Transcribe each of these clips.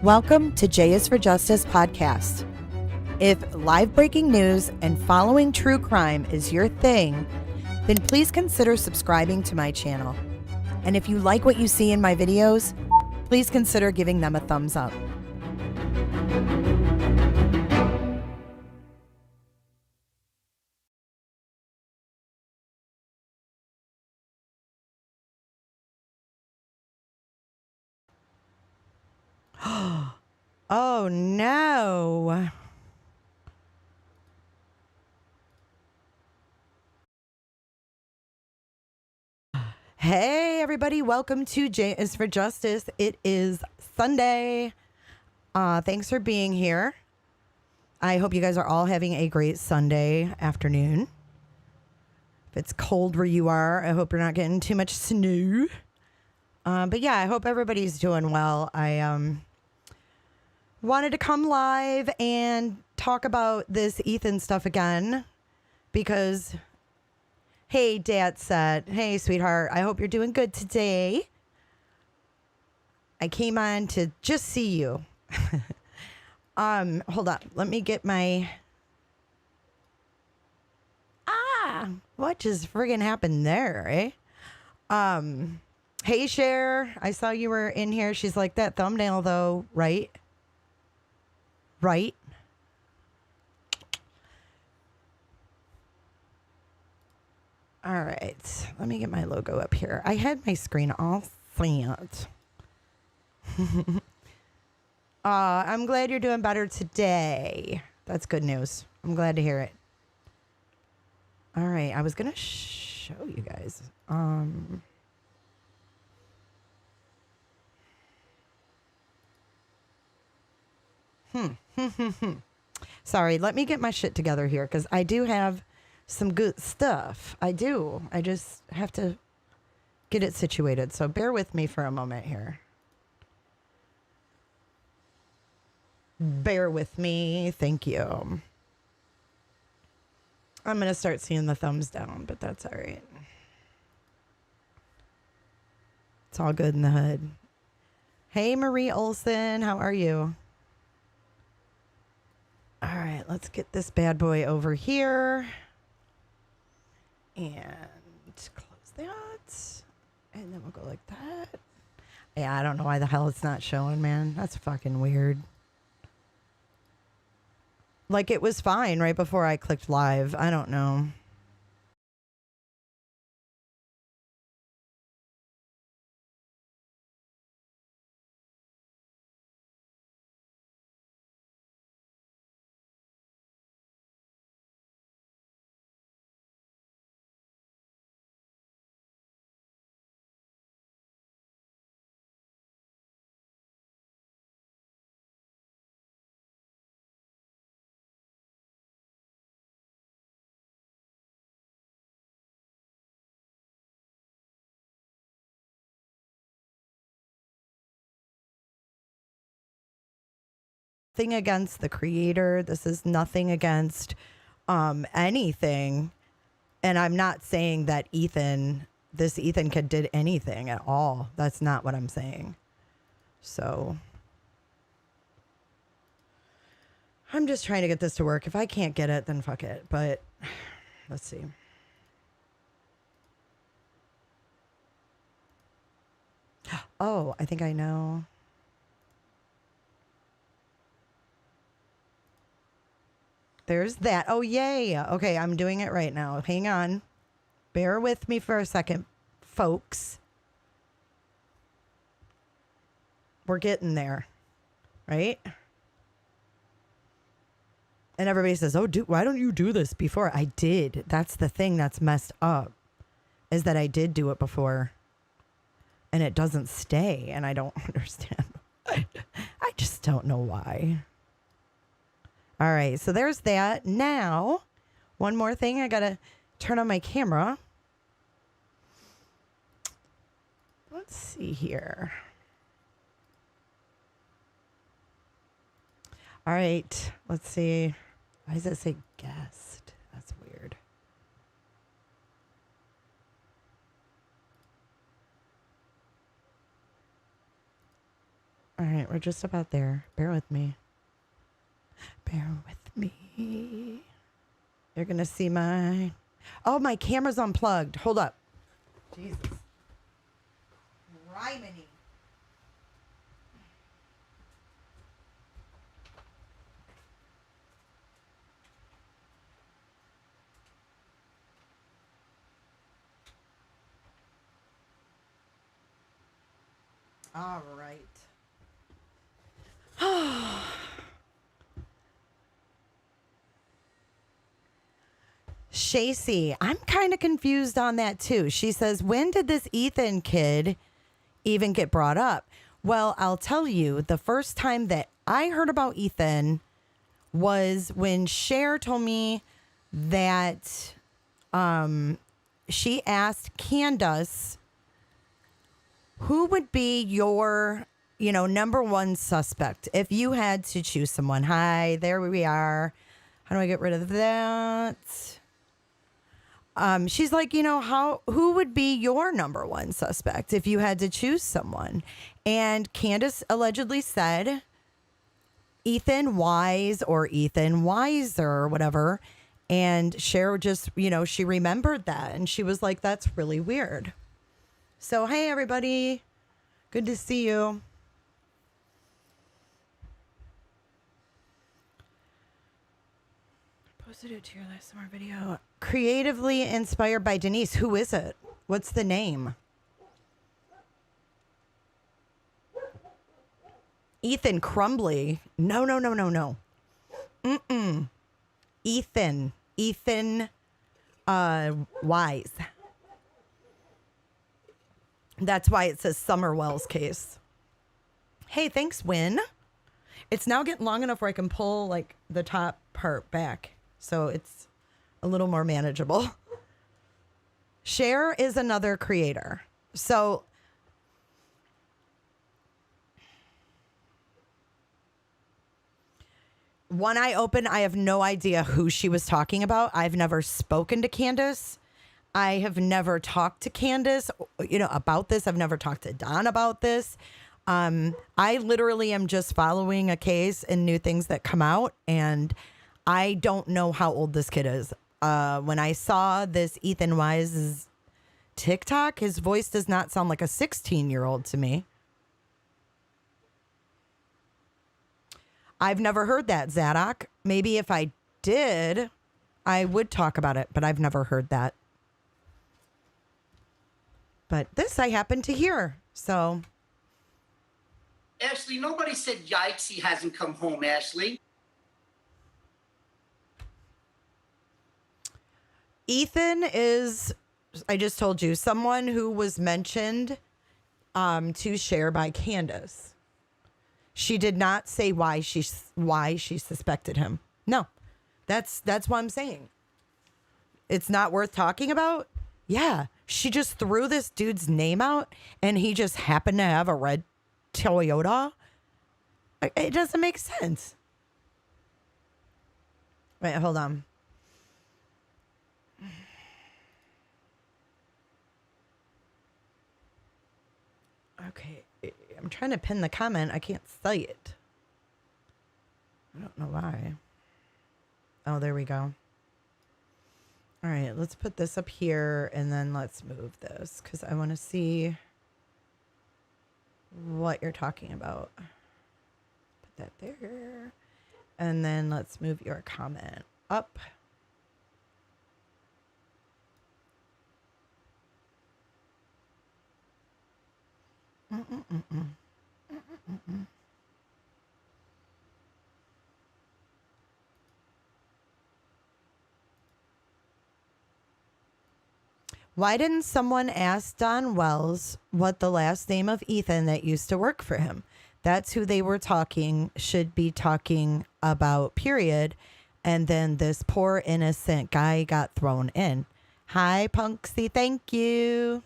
Welcome to J is for Justice podcast. If live breaking news and following true crime is your thing, then please consider subscribing to my channel. And if you like what you see in my videos, please consider giving them a thumbs up. Oh no. Hey everybody, welcome to J is for Justice. It is Sunday. Thanks for being here. I hope you guys are all having a great Sunday afternoon. If it's cold where you are, I hope you're not getting too much snow. But yeah, I hope everybody's doing well. I wanted to come live and talk about this Ethan stuff again because, hey, Dad said, hey, sweetheart, I hope you're doing good today. I came on to just see you. Hold on. Let me get my... what just friggin' happened there, eh? Hey, Cher, I saw you were in here. She's like, that thumbnail, though, right? Right? All right. Let me get my logo up here. I had my screen all set. I'm glad you're doing better today. That's good news. I'm glad to hear it. All right. I was going to show you guys. Sorry, let me get my shit together here because I do have some good stuff. I do. I just have to get it situated. So bear with me for a moment here. Bear with me. Thank you. I'm going to start seeing the thumbs down, but that's all right. It's all good in the hood. Hey, Marie Olson. How are you? All right, let's get this bad boy over here. And close that. And then we'll go like that. Yeah, I don't know why the hell it's not showing, man. That's fucking weird. Like, it was fine right before I clicked live. I don't know. Nothing against the creator. This is nothing against anything. And I'm not saying that this Ethan kid did anything at all. That's not what I'm saying. So I'm just trying to get this to work. If I can't get it, then fuck it. But let's see. Oh, I think I know. There's that. Oh, yay. Okay, I'm doing it right now. Hang on. Bear with me for a second, folks. We're getting there, right? And everybody says, oh, why don't you do this before? I did. That's the thing that's messed up, is that I did do it before. And it doesn't stay, and I don't understand. I just don't know why. All right, so there's that. Now, one more thing. I got to turn on my camera. Let's see here. All right, let's see. Why does it say guest? That's weird. All right. right, we're just about there. Bear with me. Bear with me. You're going to see my... Oh, my camera's unplugged. Hold up. Jesus. Rhyming. All right. Shacy, I'm kind of confused on that too. She says, when did this Ethan kid even get brought up? Well, I'll tell you, the first time that I heard about Ethan was when Cher told me that she asked Candace, who would be your, number one suspect if you had to choose someone? Hi, there we are. How do I get rid of that? She's like, who would be your number one suspect if you had to choose someone? And Candace allegedly said Ethan Wise or Ethan Weiser or whatever. And Cher just, she remembered that. And she was like, that's really weird. So, hey, everybody. Good to see you. Posted it to your last summer video. Creatively inspired by Denise. Who is it? What's the name? Ethan Crumbly. No. Ethan Wise. That's why it says Summerwell's case. Hey, thanks, Win. It's now getting long enough where I can pull like the top part back. So it's a little more manageable. Cher is another creator. So one eye open, I have no idea who she was talking about. I've never spoken to Candace. I have never talked to Candace, about this. I've never talked to Don about this. I literally am just following a case and new things that come out. And I don't know how old this kid is. When I saw this Ethan Wise's TikTok, his voice does not sound like a 16-year-old to me. I've never heard that, Zadok. Maybe if I did, I would talk about it, but I've never heard that. But this I happen to hear, so. Ashley, nobody said yikes, he hasn't come home, Ashley. Ethan is, I just told you, someone who was mentioned to Cher by Candace. She did not say why she suspected him. No, that's what I'm saying. It's not worth talking about. Yeah, she just threw this dude's name out, and he just happened to have a red Toyota. It doesn't make sense. Wait, hold on. Okay, I'm trying to pin the comment. I can't see it. I don't know why. Oh, there we go. All right, let's put this up here, and then let's move this because I want to see what you're talking about. Put that there. And then let's move your comment up. Why didn't someone ask Don Wells what the last name of Ethan that used to work for him? That's who they were should be talking about, period. And then this poor innocent guy got thrown in. Hi, Punksy. Thank you.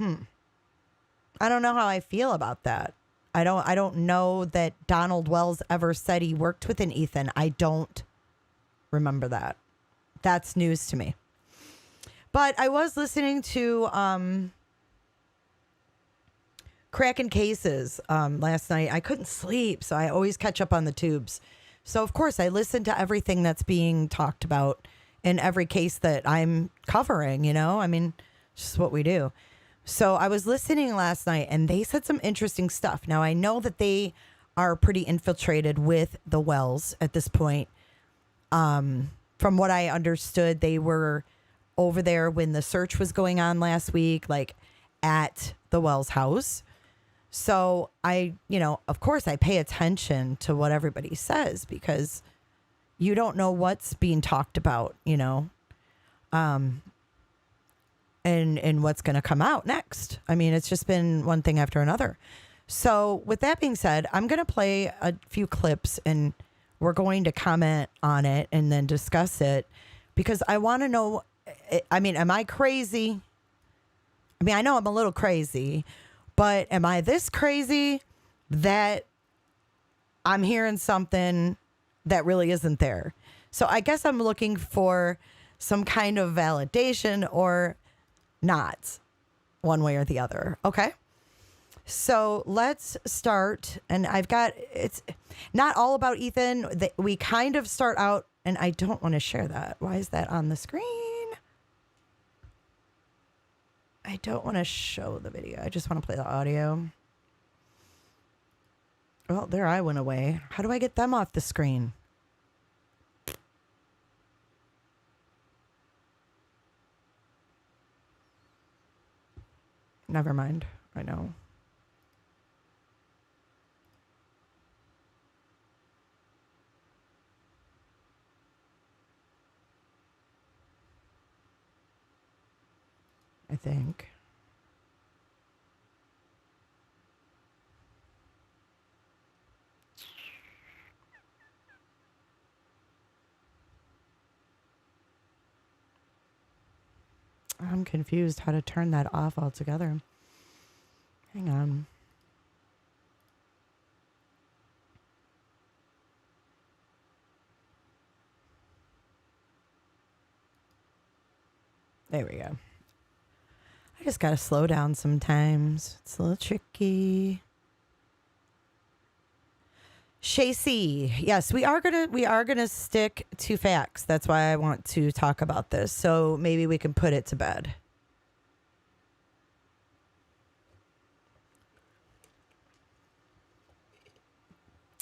I don't know how I feel about that. I don't know that Donald Wells ever said he worked with an Ethan. I don't remember that. That's news to me. But I was listening to cracking cases last night. I couldn't sleep, so I always catch up on the tubes. So, of course, I listen to everything that's being talked about in every case that I'm covering, you know? I mean, it's just what we do. So I was listening last night, and they said some interesting stuff. Now, I know that they are pretty infiltrated with the Wells at this point. From what I understood, they were over there when the search was going on last week, like at the Wells house. So of course I pay attention to what everybody says because you don't know what's being talked about, and what's going to come out next. I mean, it's just been one thing after another. So with that being said, I'm going to play a few clips and we're going to comment on it and then discuss it because I want to know, I mean, am I crazy? I mean, I know I'm a little crazy, but am I this crazy that I'm hearing something that really isn't there? So I guess I'm looking for some kind of validation or not, one way or the other. Okay. So let's start. And it's not all about Ethan. We kind of start out, and I don't want to share that. Why is that on the screen? I don't want to show the video. I just want to play the audio. Well, there I went away. How do I get them off the screen? Never mind. I know. I think. I'm confused how to turn that off altogether. Hang on. There we go. I just got to slow down sometimes. It's a little tricky. Shacy, yes, we are gonna stick to facts. That's why I want to talk about this. So maybe we can put it to bed.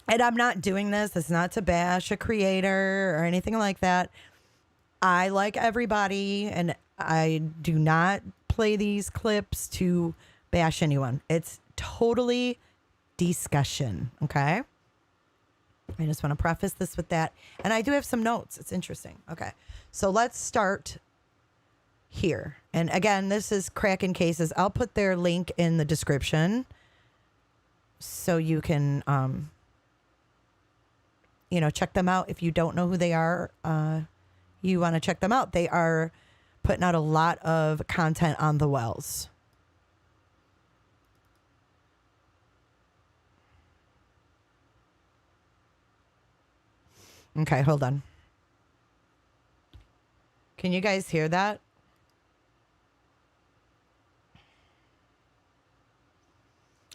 And I'm not doing this. It's not to bash a creator or anything like that. I like everybody, and I do not play these clips to bash anyone. It's totally discussion, okay? I just want to preface this with that. And I do have some notes. It's interesting. Okay. So let's start here. And again, this is Cracking Cases. I'll put their link in the description so you can, check them out. If you don't know who they are, you want to check them out. They are putting out a lot of content on the Wells. Okay, hold on. Can you guys hear that?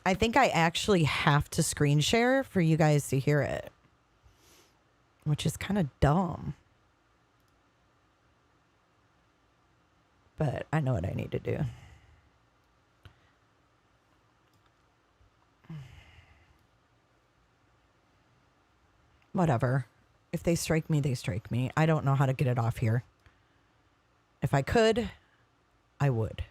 I think I actually have to screen share for you guys to hear it, which is kind of dumb. But I know what I need to do. Whatever. If they strike me, they strike me. I don't know how to get it off here. If I could, I would.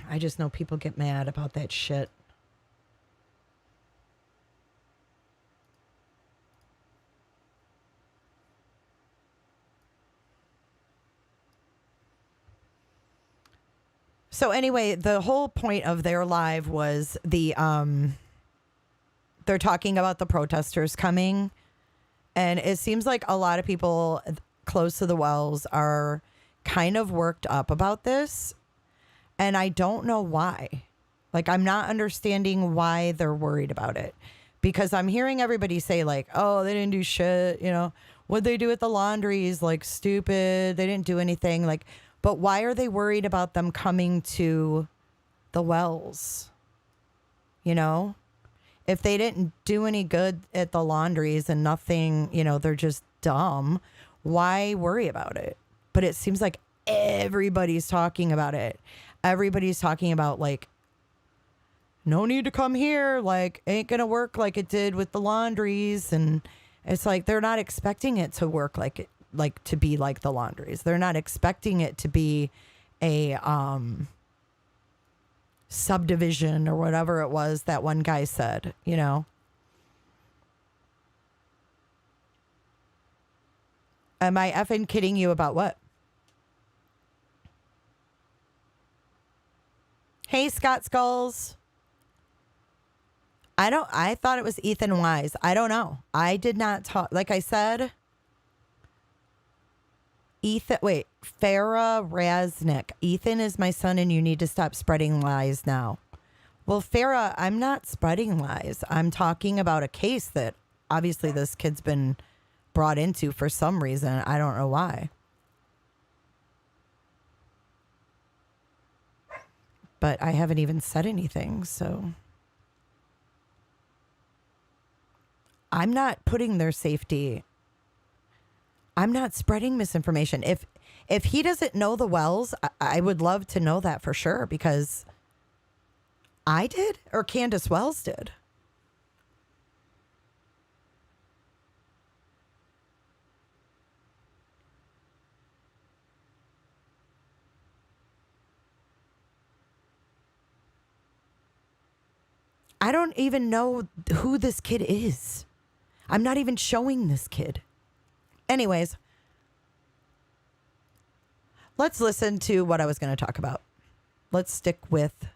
I just know people get mad about that shit. So anyway, the whole point of their live was they're talking about the protesters coming, and it seems like a lot of people close to the Wells are kind of worked up about this, and I don't know why. Like, I'm not understanding why they're worried about it, because I'm hearing everybody say like, oh, they didn't do shit, what'd they do with the laundries? Like, stupid. They didn't do anything. Like, But why are they worried about them coming to the wells? You know, if they didn't do any good at the laundries and nothing, you know, they're just dumb, why worry about it? But it seems like everybody's talking about it. Everybody's talking about, like, no need to come here. Like, ain't going to work like it did with the laundries. And it's like they're not expecting it to work like to be like the laundries. They're not expecting it to be a subdivision or whatever it was that one guy said, you know. Am I effing kidding you about what? Hey, Scott Skulls. I thought it was Ethan Wise. I don't know. I did not talk. Like I said, Farah Raznick. Ethan is my son and you need to stop spreading lies now. Well, Farah, I'm not spreading lies. I'm talking about a case that obviously this kid's been brought into for some reason. I don't know why. But I haven't even said anything, so I'm not putting their safety. I'm not spreading misinformation. If he doesn't know the wells, I would love to know that for sure, because I did or Candace Wells did. I don't even know who this kid is. I'm not even showing this kid. Anyways, let's listen to what I was going to talk about. Let's stick with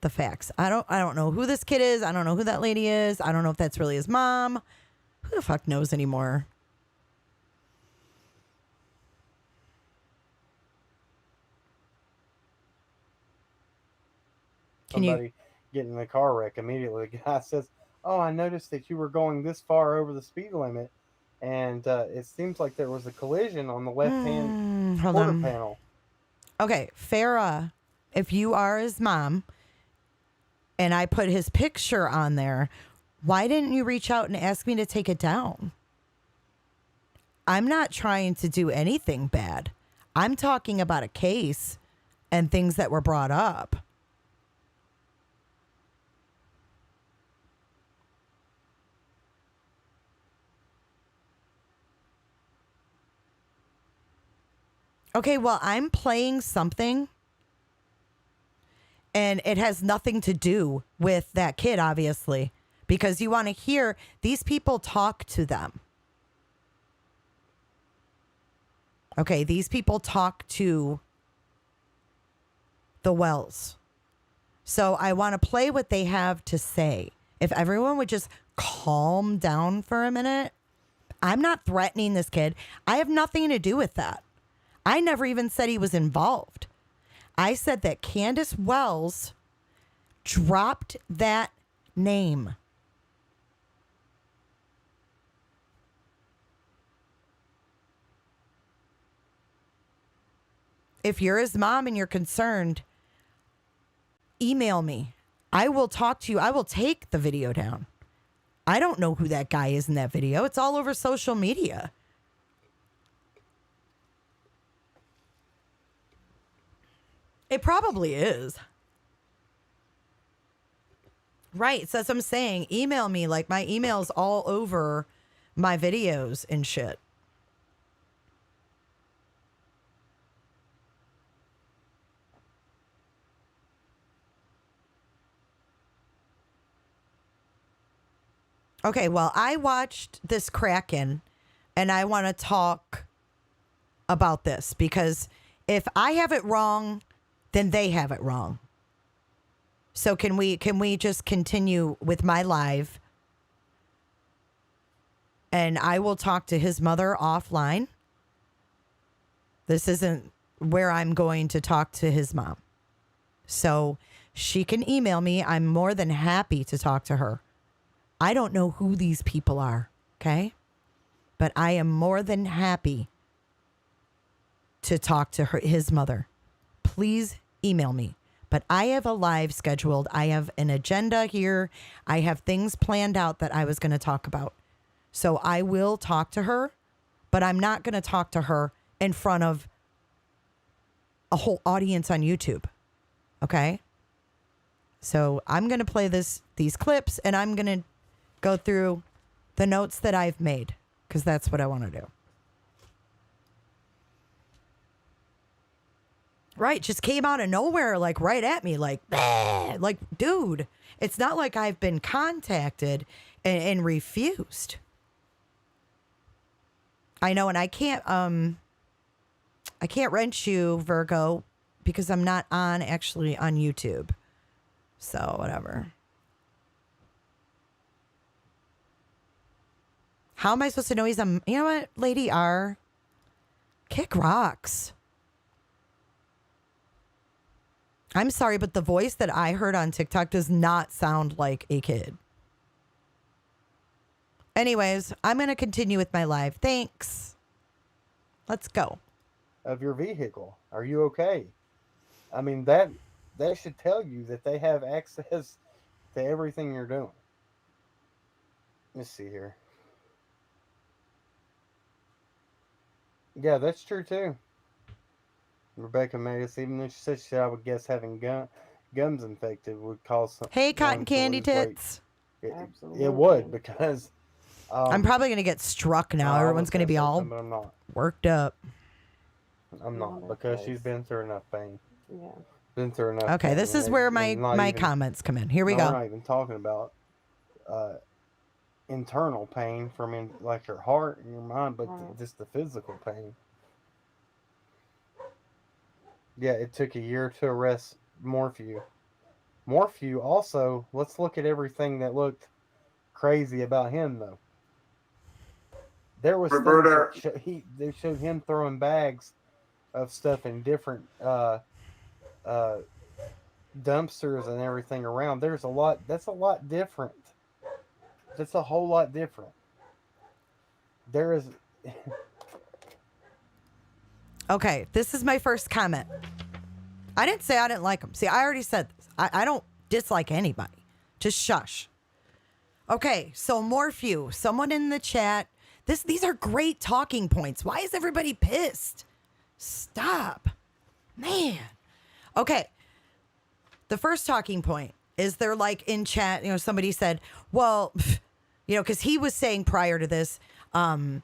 the facts. I don't know who this kid is. I don't know who that lady is. I don't know if that's really his mom. Who the fuck knows anymore? Somebody getting in a car wreck immediately. The guy says, "Oh, I noticed that you were going this far over the speed limit, and it seems like there was a collision on the left-hand quarter panel." Okay, Farah, if you are his mom, and I put his picture on there, why didn't you reach out and ask me to take it down? I'm not trying to do anything bad. I'm talking about a case and things that were brought up. Okay, well, I'm playing something and it has nothing to do with that kid, obviously, because you want to hear these people talk to them. Okay, these people talk to the Wells. So I want to play what they have to say. If everyone would just calm down for a minute. I'm not threatening this kid. I have nothing to do with that. I never even said he was involved. I said that Candace Wells dropped that name. If you're his mom and you're concerned, email me. I will talk to you. I will take the video down. I don't know who that guy is in that video. It's all over social media. It probably is. Right. So that's what I'm saying. Email me. Like, my email's all over my videos and shit. Okay, well, I watched this Kraken and I want to talk about this because if I have it wrong, then they have it wrong. So can we just continue with my live? And I will talk to his mother offline. This isn't where I'm going to talk to his mom. So she can email me. I'm more than happy to talk to her. I don't know who these people are, okay? But I am more than happy to talk to his mother, please email me. But I have a live scheduled. I have an agenda here. I have things planned out that I was going to talk about. So I will talk to her, but I'm not going to talk to her in front of a whole audience on YouTube. Okay? So I'm going to play these clips, and I'm going to go through the notes that I've made, because that's what I want to do. Right, just came out of nowhere, like right at me, like, bleh, like, dude, it's not like I've been contacted and refused. I know, and I can't wrench you, Virgo, because I'm not actually on YouTube. So whatever. How am I supposed to know he's you know what, Lady R? Kick rocks. I'm sorry, but the voice that I heard on TikTok does not sound like a kid. Anyways, I'm going to continue with my live. Thanks. Let's go. Of your vehicle. Are you okay? I mean, that should tell you that they have access to everything you're doing. Let's see here. Yeah, that's true too. Rebecca Magus, even though she said I would guess having gums infected would cause some. Hey, cotton candy tits. Absolutely. It would, because I'm probably going to get struck now. Everyone's going to be all I'm not. worked up. I'm not, because she's been through enough pain. Yeah. Been through enough Okay, pain. this is where my comments come in. Here we go. We're not even talking about internal pain from like your heart and your mind, but just the physical pain. Yeah, it took a year to arrest Morphew. Morphew also, let's look at everything that looked crazy about him, though. There was they showed him throwing bags of stuff in different dumpsters and everything around. There's a lot. That's a lot different. That's a whole lot different. There is. Okay, this is my first comment. I didn't say I didn't like him. See, I already said this. I don't dislike anybody. Just shush. Okay, so Morphew, someone in the chat. These are great talking points. Why is everybody pissed? Stop. Man. Okay. The first talking point is they're like in chat, somebody said, well, because he was saying prior to this, Don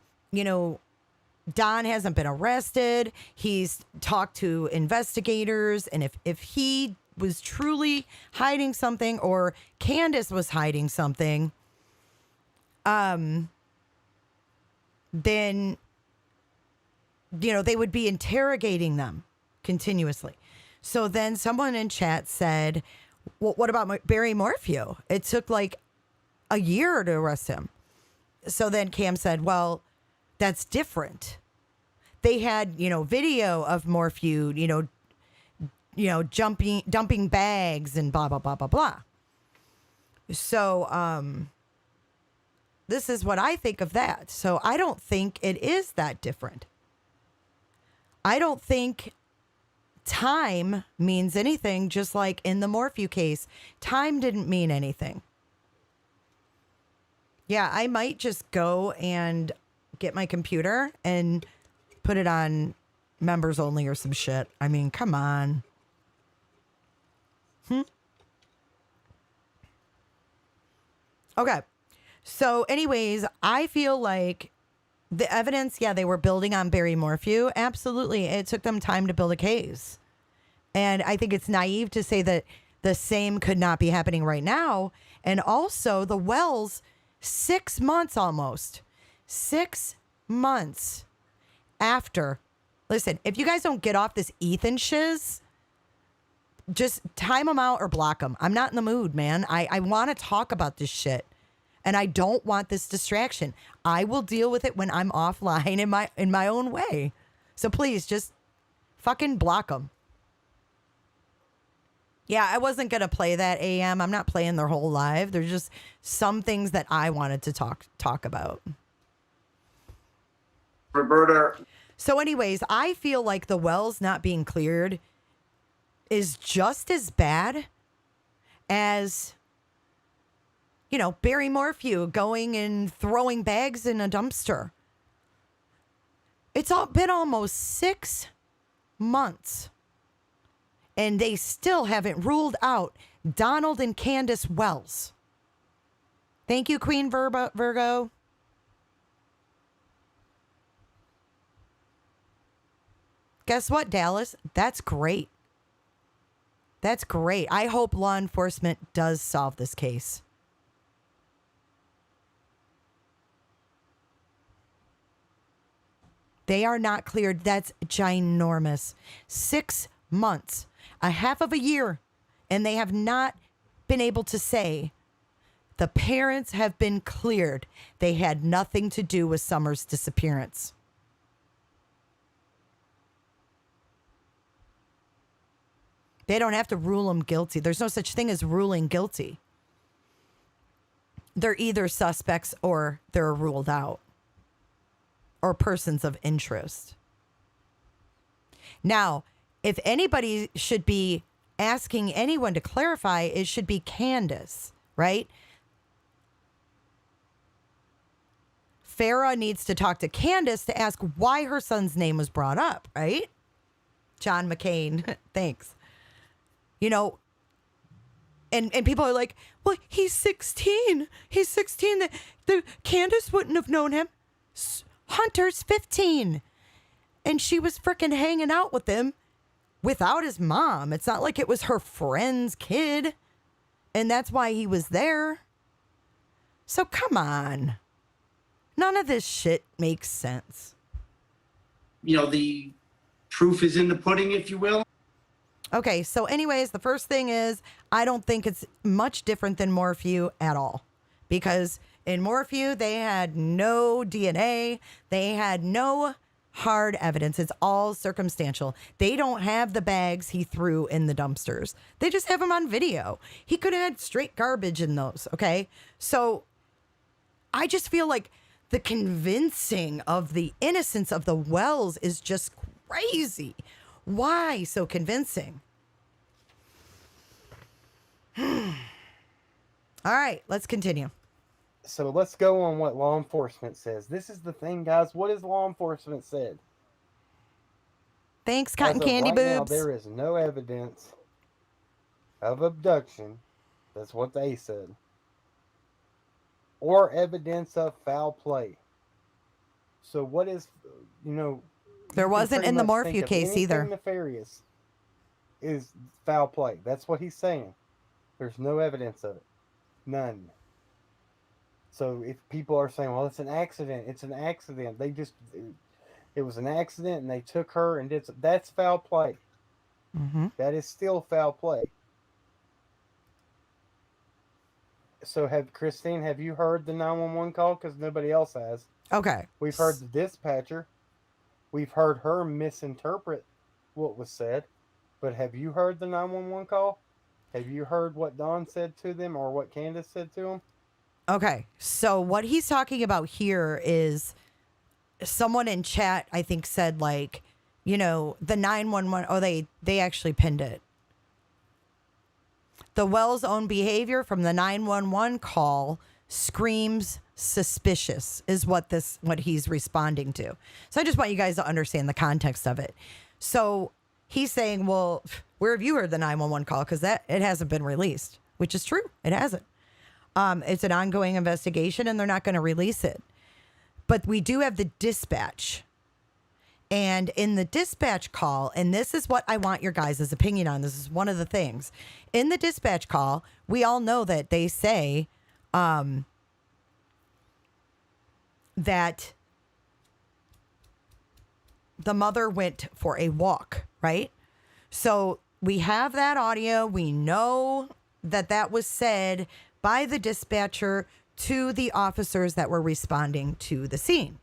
hasn't been arrested. He's talked to investigators. And if he was truly hiding something, or Candace was hiding something, then, they would be interrogating them continuously. So then someone in chat said, well, what about Barry Morphew? It took like a year to arrest him. So then Cam said, well, that's different. They had, video of Morphew, dumping bags and blah, blah, blah, blah, blah. So, this is what I think of that. So I don't think it is that different. I don't think time means anything, just like in the Morphew case. Time didn't mean anything. Yeah, I might just go and get my computer and put it on members only or some shit. I mean, come on. Okay. So anyways, I feel like the evidence, they were building on Barry Morphew. Absolutely. It took them time to build a case. And I think it's naive to say that the same could not be happening right now. And also the Wells, 6 months almost. 6 months after. Listen, if you guys don't get off this Ethan shiz, just time them out or block them. I'm not in the mood, man. I want to talk about this shit. And I don't want this distraction. I will deal with it when I'm offline in my own way. So please just fucking block them. Yeah, I wasn't going to play that AM. I'm not playing their whole live. There's just some things that I wanted to talk about. Roberta. So anyways, I feel like the wells not being cleared is just as bad as, you know, Barry Morphew going and throwing bags in a dumpster. It's been almost 6 months, and they still haven't ruled out Donald and Candace Wells. Thank you, Queen Virgo. Guess what, Dallas? That's great. That's great. I hope law enforcement does solve this case. They are not cleared. That's ginormous. 6 months, a half of a year, and they have not been able to say the parents have been cleared. They had nothing to do with Summer's disappearance. They don't have to rule them guilty. There's no such thing as ruling guilty. They're either suspects or they're ruled out, or persons of interest. Now, if anybody should be asking anyone to clarify, it should be Candace, right? Farrah needs to talk to Candace to ask why her son's name was brought up, right? John McCain, thanks. You know, and people are like, well, he's 16. He's 16. The Candace wouldn't have known him. Hunter's 15. And she was freaking hanging out with him without his mom. It's not like it was her friend's kid. And that's why he was there. So come on. None of this shit makes sense. You know, the proof is in the pudding, if you will. Okay, so anyways, the first thing is I don't think it's much different than Morphew at all. Because in Morphew, they had no DNA. They had no hard evidence. It's all circumstantial. They don't have the bags he threw in the dumpsters. They just have them on video. He could have had straight garbage in those, okay? So I just feel like the convincing of the innocence of the Wells is just crazy. Why so convincing? All right, let's continue. So let's go on what law enforcement says. This is the thing, guys. What has law enforcement said? Thanks, Cotton As of Candy right Boobs. now, there is no evidence of abduction. That's what they said. Or evidence of foul play. So what is, you know... There wasn't in the Morphew case either. Anything nefarious is foul play. That's what he's saying. There's no evidence of it. None. So if people are saying, well, it's an accident. It's an accident. It was an accident and they took her and did... That's foul play. Mm-hmm. That is still foul play. So Christine, have you heard the 911 call? Because nobody else has. Okay. We've heard the dispatcher. We've heard her misinterpret what was said. But have you heard the 911 call? Have you heard what Dawn said to them or what Candace said to them? Okay. So what he's talking about here is someone in chat, I think, said like, you know, the 911. Oh, they actually pinned it. The Wells' own behavior from the 911 call screams suspicious is what he's responding to. So I just want you guys to understand the context of it. So he's saying, well, where have you heard the 911 call? Because it hasn't been released, which is true. It hasn't. It's an ongoing investigation and they're not going to release it. But we do have the dispatch. And in the dispatch call, and this is what I want your guys' opinion on. This is one of the things. In the dispatch call, we all know that they say that the mother went for a walk, right? So we have that audio. We know that was said by the dispatcher to the officers that were responding to the scene.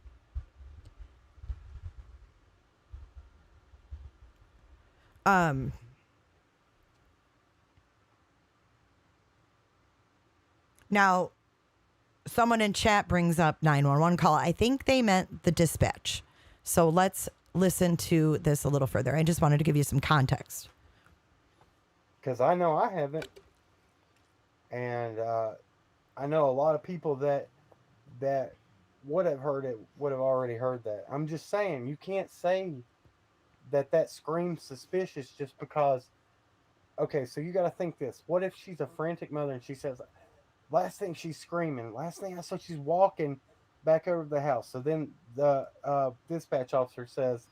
Now, someone in chat brings up 911 call. I think they meant the dispatch. So let's listen to this a little further. I just wanted to give you some context. Because I know I haven't. And I know a lot of people that would have heard it would have already heard that. I'm just saying, you can't say that screams suspicious just because. Okay, so you got to think this. What if she's a frantic mother and she says, last thing she's screaming, last thing I saw, she's walking back over to the house. So then the dispatch officer says,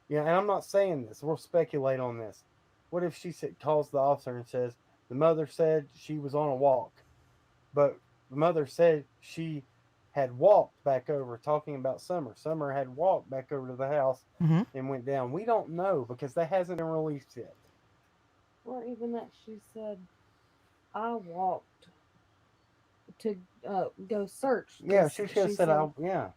and I'm not saying this, we'll speculate on this. What if she calls the officer and says, the mother said she was on a walk, but the mother said she had walked back over, talking about Summer. Summer had walked back over to the house and went down. We don't know because that hasn't been released yet. Or even that she said, I walked to go search. Yeah, she could have said, yeah.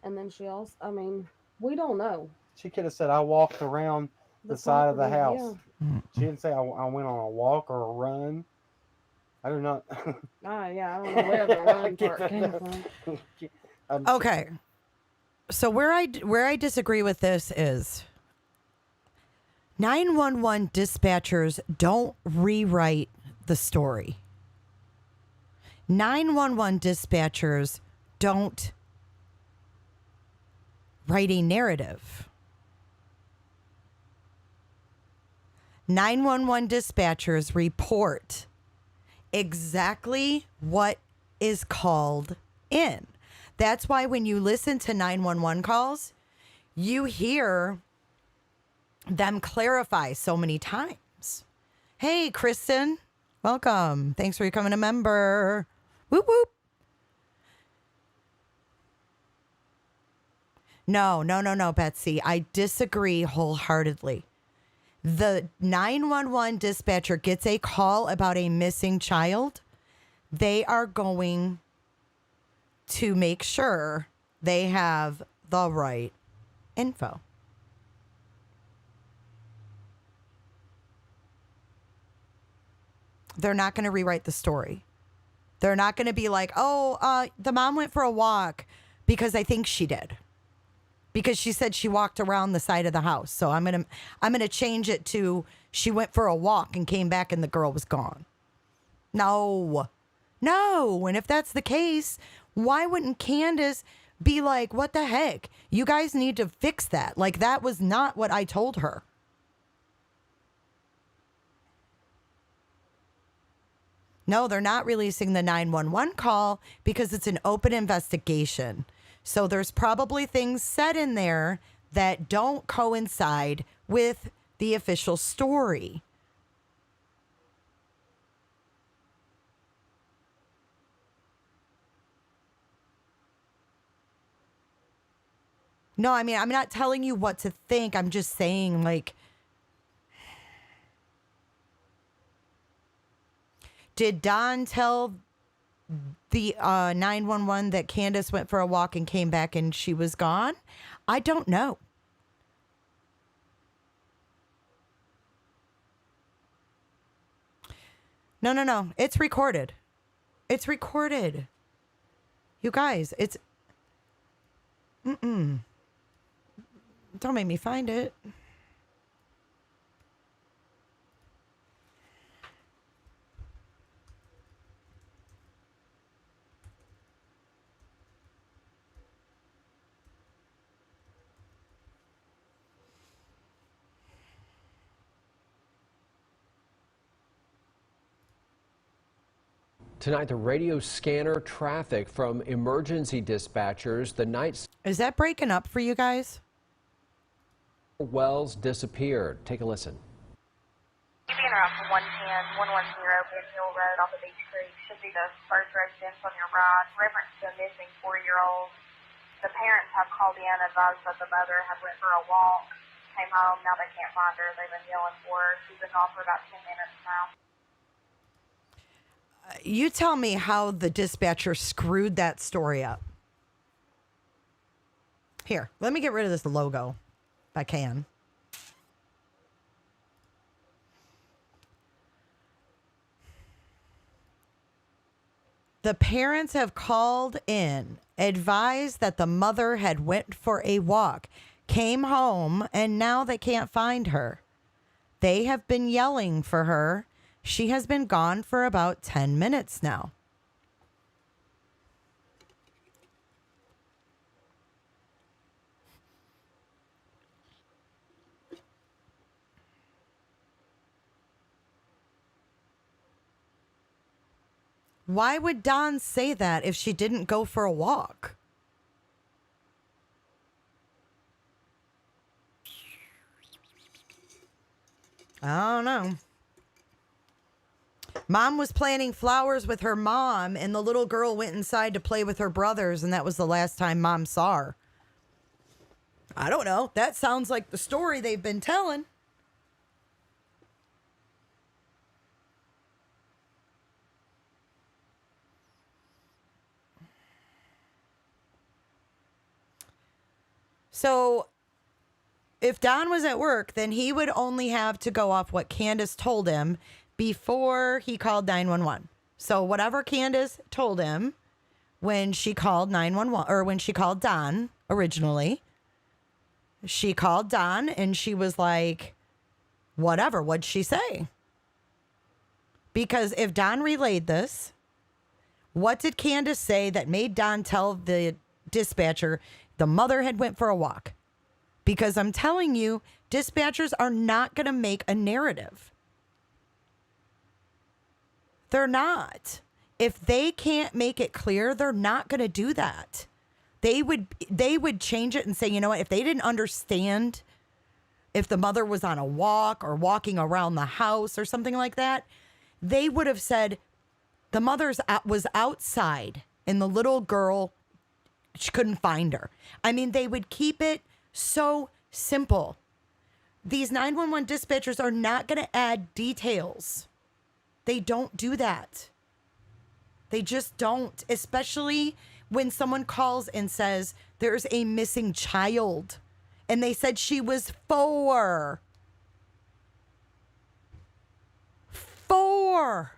And then she also, I mean, we don't know. She could have said, I walked around the side of the house. Yeah. She didn't say, I went on a walk or a run. I do not. Yeah, I don't know where the run part came from. Okay. So where I disagree with this is 911 dispatchers don't rewrite the story. 911 dispatchers don't write a narrative. 911 dispatchers report exactly what is called in. That's why when you listen to 911 calls, you hear them clarify so many times. Hey, Kristen, welcome. Thanks for becoming a member. Whoop, whoop. No, Betsy. I disagree wholeheartedly. The 911 dispatcher gets a call about a missing child. They are going to make sure they have the right info. They're not going to rewrite the story. They're not going to be like, the mom went for a walk because I think she did. Because she said she walked around the side of the house. So I'm gonna change it to she went for a walk and came back and the girl was gone. No. And if that's the case, why wouldn't Candace be like, what the heck? You guys need to fix that. Like, that was not what I told her. No, they're not releasing the 911 call because it's an open investigation. So there's probably things said in there that don't coincide with the official story. No, I mean, I'm not telling you what to think. I'm just saying, like, did Don tell the 911 that Candace went for a walk and came back and she was gone? I don't know. No. It's recorded. It's recorded. You guys, it's... Don't make me find it. Tonight, the radio scanner traffic from emergency dispatchers. The night. Is that breaking up for you guys? Wells disappeared. Take a listen. Being around from 110, 110 Ben Hill Road off of Beach Creek should be the first residence on your right. Reference to a missing 4-year-old. The parents have called in, advised that the mother had went for a walk, came home. Now they can't find her. They've been yelling for her. She's been gone for about 10 minutes now. You tell me how the dispatcher screwed that story up. Here, let me get rid of this logo if I can. The parents have called in, advised that the mother had went for a walk, came home, and now they can't find her. They have been yelling for her. She has been gone for about 10 minutes now. Why would Dawn say that if she didn't go for a walk? I don't know. Mom was planting flowers with her mom, and the little girl went inside to play with her brothers, and that was the last time Mom saw her. I don't know. That sounds like the story they've been telling. So if Don was at work, then he would only have to go off what Candace told him before he called 911. So whatever Candace told him when she called 911, or when she called Don originally, she called Don and she was like, whatever, what'd she say? Because if Don relayed this, what did Candace say that made Don tell the dispatcher the mother had went for a walk? Because I'm telling you, dispatchers are not going to make a narrative. They're not. If they can't make it clear, they're not going to do that. They would change it and say, you know what, if they didn't understand if the mother was on a walk or walking around the house or something like that, they would have said the mother was outside and the little girl, she couldn't find her. I mean, they would keep it so simple. These 911 dispatchers are not going to add details. They don't do that. They just don't, especially when someone calls and says there's a missing child and they said she was 4. 4.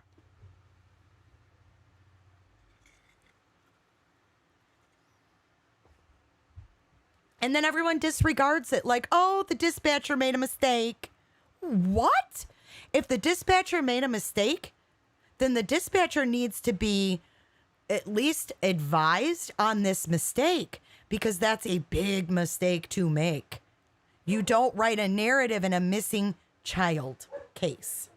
And then everyone disregards it like, oh, the dispatcher made a mistake. What? If the dispatcher made a mistake, then the dispatcher needs to be at least advised on this mistake, because that's a big mistake to make. You don't write a narrative in a missing child case.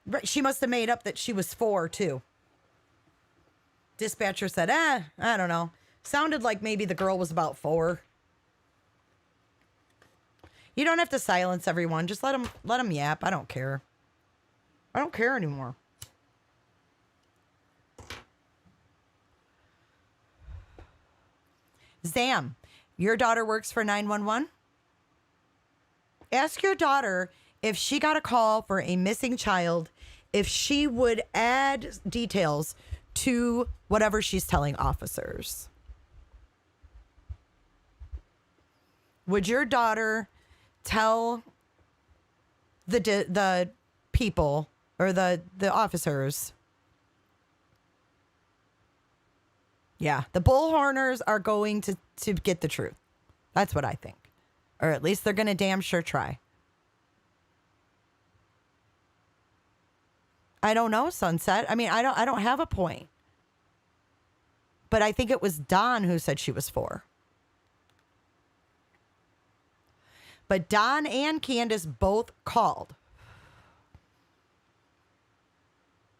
Right, she must have made up that she was 4 too. Dispatcher said, I don't know. Sounded like maybe the girl was about 4. You don't have to silence everyone. Just let them yap. I don't care. I don't care anymore. Zam, your daughter works for 911? Ask your daughter if she got a call for a missing child, if she would add details to whatever she's telling officers. Would your daughter tell the people or the officers? Yeah, the bullhorners are going to get the truth. That's what I think. Or at least they're going to damn sure try. I don't know, Sunset. I mean, I don't have a point. But I think it was Don who said she was 4. But Don and Candace both called.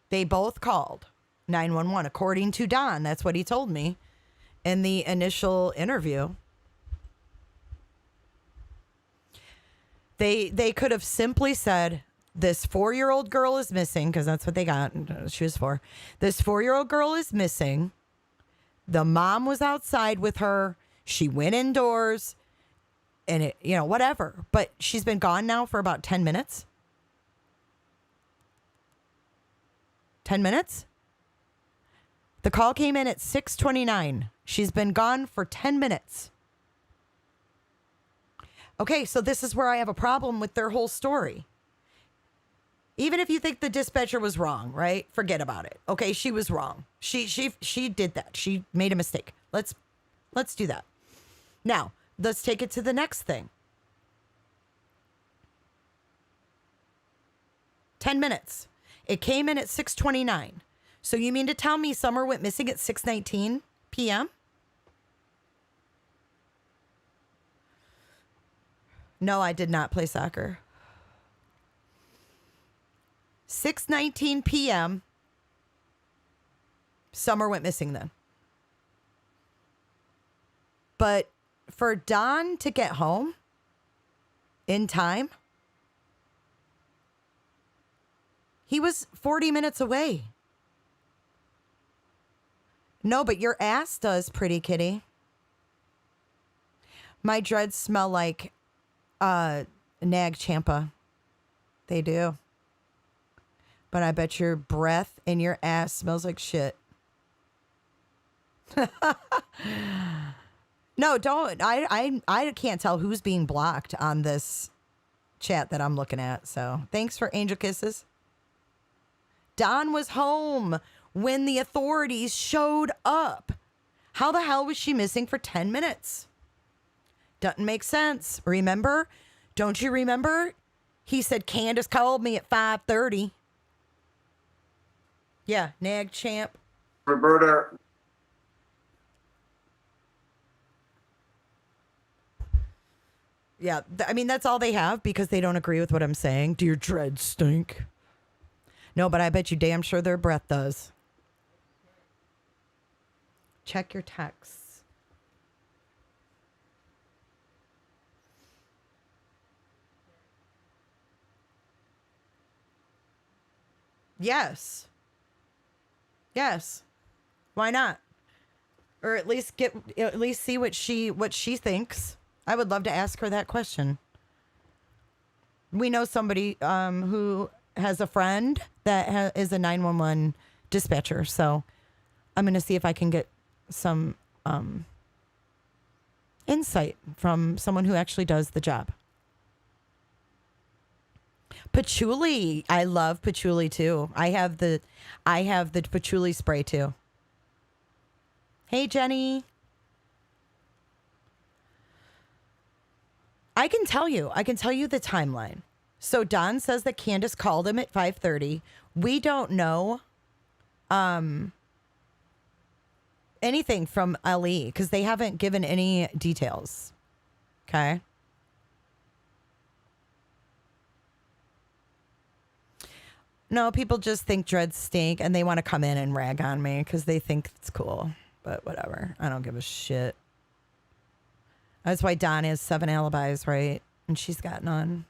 They both called 911, according to Don. That's what he told me in the initial interview. They could have simply said, this 4-year-old girl is missing, because that's what they got. She was 4. This 4-year-old girl is missing. The mom was outside with her. She went indoors. And it, whatever. But she's been gone now for about 10 minutes. 10 minutes? The call came in at 6:29. She's been gone for 10 minutes. Okay, so this is where I have a problem with their whole story. Even if you think the dispatcher was wrong, right? Forget about it. Okay, she was wrong. She did that. She made a mistake. Let's do that. Now, let's take it to the next thing. 10 minutes. It came in at 6:29. So you mean to tell me Summer went missing at 6:19 p.m.? No, I did not play soccer. 6:19 p.m. Summer went missing then. But for Don to get home in time, he was 40 minutes away. No, but your ass does, pretty kitty. My dreads smell like Nag Champa. They do. But I bet your breath and your ass smells like shit. No, don't. I can't tell who's being blocked on this chat that I'm looking at. So thanks for angel kisses. Don was home when the authorities showed up. How the hell was she missing for 10 minutes? Doesn't make sense. Remember? Don't you remember? He said Candace called me at 5:30. Yeah, Nag Champ. Roberta. Yeah, I mean, that's all they have because they don't agree with what I'm saying. Do your dreads stink? No, but I bet you damn sure their breath does. Check your texts. Yes. Yes. Why not? Or at least see what she thinks. I would love to ask her that question. We know somebody who has a friend that is a 911 dispatcher, so I'm going to see if I can get some insight from someone who actually does the job. Patchouli. I love patchouli too. I have the patchouli spray too. Hey, Jenny. I can tell you the timeline. So Don says that Candace called him at 5:30. We don't know anything from LE because they haven't given any details. Okay. No, people just think dreads stink and they want to come in and rag on me because they think it's cool. But whatever. I don't give a shit. That's why Don has 7 alibis, right? And she's got none.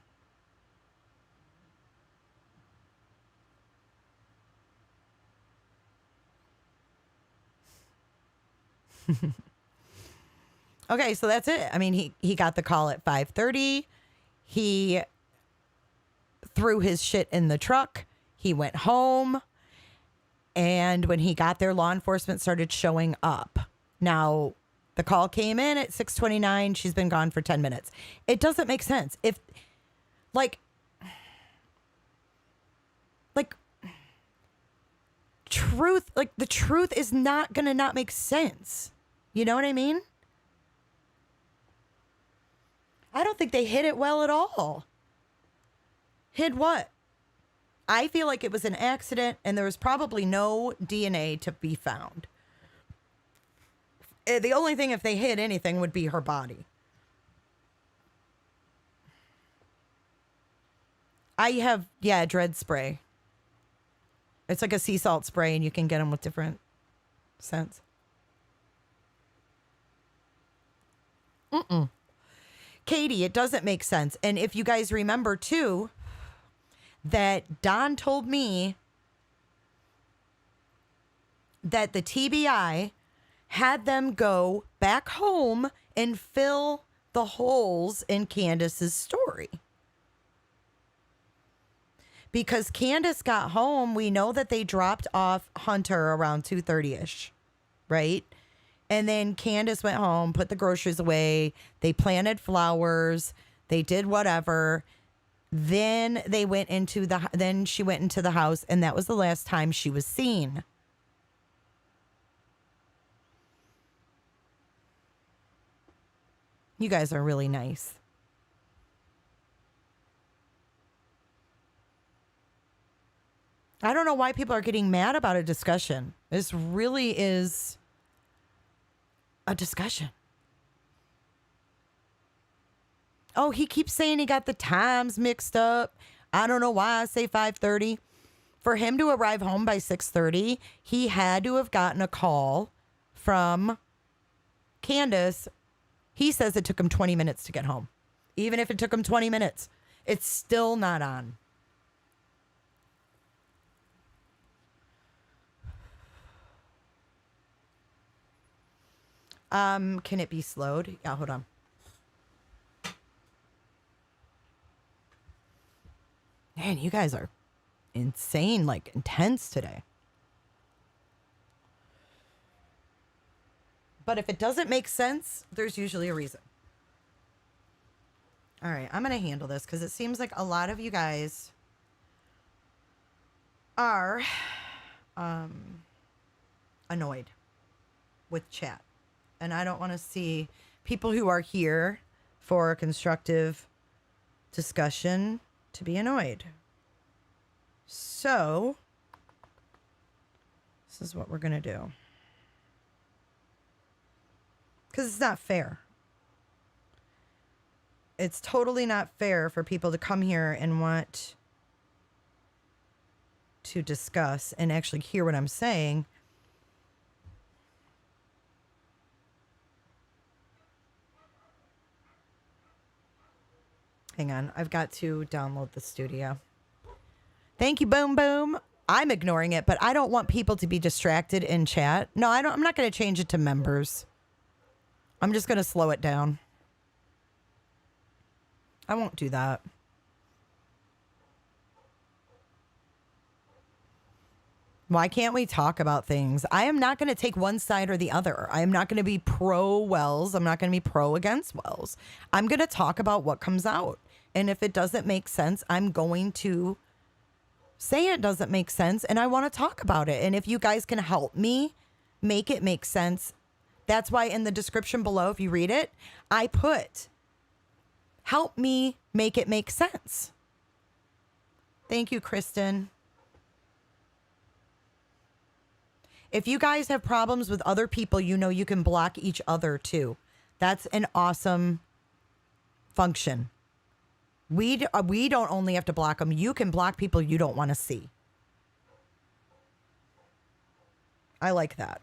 Okay, so that's it. I mean, he got the call at 5:30. He threw his shit in the truck. He went home. And when he got there, law enforcement started showing up. Now, the call came in at 6:29. She's been gone for 10 minutes. It doesn't make sense. If, the truth is not going to not make sense. You know what I mean? I don't think they hid it well at all. Hid what? I feel like it was an accident and there was probably no DNA to be found. The only thing, if they hid anything, would be her body. I have, dread spray. It's like a sea salt spray and you can get them with different scents. Katie, it doesn't make sense. And if you guys remember too, that Don told me that the TBI had them go back home and fill the holes in Candace's story. Because Candace got home, we know that they dropped off Hunter around 2:30ish, right? And then Candace went home, put the groceries away. They planted flowers. They did whatever. Then then she went into the house, and that was the last time she was seen. You guys are really nice. I don't know why people are getting mad about a discussion. This really is a discussion. Oh, he keeps saying he got the times mixed up. I don't know why I say 5:30. For him to arrive home by 6:30, he had to have gotten a call from Candace. He says it took him 20 minutes to get home. Even if it took him 20 minutes, it's still not on. Can it be slowed? Yeah, hold on. Man, you guys are insane, like intense today. But if it doesn't make sense, there's usually a reason. All right, I'm going to handle this because it seems like a lot of you guys are annoyed with chat. And I don't want to see people who are here for a constructive discussion to be annoyed. So, this is what we're going to do. Because it's not fair. It's totally not fair for people to come here and want to discuss and actually hear what I'm saying. Hang on, I've got to download the studio. Thank you, Boom Boom. I'm ignoring it, but I don't want people to be distracted in chat. No, I'm not going to change it to members. I'm just going to slow it down. I won't do that. Why can't we talk about things? I am not going to take one side or the other. I am not going to be pro Wells. I'm not going to be pro against Wells. I'm going to talk about what comes out. And if it doesn't make sense, I'm going to say it doesn't make sense. And I want to talk about it. And if you guys can help me make it make sense, that's why in the description below, if you read it, I put, help me make it make sense. Thank you, Kristen. If you guys have problems with other people, you know you can block each other too. That's an awesome function. We don't only have to block them. You can block people you don't want to see. I like that.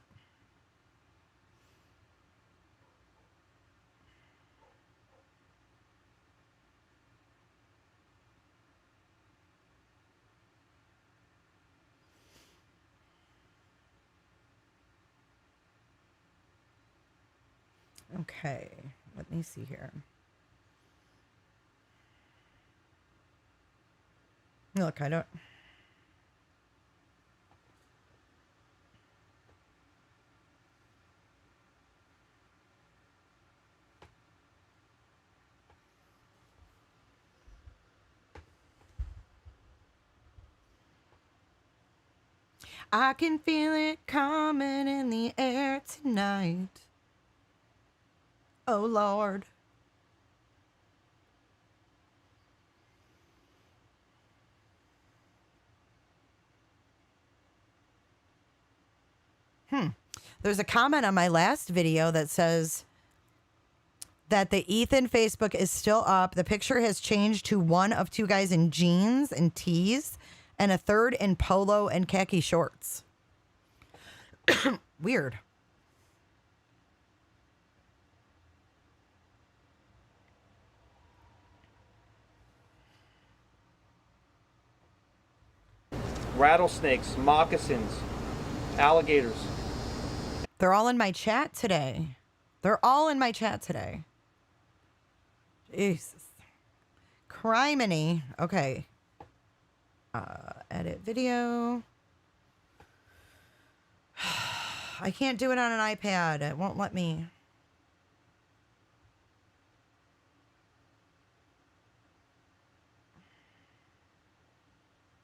Okay, let me see here. Look, I don't... I can feel it coming in the air tonight. Oh, Lord. There's a comment on my last video that says that the Ethan Facebook is still up. The picture has changed to one of two guys in jeans and tees and a third in polo and khaki shorts. Weird. Rattlesnakes, moccasins, alligators. They're all in my chat today. They're all in my chat today. Jesus. Criminy. Okay. Edit video. I can't do it on an iPad. It won't let me.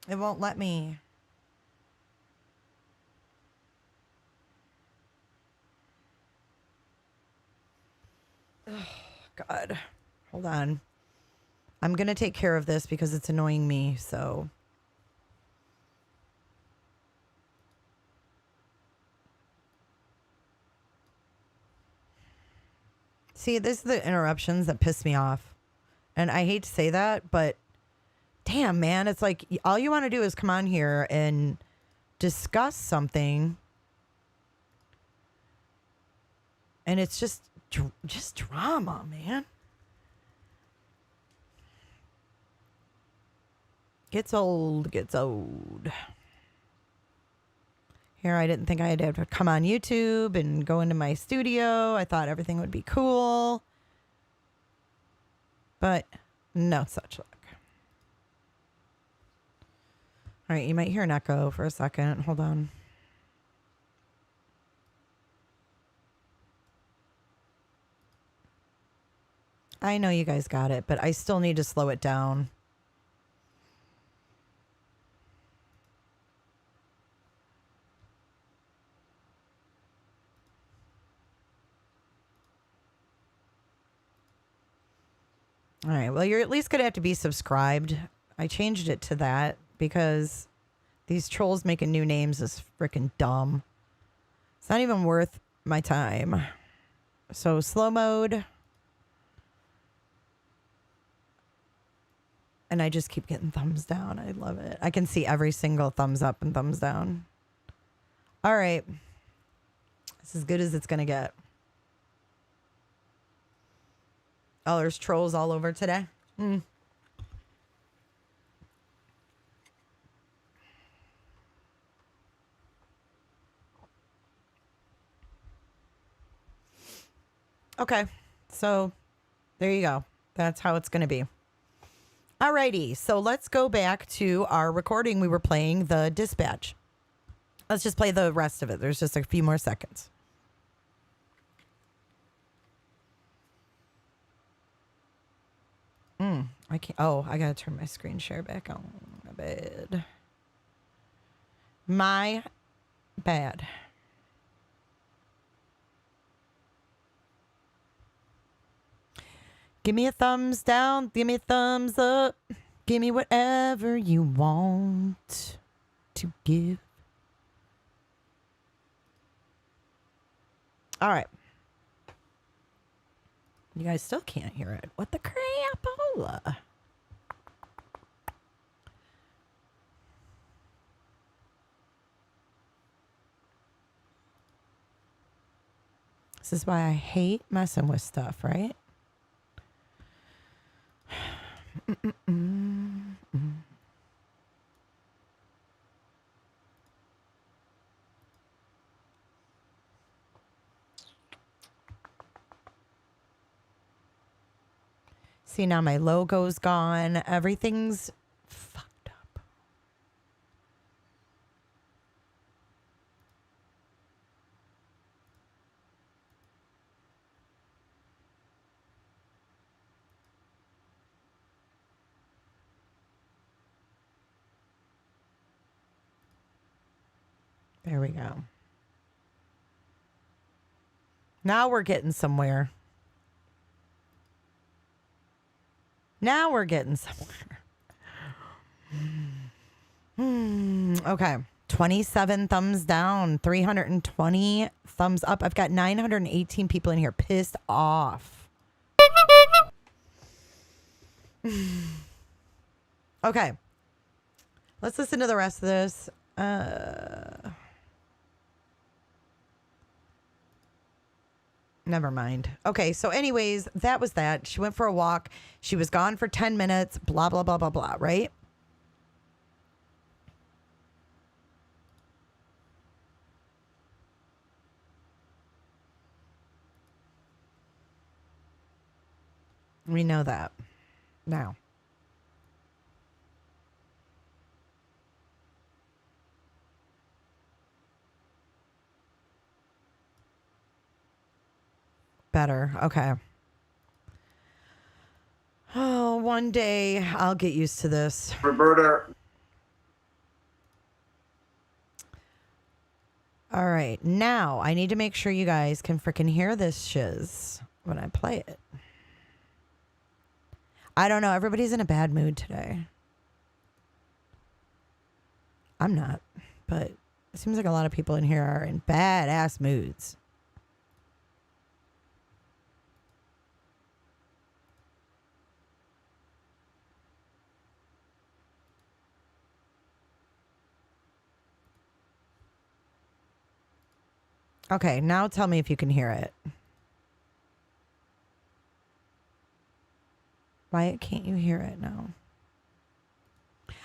It won't let me. Oh, God. Hold on. I'm going to take care of this because it's annoying me, so. See, this is the interruptions that piss me off. And I hate to say that, but damn, man, it's like all you want to do is come on here and discuss something. And it's just drama, man. Gets old. Here, I didn't think I had to come on YouTube and go into my studio. I thought everything would be cool. But no such luck. All right, you might hear an echo for a second. Hold on. I know you guys got it, but I still need to slow it down. All right. Well, you're at least going to have to be subscribed. I changed it to that because these trolls making new names is freaking dumb. It's not even worth my time. So slow mode. And I just keep getting thumbs down. I love it. I can see every single thumbs up and thumbs down. All right. It's as good as it's going to get. Oh, there's trolls all over today. Okay. So there you go. That's how it's going to be. Alrighty, so let's go back to our recording. We were playing the dispatch. Let's just play the rest of it. There's just a few more seconds. I can't. Oh, I gotta turn my screen share back on. My bad. My bad. Give me a thumbs down. Give me a thumbs up. Give me whatever you want to give. All right. You guys still can't hear it. What the crapola? This is why I hate messing with stuff, right? See, now my logo's gone. Everything's fucked up. There we go. Now we're getting somewhere. Now we're getting somewhere. Okay. 27 thumbs down, 320 thumbs up. I've got 918 people in here pissed off. Okay. Let's listen to the rest of this. Never mind. Okay, so anyways, that was that. She went for a walk. She was gone for 10 minutes, blah, blah, blah, blah, blah, right? We know that now. Better. Okay. Oh, one day I'll get used to this. Roberta, All right. Now, I need to make sure you guys can freaking hear this shiz when I play it. I don't know. Everybody's in a bad mood today. I'm not, but it seems like a lot of people in here are in badass moods. Okay, now tell me if you can hear it. Why can't you hear it now?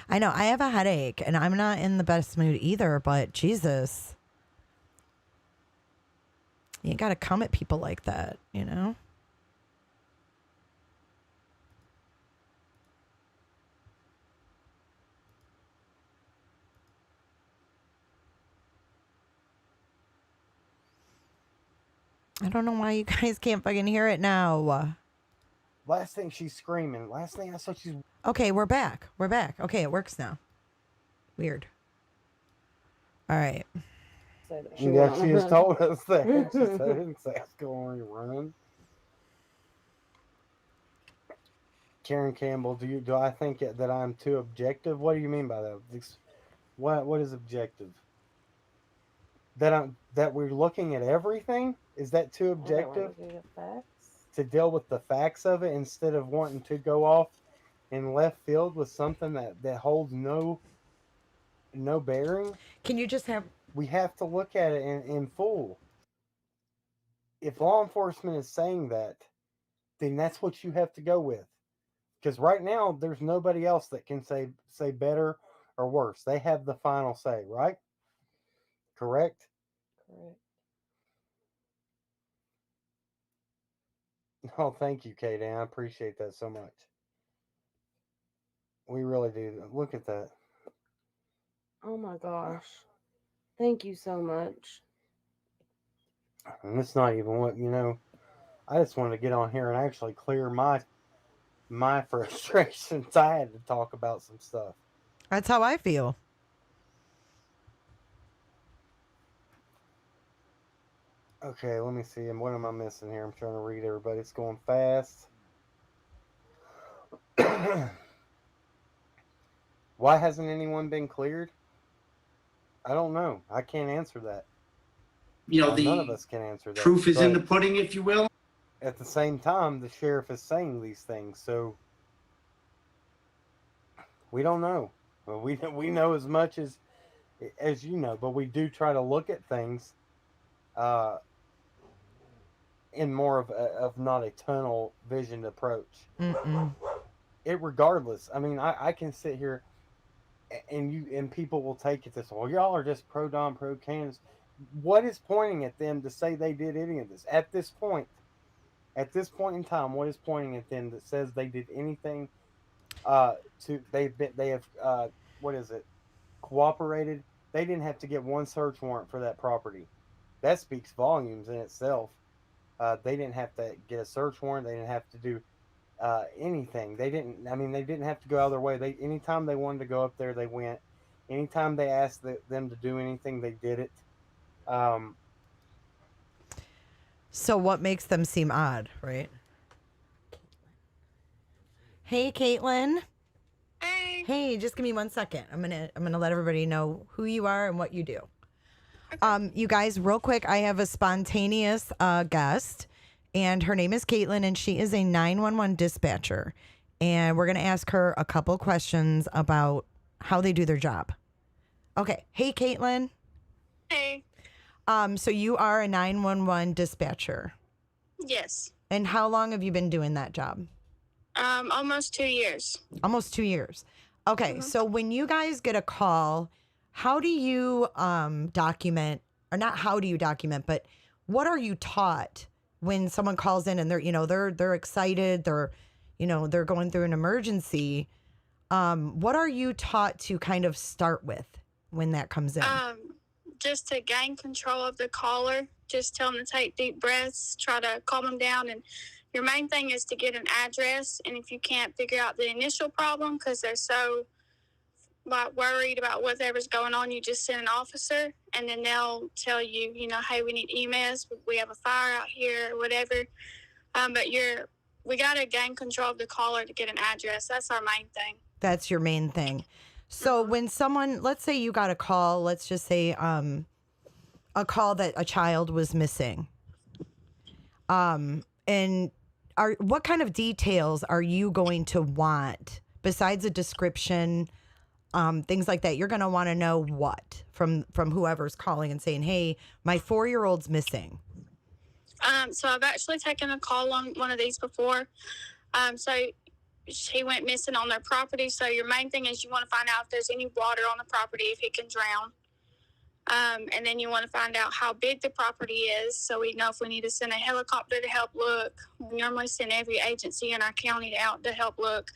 I know, I have a headache, and I'm not in the best mood either, but Jesus. You ain't gotta come at people like that, you know? I don't know why you guys can't fucking hear it now. Last thing she's screaming. Last thing I saw, she's... Okay, we're back. We're back. Okay, it works now. Weird. All right. Yeah, she just told us that. She said it's going to run. Karen Campbell, do I think that I'm too objective? What do you mean by that? What is objective? That we're looking at everything? Is that too objective? To deal with the facts of it instead of wanting to go off in left field with something that holds no bearing? Can you just have... We have to look at it in full. If law enforcement is saying that, then that's what you have to go with. Because right now, there's nobody else that can say better or worse. They have the final say, right? Correct? Correct. Oh, thank you, Kate. I appreciate that so much. We really do. Look at that. Oh my gosh. Thank you so much. And it's not even what, I just wanted to get on here and actually clear my frustrations. I had to talk about some stuff. That's how I feel. Okay, let me see. And what am I missing here? I'm trying to read everybody. It's going fast. Why hasn't anyone been cleared? I don't know. I can't answer that. None of us can answer that. Proof is in the pudding, if you will. At the same time, the sheriff is saying these things, so we don't know. Well, we know as much as you know, but we do try to look at things in more of not a tunnel visioned approach. Regardless, I mean, I can sit here and people will take it this, well, y'all are just pro-Don, pro-Candace. What is pointing at them to say they did any of this? At this point in time, what is pointing at them that says they did anything they have cooperated? They didn't have to get one search warrant for that property. That speaks volumes in itself. They didn't have to get a search warrant. They didn't have to do anything. They didn't have to go out of their way. Anytime they wanted to go up there, they went. Anytime they asked them to do anything, they did it. So what makes them seem odd, right? Hey, Caitlin. Hey. Hey, just give me 1 second. I'm gonna let everybody know who you are and what you do. Okay. You guys, real quick, I have a spontaneous guest, and her name is Caitlin, and she is a 911 dispatcher. And we're gonna ask her a couple questions about how they do their job. Okay. Hey, Caitlin. Hey. So you are a 911 dispatcher. Yes. And how long have you been doing that job? Almost 2 years. Almost 2 years. Okay. So when you guys get a call, how do you document, or not how do you document, but what are you taught when someone calls in and they're excited, they're going through an emergency? What are you taught to kind of start with when that comes in? Just to gain control of the caller, just tell them to take deep breaths, try to calm them down. And your main thing is to get an address. And if you can't figure out the initial problem, because they're so worried about whatever's going on, you just send an officer, and then they'll tell you, hey, we need EMS, we have a fire out here, or whatever. But we got to gain control of the caller to get an address. That's our main thing. That's your main thing. So when someone, let's say you got a call, let's just say a call that a child was missing. And what kind of details are you going to want besides a description, things like that? You're going to want to know what from whoever's calling and saying, hey, my 4-year-old's missing. So I've actually taken a call on one of these before. So he went missing on their property. So your main thing is you want to find out if there's any water on the property, if he can drown. And then you want to find out how big the property is, so we know if we need to send a helicopter to help look. We normally send every agency in our county out to help look.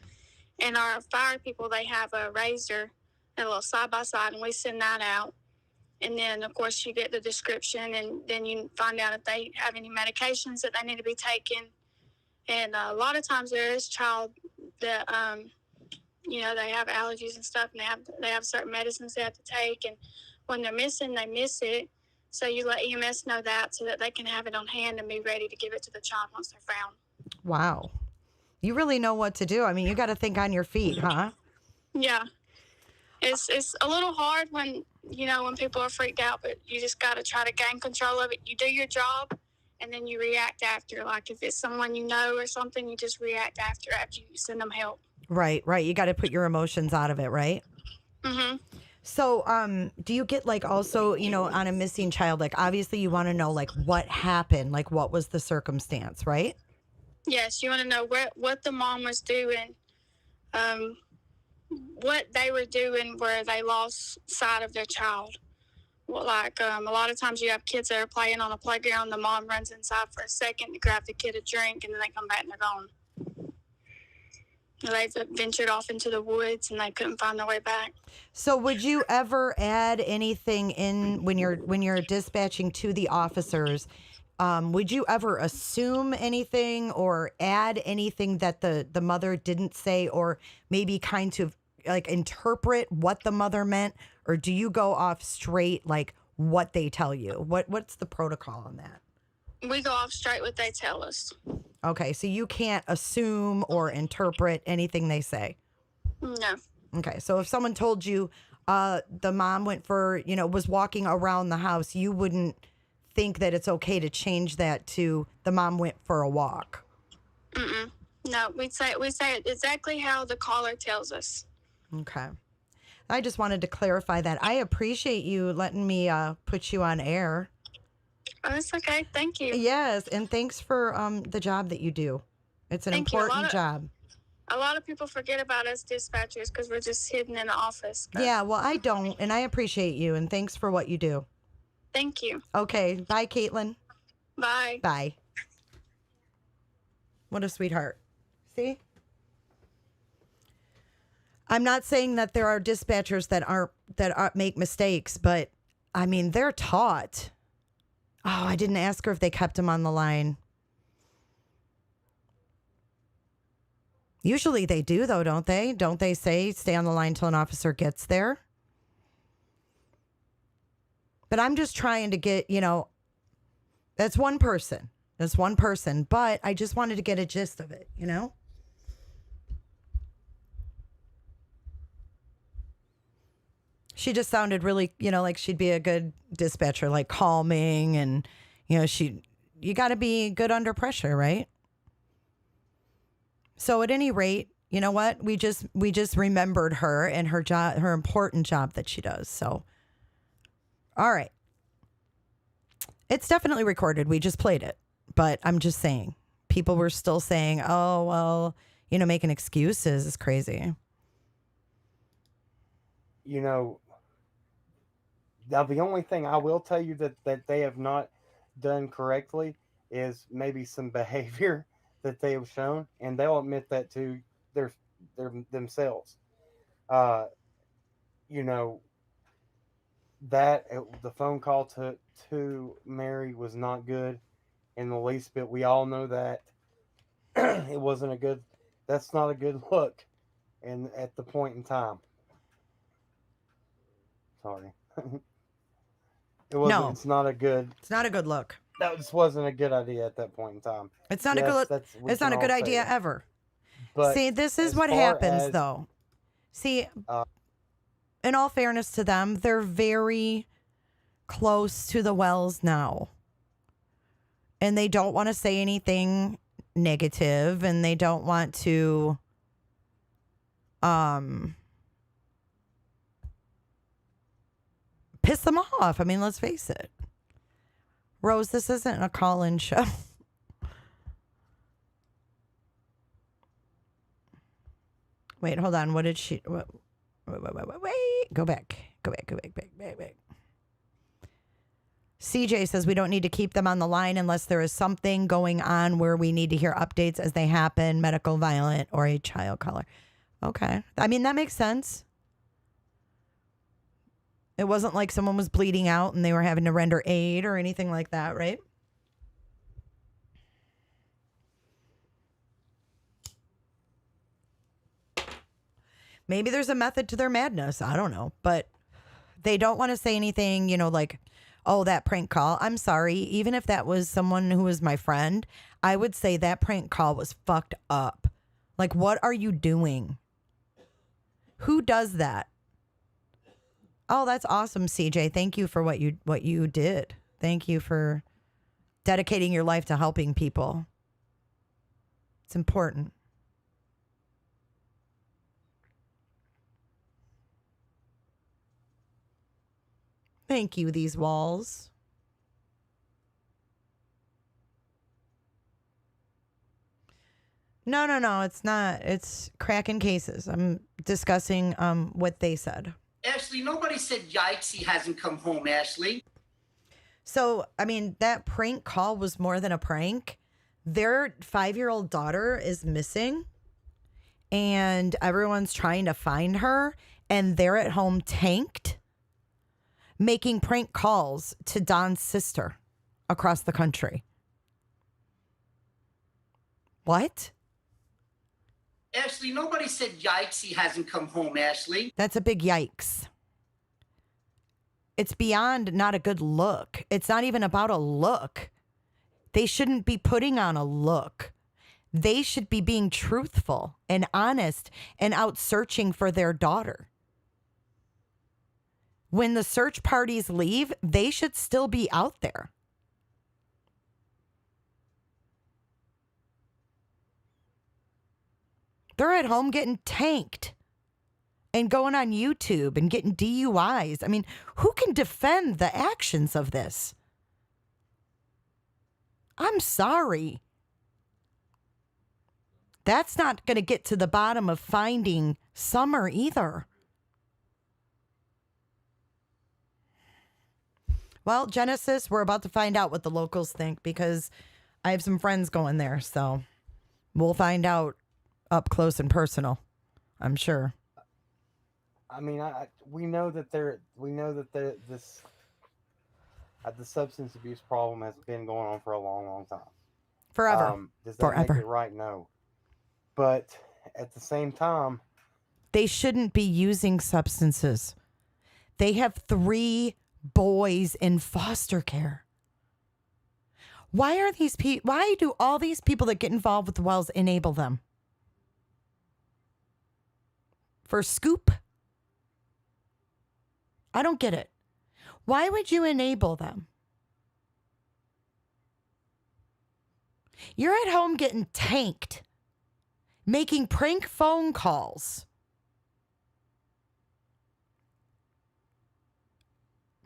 And our fire people, they have a razor, a little side-by-side, and we send that out. And then, of course, you get the description, and then you find out if they have any medications that they need to be taken. And a lot of times there is child that, they have allergies and stuff, and they have certain medicines they have to take. And when they're missing, they miss it. So you let EMS know that so that they can have it on hand and be ready to give it to the child once they're found. Wow. You really know what to do. I mean, you got to think on your feet, huh? Yeah. It's a little hard when people are freaked out, but you just got to try to gain control of it. You do your job, and then you react after. Like if it's someone you know or something, you just react after you send them help. Right. You got to put your emotions out of it, right? Mm-hmm. So, do you get also, on a missing child, obviously you want to know what happened, what was the circumstance, right? Yes, you want to know what the mom was doing, what they were doing where they lost sight of their child. Well, a lot of times you have kids that are playing on a playground, the mom runs inside for a second to grab the kid a drink, and then they come back and they're gone. They've ventured off into the woods and they couldn't find their way back. So would you ever add anything in when you're dispatching to the officers? Would you ever assume anything or add anything that the mother didn't say, or maybe kind of interpret what the mother meant? Or do you go off straight what they tell you? What's the protocol on that? We go off straight what they tell us. Okay, so you can't assume or interpret anything they say? No. Okay, so if someone told you the mom went for, was walking around the house, you wouldn't think that it's okay to change that to the mom went for a walk? Mm-mm. No, we say it exactly how the caller tells us. Okay. I just wanted to clarify that. I appreciate you letting me put you on air. Oh, it's okay. Thank you. Yes, and thanks for the job that you do. It's an important job. A lot of people forget about us dispatchers because we're just hidden in the office. But... Yeah, well, I don't, and I appreciate you, and thanks for what you do. Thank you. Okay, bye, Caitlin. Bye. Bye. What a sweetheart. See? I'm not saying that there are dispatchers that make mistakes, but I mean, they're taught. Oh, I didn't ask her if they kept him on the line. Usually they do, though, don't they? Don't they say stay on the line till an officer gets there? But I'm just trying to get, that's one person. That's one person. But I just wanted to get a gist of it, She just sounded really, like she'd be a good dispatcher, calming and, you got to be good under pressure, right? So at any rate, you know what? We just remembered her and her job, her important job that she does. So, all right. It's definitely recorded. We just played it. But I'm just saying, people were still saying, oh, well, making excuses is crazy. Now, the only thing I will tell you that they have not done correctly is maybe some behavior that they have shown, and they'll admit that to their themselves. That the phone call to Mary was not good in the least bit. We all know that it wasn't that's not a good look, and at the point in time. sorry. It wasn't. No. It's not a good. It's not a good look. That just wasn't a good idea at that point in time. It's not a good. It's not a good idea that. ever. But see, this is as what far happens, as- though. See, in all fairness to them, they're very close to the wells now, and they don't want to say anything negative, and they don't want to, piss them off. I mean, let's face it. Rose, this isn't a call-in show. Wait, hold on. What did she... Wait. Go back. CJ says we don't need to keep them on the line unless there is something going on where we need to hear updates as they happen, medical, violent, or a child caller. Okay. I mean, that makes sense. It wasn't like someone was bleeding out and they were having to render aid or anything like that, right? Maybe there's a method to their madness. I don't know. But they don't want to say anything, you know, like, oh, that prank call. I'm sorry. Even if that was someone who was my friend, I would say that prank call was fucked up. Like, what are you doing? Who does that? Oh, that's awesome, CJ. Thank you for what you did. Thank you for dedicating your life to helping people. It's important. Thank you, these walls. No, it's not. It's cracking cases. I'm discussing what they said. Ashley, nobody said yikes, he hasn't come home, Ashley. So, I mean, that prank call was more than a prank. Their 5-year-old daughter is missing, and everyone's trying to find her, and they're at home tanked, making prank calls to Don's sister across the country. What? Ashley, nobody said yikes, he hasn't come home, Ashley. That's a big yikes. It's beyond not a good look. It's not even about a look. They shouldn't be putting on a look. They should be being truthful and honest and out searching for their daughter. When the search parties leave, they should still be out there. They're at home getting tanked and going on YouTube and getting DUIs. I mean, who can defend the actions of this? I'm sorry. That's not going to get to the bottom of finding Summer either. Well, Genesis, we're about to find out what the locals think because I have some friends going there. So we'll find out up close and personal, I'm sure. I mean, we know that the substance abuse problem has been going on for a long, long time. Forever. Does that Forever. make it right? No. But at the same time, they shouldn't be using substances. They have 3 boys in foster care. Why do all these people that get involved with the wells enable them? For scoop? I don't get it. Why would you enable them? You're at home getting tanked, making prank phone calls.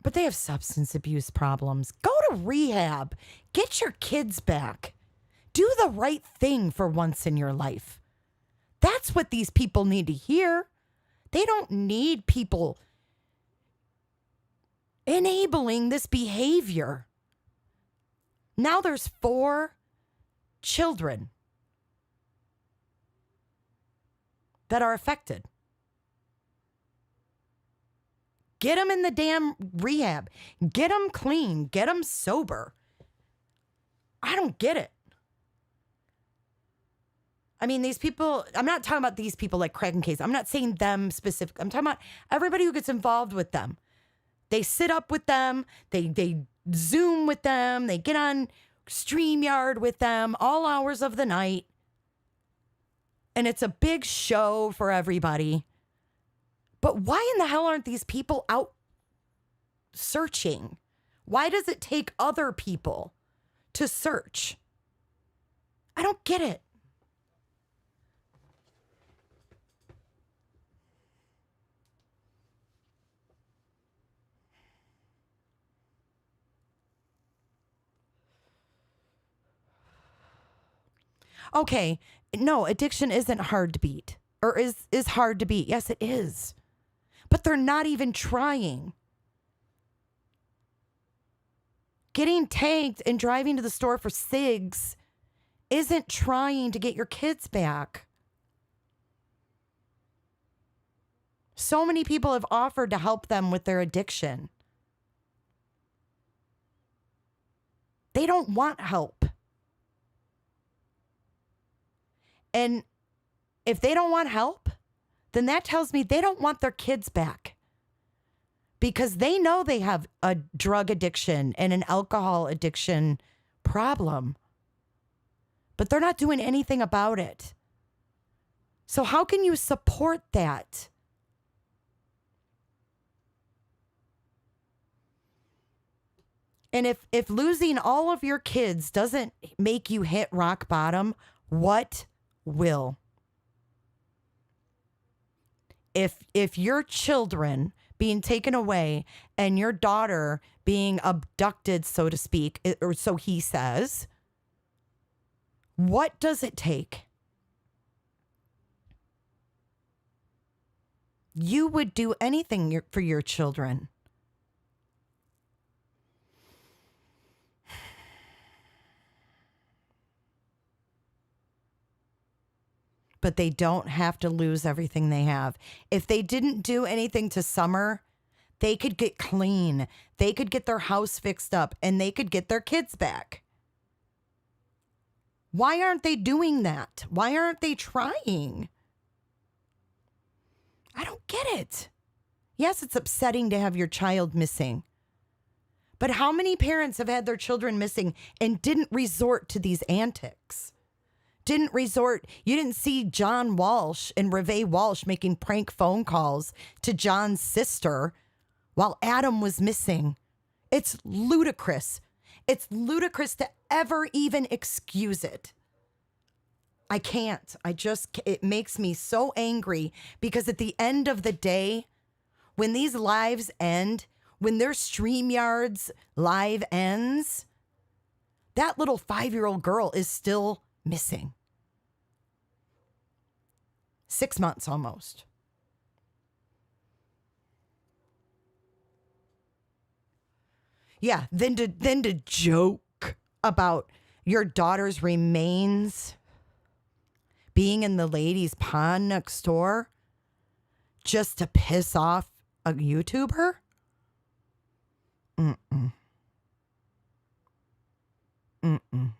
But they have substance abuse problems. Go to rehab. Get your kids back. Do the right thing for once in your life. That's what these people need to hear. They don't need people enabling this behavior. Now there's 4 children that are affected. Get them in the damn rehab. Get them clean. Get them sober. I don't get it. I mean, these people, I'm not talking about these people like Craig and Case. I'm not saying them specific. I'm talking about everybody who gets involved with them. They sit up with them. They Zoom with them. They get on StreamYard with them all hours of the night. And it's a big show for everybody. But why in the hell aren't these people out searching? Why does it take other people to search? I don't get it. Okay, no, addiction isn't hard to beat, or is hard to beat. Yes, it is. But they're not even trying. Getting tagged and driving to the store for cigs isn't trying to get your kids back. So many people have offered to help them with their addiction. They don't want help. And if they don't want help, then that tells me they don't want their kids back. Because they know they have a drug addiction and an alcohol addiction problem. But they're not doing anything about it. So how can you support that? And if losing all of your kids doesn't make you hit rock bottom, what will? If your children being taken away and your daughter being abducted, so to speak, or so he says, what does it take? You would do anything for your children. But they don't have to lose everything they have. If they didn't do anything to Summer, they could get clean. They could get their house fixed up and they could get their kids back. Why aren't they doing that? Why aren't they trying? I don't get it. Yes, it's upsetting to have your child missing. But how many parents have had their children missing and didn't resort to these antics? You didn't see John Walsh and Reve Walsh making prank phone calls to John's sister while Adam was missing. It's ludicrous. It's ludicrous to ever even excuse it. I can't. It makes me so angry because at the end of the day, when these lives end, when their StreamYard's live ends, that little 5-year-old girl is still missing. 6 months almost. Yeah, then to joke about your daughter's remains being in the ladies' pond next door just to piss off a YouTuber? Mm-mm. Mm-mm.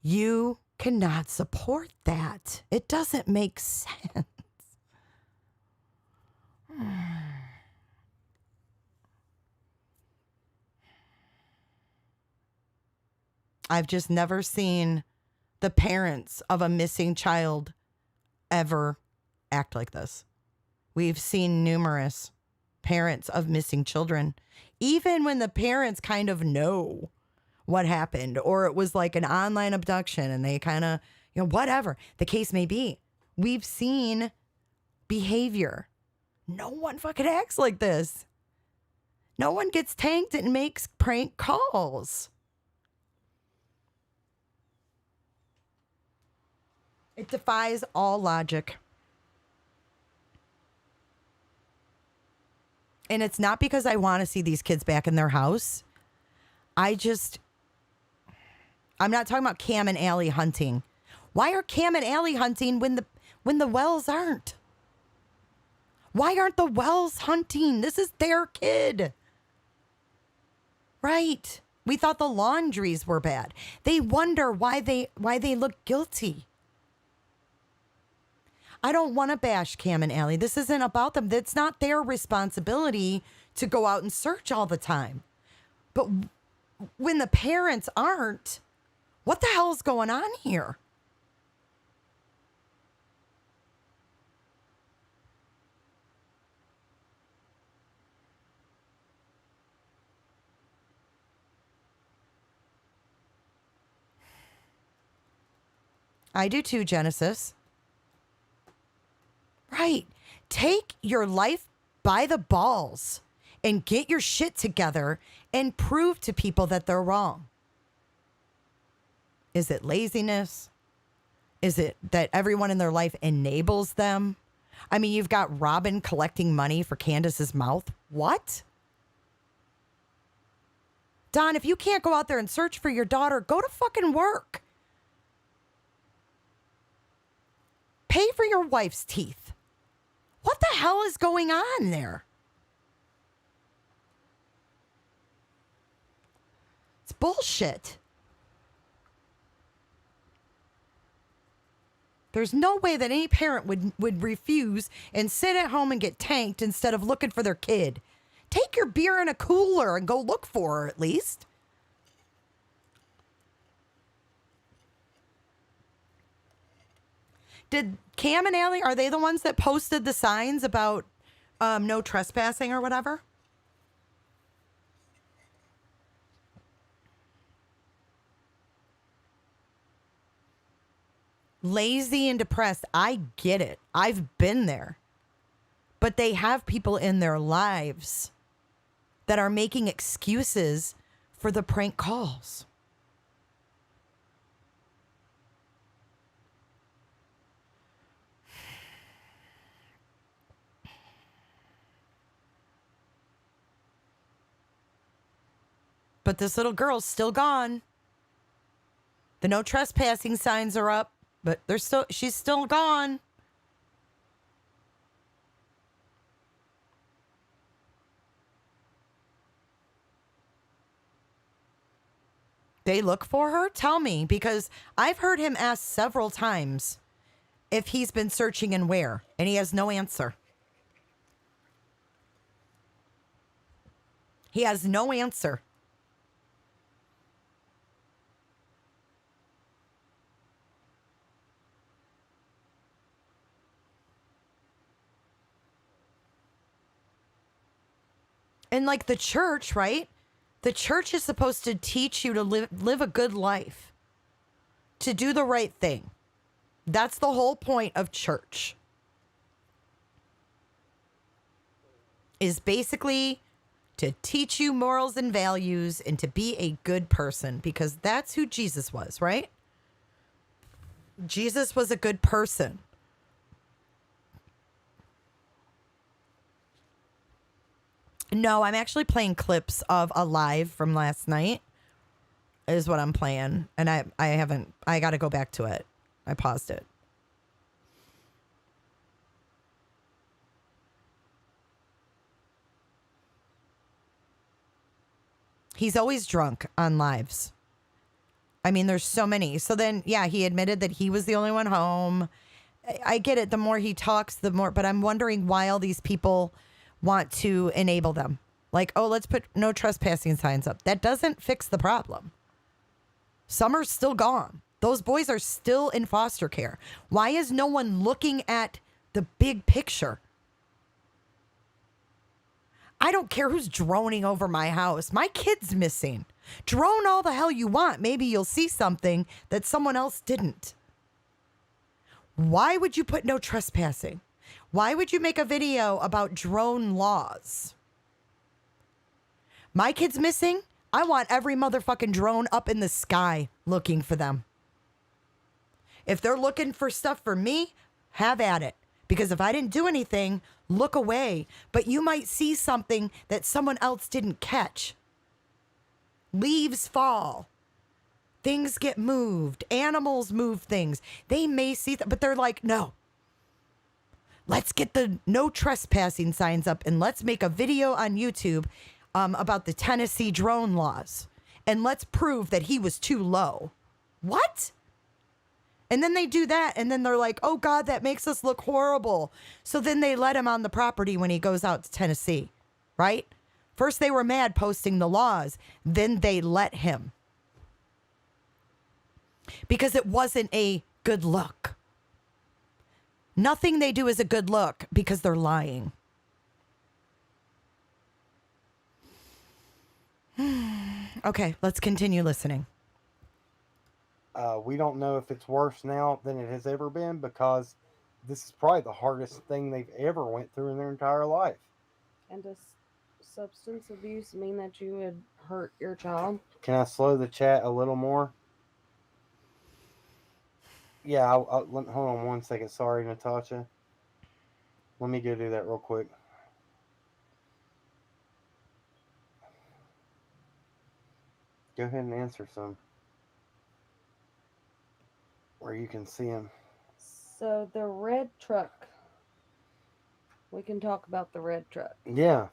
You cannot support that. It doesn't make sense. I've just never seen the parents of a missing child ever act like this. We've seen numerous parents of missing children, even when the parents kind of know what happened, or it was like an online abduction and they kind of, whatever the case may be. We've seen behavior. No one fucking acts like this. No one gets tanked and makes prank calls. It defies all logic. And it's not because I want to see these kids back in their house. I'm not talking about Cam and Allie hunting. Why are Cam and Allie hunting when the Wells aren't? Why aren't the Wells hunting? This is their kid. Right. We thought the Laundries were bad. They wonder why they look guilty. I don't want to bash Cam and Allie. This isn't about them. It's not their responsibility to go out and search all the time. But when the parents aren't, what the hell is going on here? I do too, Genesis. Right. Take your life by the balls and get your shit together and prove to people that they're wrong. Is it laziness? Is it that everyone in their life enables them? I mean, you've got Robin collecting money for Candace's mouth. What? Don, if you can't go out there and search for your daughter, go to fucking work. Pay for your wife's teeth. What the hell is going on there? It's bullshit. There's no way that any parent would refuse and sit at home and get tanked instead of looking for their kid. Take your beer in a cooler and go look for her at least. Did Cam and Allie, are they the ones that posted the signs about no trespassing or whatever? Lazy and depressed. I get it. I've been there. But they have people in their lives that are making excuses for the prank calls. But this little girl's still gone. The no trespassing signs are up, but she's still gone. They look for her? Tell me, because I've heard him ask several times if he's been searching and where, and he has no answer. He has no answer. And like the church, right? The church is supposed to teach you to live a good life, to do the right thing. That's the whole point of church. Is basically to teach you morals and values and to be a good person, because that's who Jesus was, right? Jesus was a good person. No, I'm actually playing clips of a live from last night is what I'm playing. And I got to go back to it. I paused it. He's always drunk on lives. I mean, there's so many. So then, yeah, he admitted that he was the only one home. I get it. The more he talks, the more, but I'm wondering why all these people want to enable them. Like, oh, let's put no trespassing signs up. That doesn't fix the problem. Summer's still gone. Those boys are still in foster care. Why is no one looking at the big picture? I don't care who's droning over my house. My kid's missing. Drone all the hell you want. Maybe you'll see something that someone else didn't. Why would you put no trespassing? Why would you make a video about drone laws? My kid's missing. I want every motherfucking drone up in the sky looking for them. If they're looking for stuff for me, have at it. Because if I didn't do anything, look away. But you might see something that someone else didn't catch. Leaves fall. Things get moved. Animals move things. They may see that, but they're like, no. Let's get the no trespassing signs up and let's make a video on YouTube about the Tennessee drone laws. And let's prove that he was too low. What? And then they do that, and then they're like, oh, God, that makes us look horrible. So then they let him on the property when he goes out to Tennessee, right? First they were mad posting the laws. Then they let him. Because it wasn't a good look. Nothing they do is a good look because they're lying. Okay, let's continue listening. We don't know if it's worse now than it has ever been because this is probably the hardest thing they've ever went through in their entire life. And does substance abuse mean that you would hurt your child? Can I slow the chat a little more? Yeah, hold on one second. Sorry, Natasha. Let me go do that real quick. Go ahead and answer some. Where you can see them. So the red truck. We can talk about the red truck. Yeah.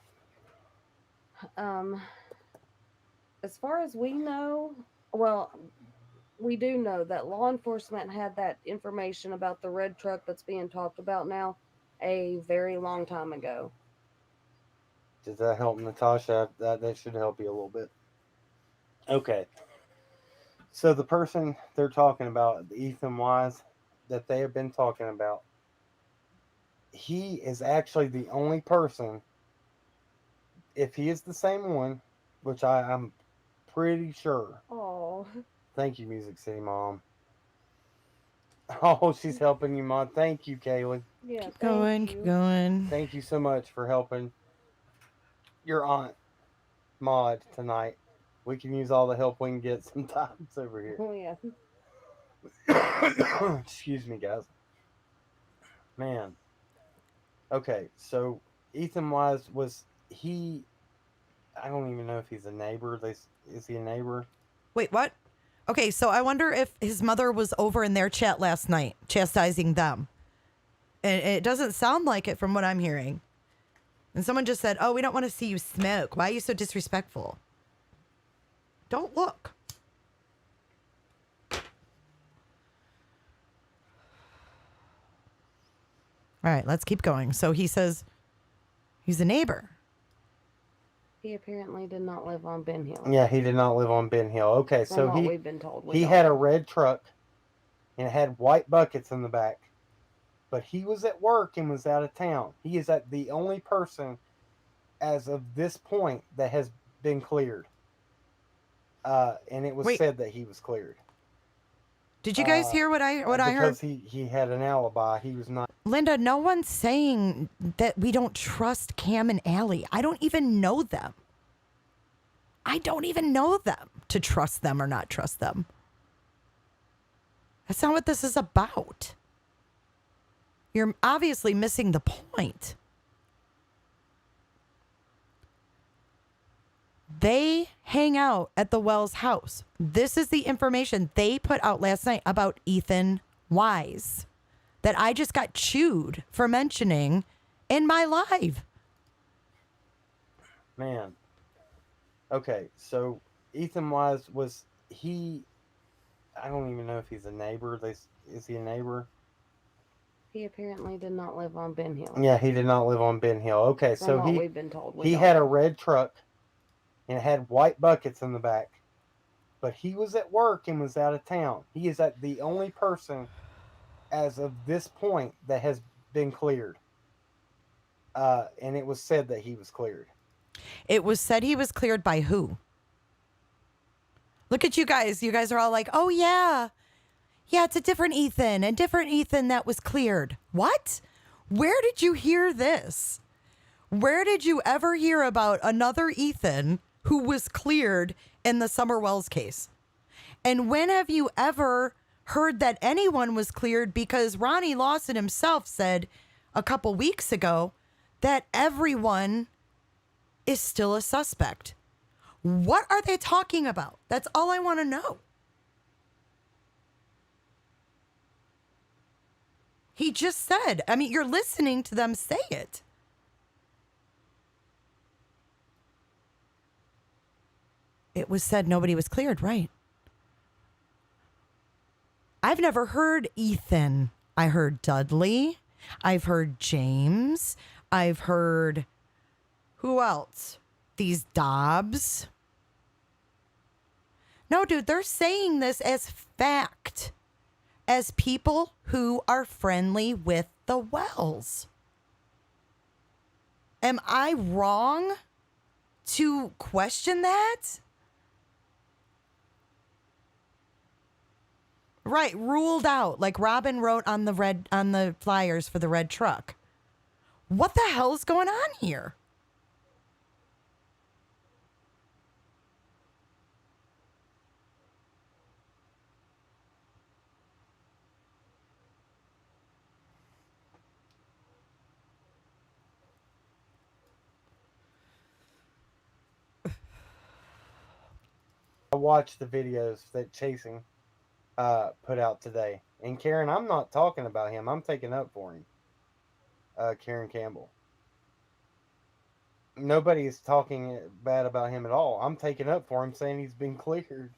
As far as we know, well, we do know that law enforcement had that information about the red truck that's being talked about now a very long time ago. Does that help, Natasha? That should help you a little bit. Okay. So the person they're talking about, Ethan Wise, that they have been talking about, he is actually the only person, if he is the same one, which I'm pretty sure. Oh. Thank you, Music City Mom. Oh, she's helping you, Mom. Thank you, Kaylin. Yeah, Keep going. Thank you so much for helping your aunt, Maud, tonight. We can use all the help we can get sometimes over here. Oh, yeah. Excuse me, guys. Man. Okay, so Ethan Wise was he? I don't even know if he's a neighbor. Is he a neighbor? Wait, what? Okay, so I wonder if his mother was over in their chat last night, chastising them. And it doesn't sound like it from what I'm hearing. And someone just said, oh, we don't want to see you smoke. Why are you so disrespectful? Don't look. All right, let's keep going. So he says he's a neighbor. He apparently did not live on Ben Hill. Yeah, he did not live on Ben Hill. Okay, so From what we've been told. He had a red truck and it had white buckets in the back. But he was at work and was out of town. He is the only person as of this point that has been cleared. And it was said that he was cleared. Did you guys hear what I heard? Because he had an alibi. He was not. Linda, no one's saying that we don't trust Cam and Allie. I don't even know them. I don't even know them to trust them or not trust them. That's not what this is about. You're obviously missing the point. They hang out at the Wells house. This is the information they put out last night about Ethan Wise that I just got chewed for mentioning in my live. Man. Okay, so Ethan Wise was he? I don't even know if he's a neighbor. Is he a neighbor? He apparently did not live on Ben Hill. Yeah, he did not live on Ben Hill. Okay, From so what we've been told. He had a red truck and it had white buckets in the back. But he was at work and was out of town. He is the only person as of this point that has been cleared. And it was said that he was cleared. It was said he was cleared by who? Look at you guys. You guys are all like, oh, yeah. Yeah, it's a different Ethan that was cleared. What? Where did you hear this? Where did you ever hear about another Ethan who was cleared in the Summer Wells case? And when have you ever heard that anyone was cleared? Because Ronnie Lawson himself said a couple weeks ago that everyone is still a suspect. What are they talking about? That's all I want to know. He just said, I mean, you're listening to them say it. It was said nobody was cleared, right? I've never heard Ethan. I heard Dudley. I've heard James. I've heard, who else? These Dobbs. No, dude, they're saying this as fact, as people who are friendly with the Wells. Am I wrong to question that? Right, ruled out, like Robin wrote on the flyers for the red truck. What the hell's going on here? I watched the videos that Chasing put out today. And Karen, I'm not talking about him. I'm taking up for him. Karen Campbell. Nobody's talking bad about him at all. I'm taking up for him, saying he's been cleared.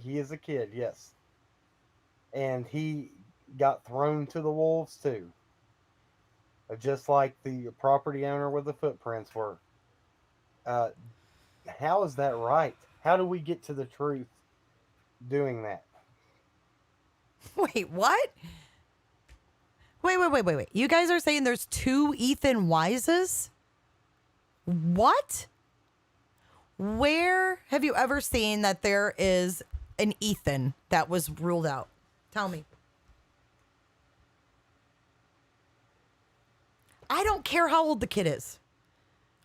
He is a kid, yes. And he got thrown to the wolves too. Just like the property owner where the footprints were. How is that right? How do we get to the truth doing that? Wait, what? Wait. You guys are saying there's 2 Ethan Wises? What? Where have you ever seen that there is an Ethan that was ruled out? Tell me. I don't care how old the kid is.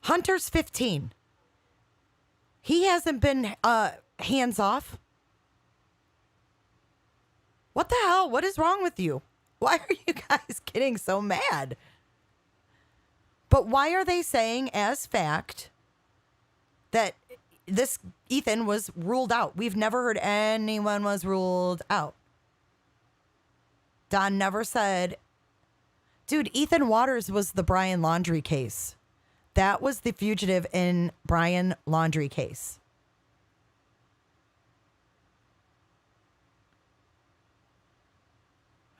Hunter's 15. He hasn't been hands off. What the hell? What is wrong with you? Why are you guys getting so mad? But why are they saying as fact that this Ethan was ruled out? We've never heard anyone was ruled out. Don never said, dude, Ethan Waters was the Brian Laundrie case. That was the fugitive in Brian Laundrie case.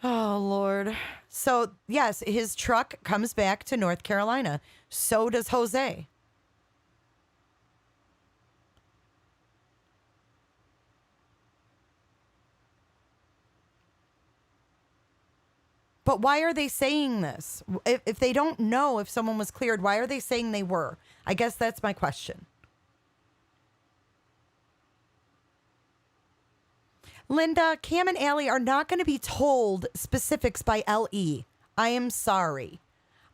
Oh, Lord. So, yes, his truck comes back to North Carolina. So does Jose. But why are they saying this? If they don't know if someone was cleared, why are they saying they were? I guess that's my question. Linda, Cam and Allie are not going to be told specifics by LE. I am sorry.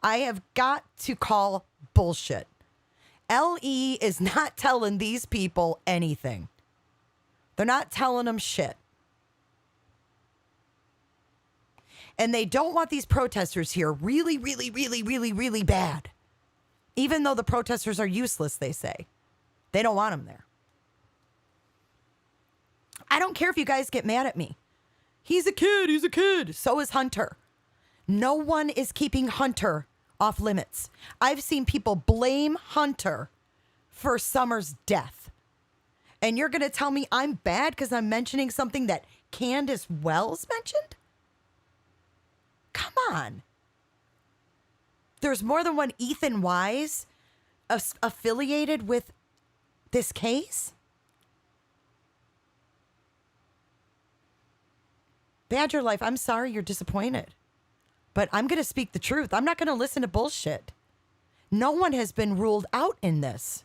I have got to call bullshit. LE is not telling these people anything. They're not telling them shit. And they don't want these protesters here really, really, really, really, really bad. Even though the protesters are useless, they say. They don't want them there. I don't care if you guys get mad at me. He's a kid. He's a kid. So is Hunter. No one is keeping Hunter off limits. I've seen people blame Hunter for Summer's death. And you're going to tell me I'm bad because I'm mentioning something that Candace Wells mentioned? Come on. There's more than one Ethan Wise affiliated with this case? Badger Life, I'm sorry you're disappointed. But I'm going to speak the truth. I'm not going to listen to bullshit. No one has been ruled out in this.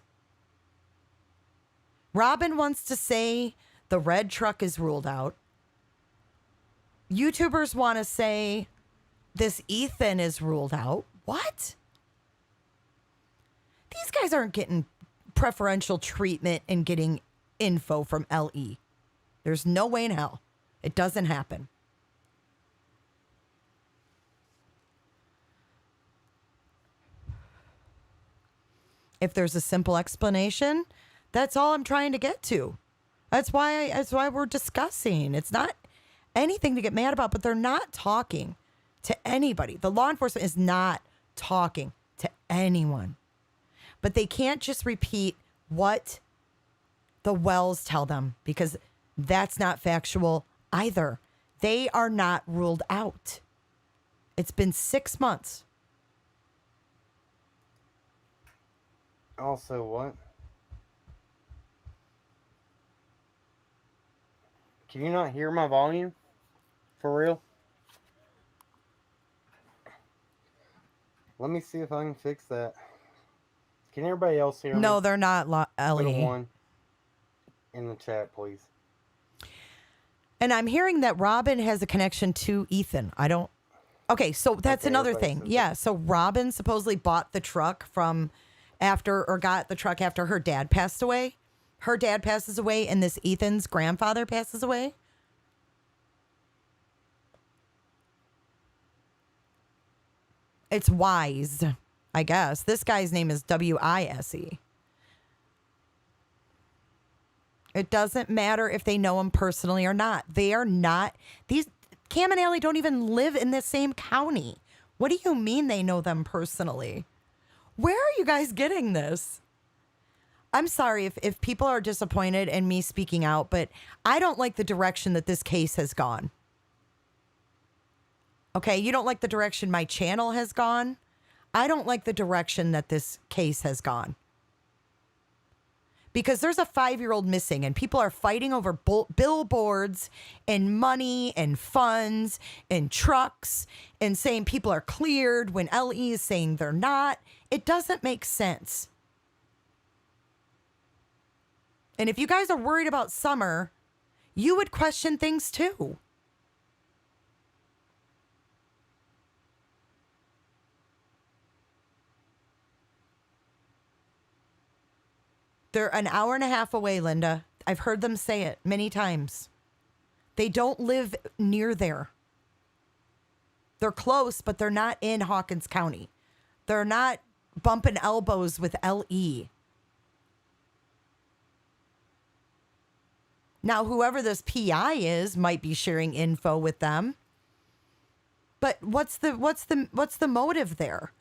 Robin wants to say the red truck is ruled out. YouTubers want to say this Ethan is ruled out. What? These guys aren't getting preferential treatment and getting info from LE. There's no way in hell. It doesn't happen. If there's a simple explanation, that's all I'm trying to get to. That's why we're discussing. It's not anything to get mad about, but they're not talking to anybody. The law enforcement is not talking to anyone. But they can't just repeat what the Wells tell them because That's not factual either. They are not ruled out. It's been 6 months. Also, what? Can you not hear my volume? For real? Let me see if I can fix that. Can everybody else hear me? No, they're not, Put a Ellie. 1 in the chat, please. And I'm hearing that Robin has a connection to Ethan. I don't. Okay, so that's Okay, another everybody thing. says Yeah, so Robin supposedly bought the truck from after, or got the truck after her dad passed away. Her dad passes away, and this Ethan's grandfather passes away. It's Wise, I guess. This guy's name is W-I-S-E. It doesn't matter if they know him personally or not. They are not. These Cam and Allie don't even live in the same county. What do you mean they know them personally? Where are you guys getting this? I'm sorry if people are disappointed in me speaking out, but I don't like the direction that this case has gone. Okay, you don't like the direction my channel has gone. I don't like the direction that this case has gone. Because there's a 5-year-old missing and people are fighting over billboards and money and funds and trucks and saying people are cleared when LE is saying they're not. It doesn't make sense. And if you guys are worried about Summer, you would question things too. They're an hour and a half away, Linda. I've heard them say it many times. They don't live near there. They're close, but they're not in Hawkins County. They're not bumping elbows with LE. Now, whoever this PI is might be sharing info with them. But what's the motive there?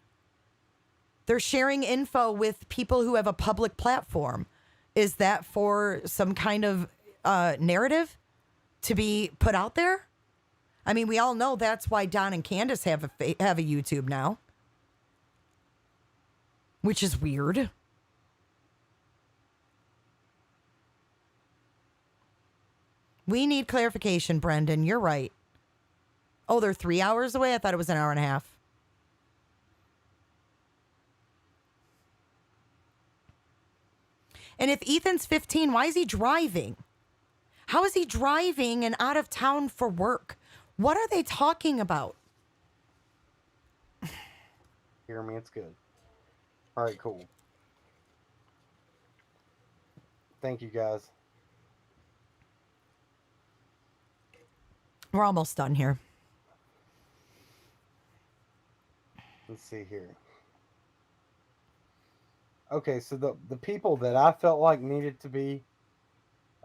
They're sharing info with people who have a public platform. Is that for some kind of narrative to be put out there? I mean, we all know that's why Don and Candace have a YouTube now, which is weird. We need clarification, Brendan. You're right. Oh, they're 3 hours away? I thought it was an hour and a half. And if Ethan's 15, why is he driving? How is he driving and out of town for work? What are they talking about? Hear me? It's good. All right, cool. Thank you, guys. We're almost done here. Let's see here. Okay, so the people that I felt like needed to be,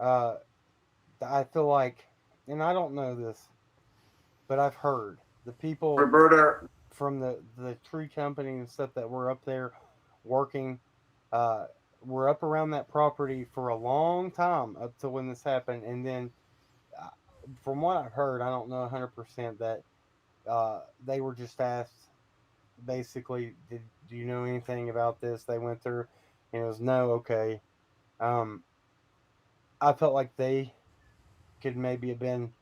I feel like, and I don't know this, but I've heard the people Roberta, from the tree company and stuff that were up there working, were up around that property for a long time up to when this happened. And then from what I've heard, I don't know 100% that they were just asked, basically, do you know anything about this? They went through, and it was no, okay. I felt like they could maybe have been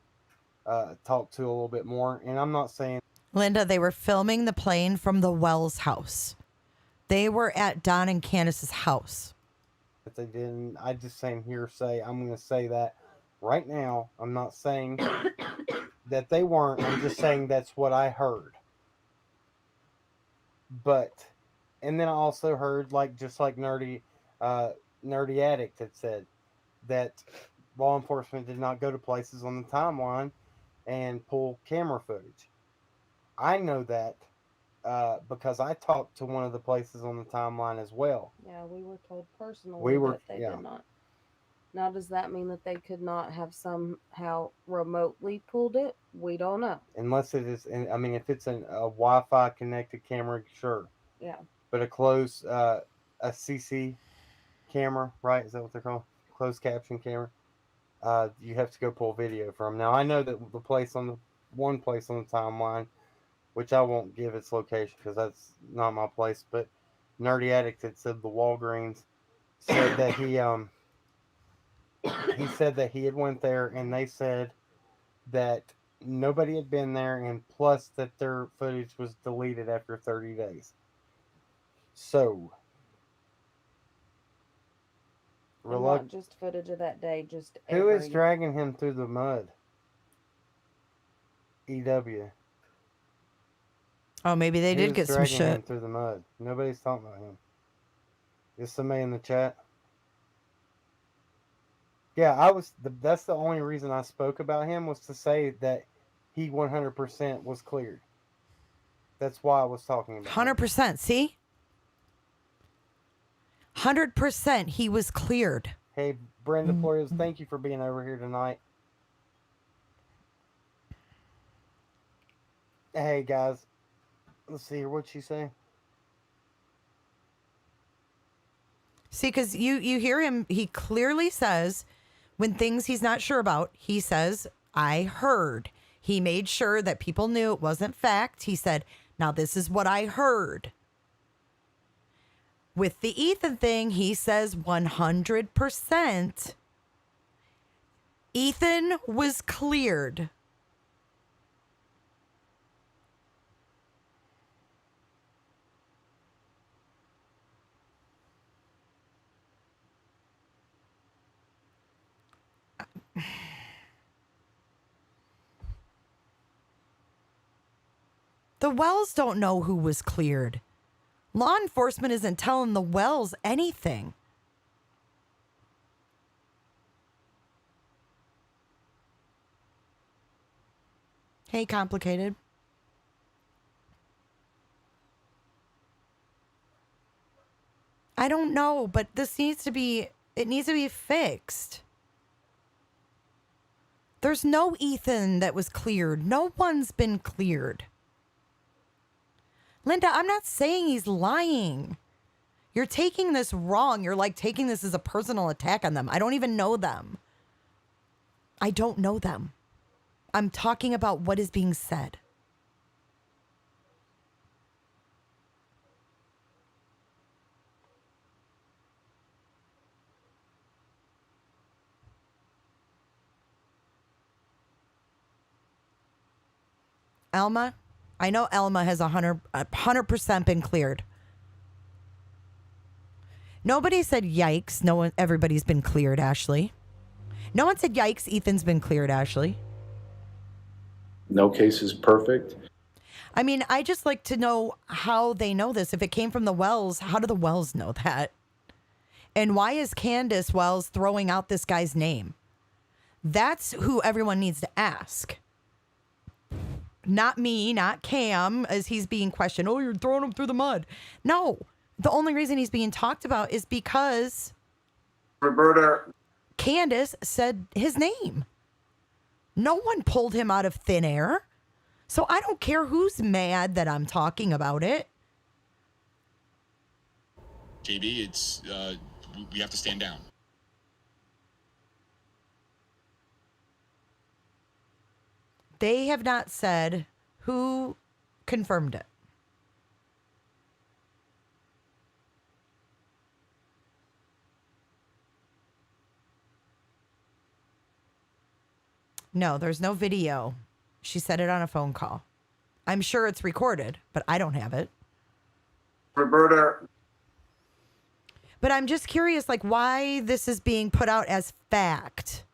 talked to a little bit more. And I'm not saying, Linda, they were filming the plane from the Wells house. They were at Don and Candace's house. that they didn't. I just saying hearsay. I'm going to say that right now. I'm not saying that they weren't. I'm just saying that's what I heard. But, and then I also heard, like, just like Nerdy Addict had said, that law enforcement did not go to places on the timeline and pull camera footage. I know that because I talked to one of the places on the timeline as well. Yeah, we were told personally that they yeah. did not. Now, does that mean that they could not have somehow remotely pulled it? We don't know. Unless it is, I mean, if it's a Wi-Fi connected camera, sure. Yeah. But a closed, a CC camera, right? Is that what they're called? Closed caption camera. You have to go pull video from. Now I know that the place on the one place on the timeline, which I won't give its location because that's not my place, but Nerdy Addict had said the Walgreens said that he said that he had went there and they said that nobody had been there and plus that their footage was deleted after 30 days. So And not just footage of that day, just who is every... dragging him through the mud? EW. Oh, maybe they did Who's get some dragging him shit. through the mud? Nobody's talking about him. Is somebody in the chat? Yeah, that's the only reason I spoke about him was to say that he 100% was cleared. That's why I was talking about 100%. See? 100% he was cleared. Hey, Brenda Flores, thank you for being over here tonight. Hey, guys. Let's see here. What'd she say? See, because you hear him, he clearly says, when things he's not sure about, he says, I heard. He made sure that people knew it wasn't fact. He said, now this is what I heard. With the Ethan thing, he says 100%. Ethan was cleared. The Wells don't know who was cleared. Law enforcement isn't telling the Wells anything. Hey, complicated. I don't know, but it needs to be fixed. There's no Ethan that was cleared. No one's been cleared. Linda, I'm not saying he's lying. You're taking this wrong. You're like taking this as a personal attack on them. I don't even know them. I don't know them. I'm talking about what is being said. Alma, I know Alma has 100% been cleared. Nobody said yikes. No one, everybody's been cleared, Ashley. No one said yikes. Ethan's been cleared, Ashley. No case is perfect. I mean, I just like to know how they know this. If it came from the Wells, how do the Wells know that? And why is Candace Wells throwing out this guy's name? That's who everyone needs to ask. Not me, not Cam, as he's being questioned. Oh, you're throwing him through the mud. No, the only reason he's being talked about is because Roberta, Candace said his name. No one pulled him out of thin air. So I don't care who's mad that I'm talking about it. JB, it's we have to stand down. They have not said who confirmed it. No, there's no video. She said it on a phone call. I'm sure it's recorded, but I don't have it. Roberta. But I'm just curious, like, why this is being put out as fact.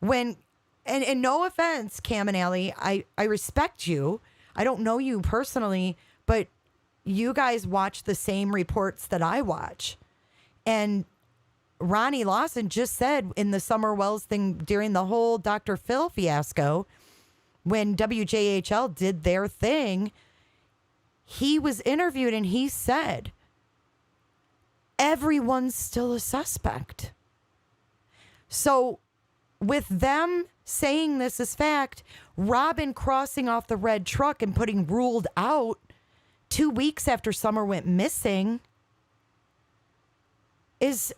When, and no offense, Cam and Allie, I respect you. I don't know you personally, but you guys watch the same reports that I watch. And Ronnie Lawson just said in the Summer Wells thing during the whole Dr. Phil fiasco, when WJHL did their thing, he was interviewed and he said, everyone's still a suspect. So with them saying this is fact, Robin crossing off the red truck and putting ruled out 2 weeks after Summer went missing is,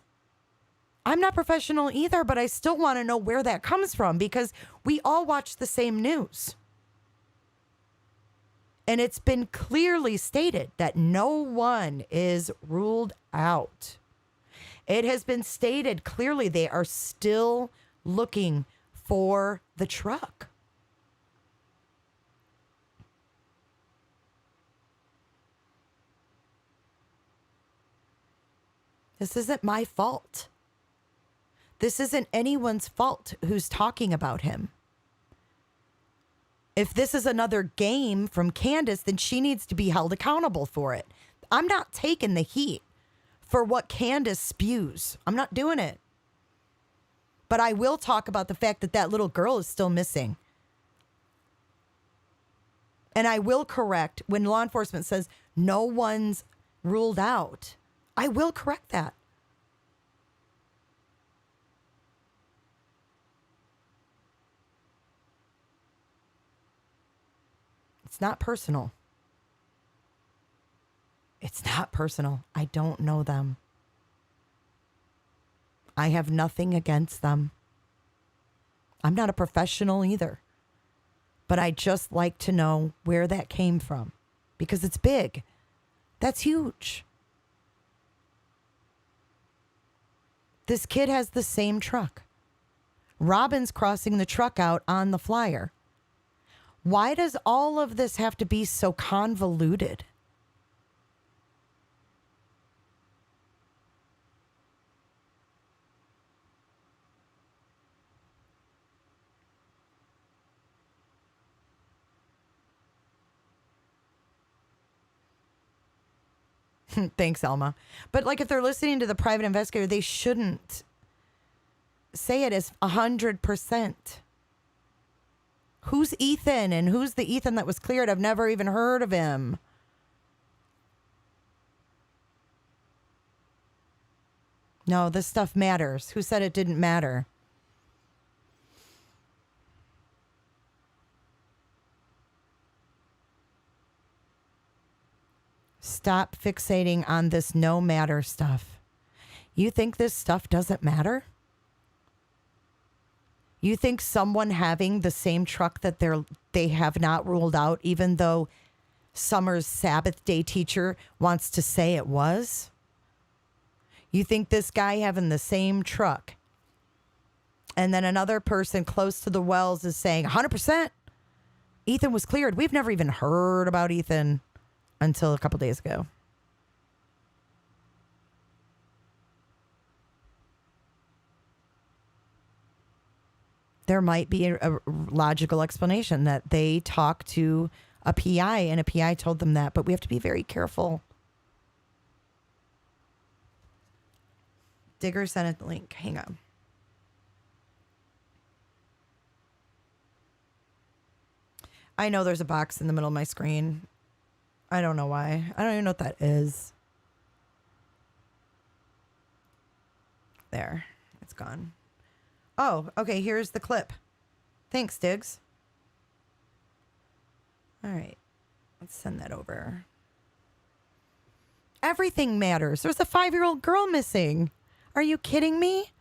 I'm not professional either, but I still want to know where that comes from because we all watch the same news. And it's been clearly stated that no one is ruled out. It has been stated clearly they are still looking for the truck. This isn't my fault. This isn't anyone's fault who's talking about him. If this is another game from Candace, then she needs to be held accountable for it. I'm not taking the heat for what Candace spews. I'm not doing it. But I will talk about the fact that that little girl is still missing. And I will correct when law enforcement says no one's ruled out. I will correct that. It's not personal. It's not personal. I don't know them. I have nothing against them. I'm not a professional either. But I just like to know where that came from because it's big. That's huge. This kid has the same truck. Robin's crossing the truck out on the flyer. Why does all of this have to be so convoluted? Thanks, Elma. But like if they're listening to the private investigator, they shouldn't say it as 100%. Who's Ethan and who's the Ethan that was cleared? I've never even heard of him. No, this stuff matters. Who said it didn't matter? Stop fixating on this no matter stuff. You think this stuff doesn't matter? You think someone having the same truck that they have not ruled out, even though Summer's Sabbath day teacher wants to say it was? You think this guy having the same truck and then another person close to the wells is saying 100% Ethan was cleared? We've never even heard about Ethan until a couple days ago. There might be a logical explanation that they talked to a PI and a PI told them that, but we have to be very careful. Digger sent a link. Hang on. I know there's a box in the middle of my screen. I don't know why. I don't even know what that is. There. It's gone. Oh, okay. Here's the clip. Thanks, Diggs. All right. Let's send that over. Everything matters. There's a 5-year-old girl missing. Are you kidding me?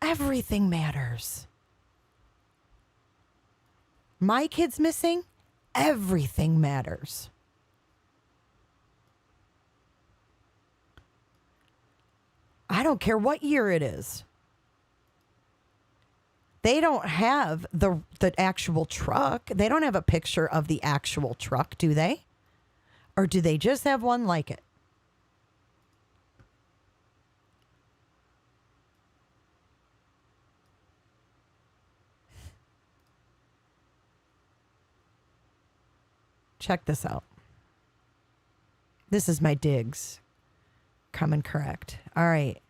Everything matters. My kid's missing. Everything matters. I don't care what year it is. They don't have the actual truck. They don't have a picture of the actual truck, do they? Or do they just have one like it? Check this out. This is my digs. Coming correct. All right.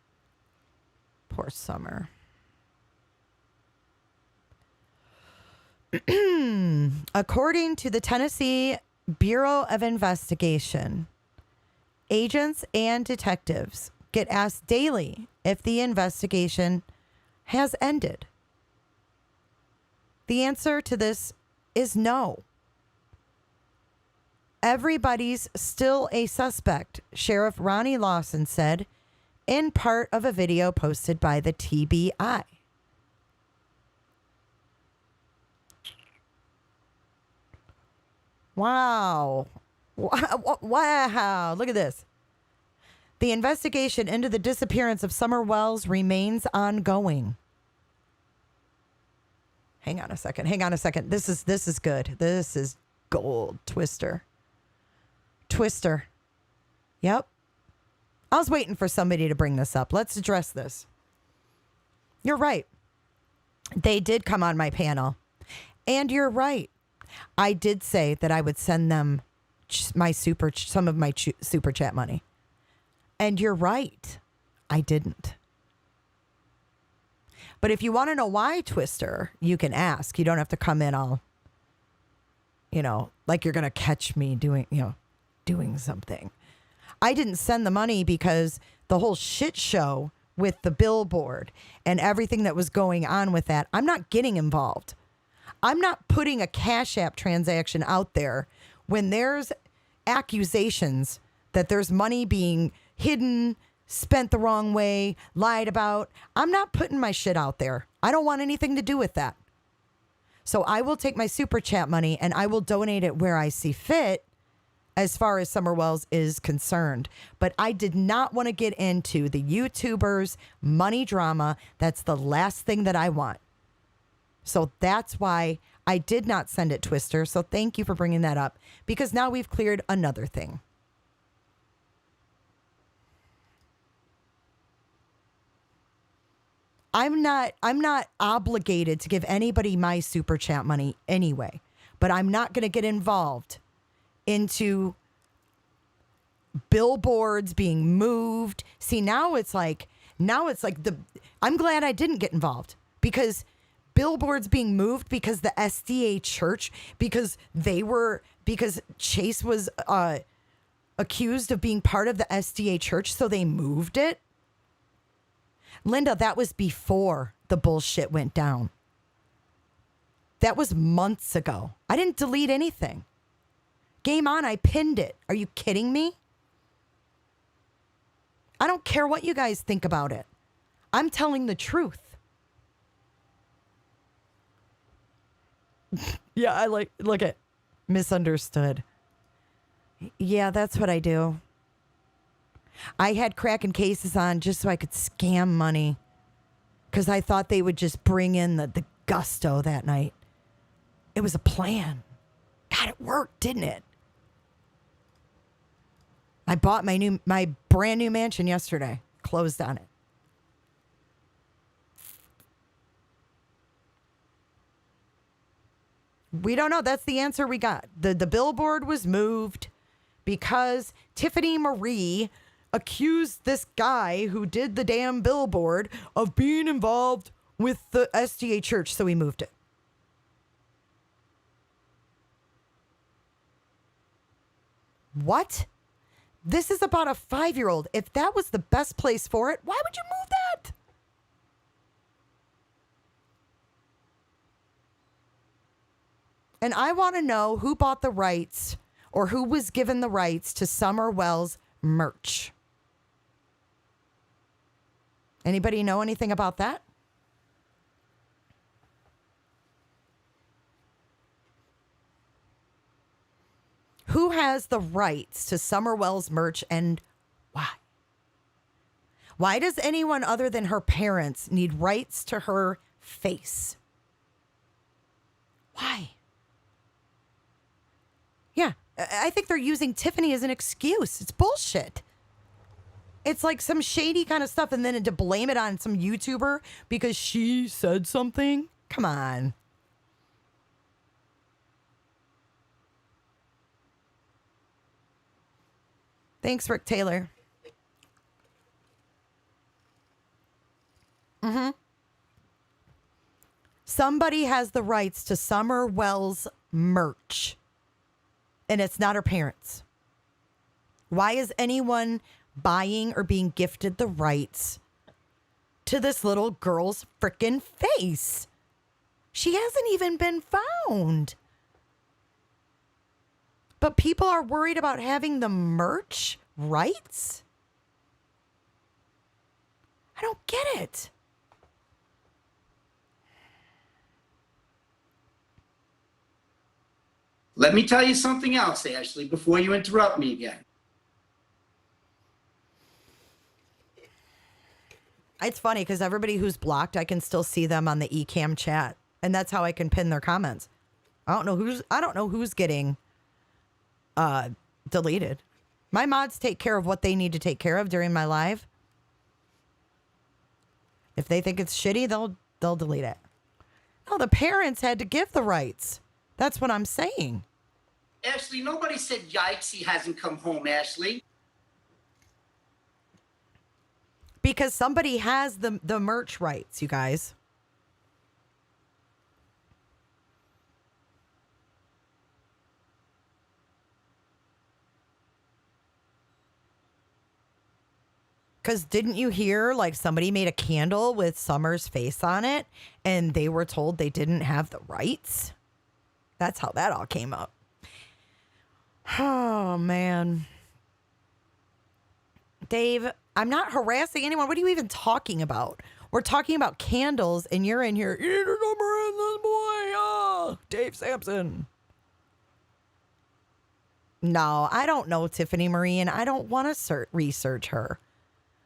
Poor Summer. According to the Tennessee Bureau of Investigation, agents and detectives get asked daily if the investigation has ended. The answer to this is no. Everybody's still a suspect, Sheriff Ronnie Lawson said in part of a video posted by the TBI. Wow. Wow. Look at this. The investigation into the disappearance of Summer Wells remains ongoing. Hang on a second. This is good. This is gold. Twister. Yep. I was waiting for somebody to bring this up. Let's address this. You're right. They did come on my panel. And you're right. I did say that I would send them some of my super chat money. And you're right. I didn't. But if you want to know why, Twister, you can ask. You don't have to come in all, like you're going to catch me doing something. I didn't send the money because the whole shit show with the billboard and everything that was going on with that, I'm not getting involved. I'm not putting a Cash App transaction out there when there's accusations that there's money being hidden, spent the wrong way, lied about. I'm not putting my shit out there. I don't want anything to do with that. So I will take my super chat money and I will donate it where I see fit as far as Summer Wells is concerned. But I did not want to get into the YouTubers' money drama. That's the last thing that I want. So that's why I did not send it, Twister. So thank you for bringing that up, because now we've cleared another thing. I'm not obligated to give anybody my super chat money anyway, but I'm not going to get involved into billboards being moved. See, now it's like I'm glad I didn't get involved, because billboards being moved because the SDA church, because Chase was accused of being part of the SDA church, so they moved it. Linda, that was before the bullshit went down. That was months ago. I didn't delete anything. Game on, I pinned it. Are you kidding me? I don't care what you guys think about it. I'm telling the truth. Yeah, look at misunderstood. Yeah, that's what I do. I had cracking cases on just so I could scam money, because I thought they would just bring in the gusto that night. It was a plan. God, it worked, didn't it? I bought my brand new mansion yesterday. Closed on it. We don't know. That's the answer we got. The billboard was moved because Tiffany Marie accused this guy who did the damn billboard of being involved with the SDA church, so he moved it. What? This is about a 5-year-old. If that was the best place for it, why would you move that? And I want to know who bought the rights, or who was given the rights to Summer Wells merch. Anybody know anything about that? Who has the rights to Summer Wells merch, and why? Why does anyone other than her parents need rights to her face? Why? Yeah, I think they're using Tiffany as an excuse. It's bullshit. It's like some shady kind of stuff, and then to blame it on some YouTuber because she said something? Come on. Thanks, Rick Taylor. Somebody has the rights to Summer Wells merch, and it's not her parents. Why is anyone buying or being gifted the rights to this little girl's frickin' face? She hasn't even been found. But people are worried about having the merch rights? I don't get it. Let me tell you something else, Ashley, before you interrupt me again. It's funny because everybody who's blocked, I can still see them on the eCam chat, and that's how I can pin their comments. I don't know who's getting deleted. My mods take care of what they need to take care of during my live. If they think it's shitty, they'll delete it. No, the parents had to give the rights. That's what I'm saying. Ashley, nobody said yikes, he hasn't come home, Ashley. Because somebody has the merch rights, you guys. Because didn't you hear, like, somebody made a candle with Summer's face on it, and they were told they didn't have the rights? That's how that all came up. Oh, man. Dave, I'm not harassing anyone. What are you even talking about? We're talking about candles, and you're in here. You need a number in this boy. Oh, Dave Sampson. No, I don't know Tiffany Marie, and I don't want to research her.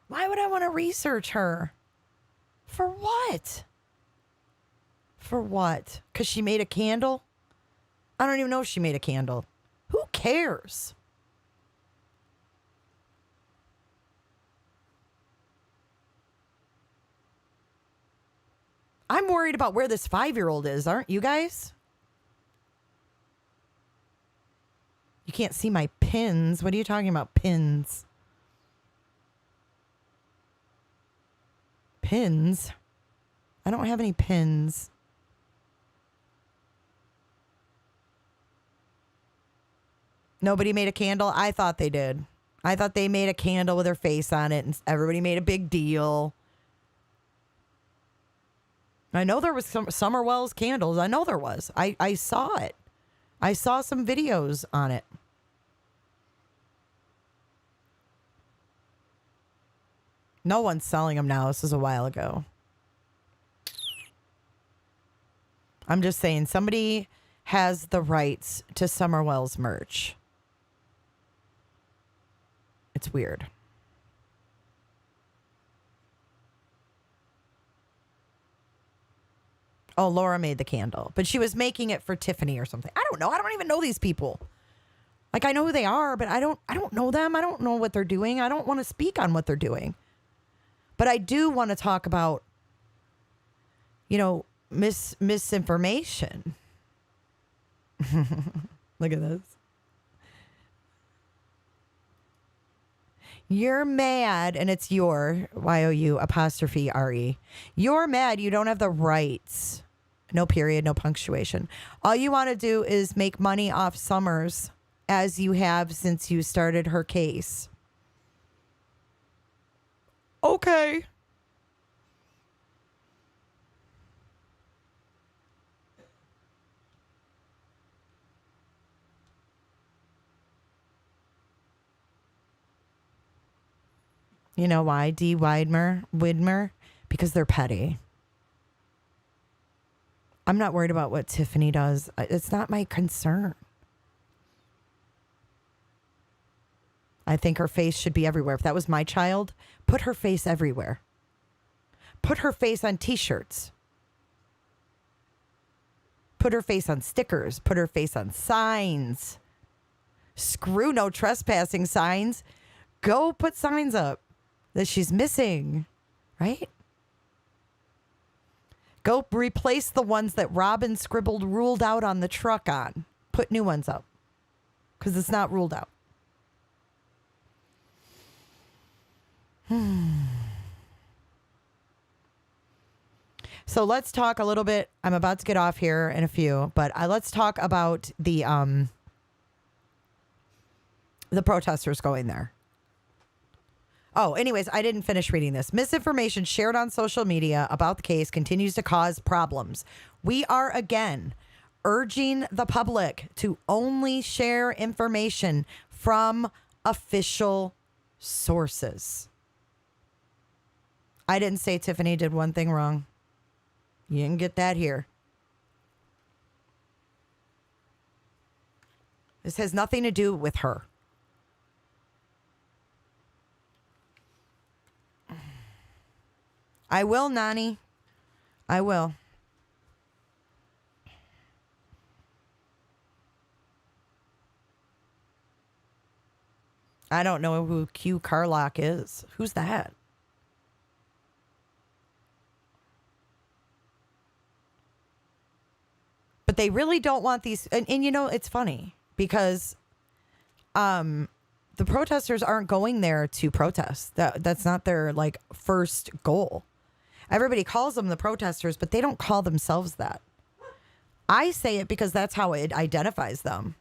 Why would I want to research her? For what? For what? Because she made a candle? I don't even know if she made a candle. Who cares? I'm worried about where this 5-year-old is, aren't you guys? You can't see my pins. What are you talking about, pins? Pins? I don't have any pins. Nobody made a candle? I thought they did. I thought they made a candle with her face on it and everybody made a big deal. I know there was some Summerwell's candles. I know there was. I saw it. I saw some videos on it. No one's selling them now. This was a while ago. I'm just saying somebody has the rights to Summerwell's merch. It's weird. Oh, Laura made the candle, but she was making it for Tiffany or something. I don't know. I don't even know these people. Like, I know who they are, but I don't know them. I don't know what they're doing. I don't want to speak on what they're doing. But I do want to talk about, you know, misinformation. Look at this. You're mad, and it's your Y-O-U apostrophe R-E. You're mad you don't have the rights. No period, no punctuation. All you want to do is make money off Summers, as you have since you started her case. Okay. You know why, D. Widmer? Because they're petty. I'm not worried about what Tiffany does. It's not my concern. I think her face should be everywhere. If that was my child, put her face everywhere. Put her face on T-shirts. Put her face on stickers. Put her face on signs. Screw no trespassing signs. Go put signs up that she's missing, right? Go replace the ones that Robin scribbled ruled out on the truck on. Put new ones up because it's not ruled out. So let's talk a little bit. I'm about to get off here in a few, but let's talk about the protesters going there. Oh, anyways, I didn't finish reading this. Misinformation shared on social media about the case continues to cause problems. We are again urging the public to only share information from official sources. I didn't say Tiffany did one thing wrong. You didn't get that here. This has nothing to do with her. I will, Nani. I will. I don't know who Q Carlock is. Who's that? But they really don't want these. And you know, it's funny because the protesters aren't going there to protest. That's not their like first goal. Everybody calls them the protesters, but they don't call themselves that. I say it because that's how it identifies them.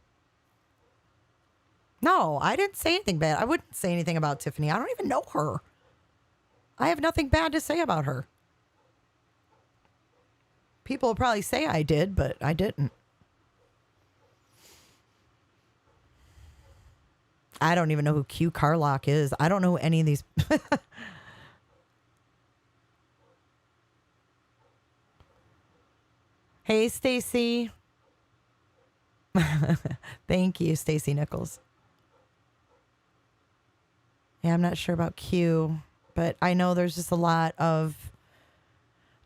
No, I didn't say anything bad. I wouldn't say anything about Tiffany. I don't even know her. I have nothing bad to say about her. People will probably say I did, but I didn't. I don't even know who Q Carlock is. I don't know who any of these. Hey, Stacy. Thank you, Stacy Nichols. Yeah, I'm not sure about Q, but I know there's just a lot of.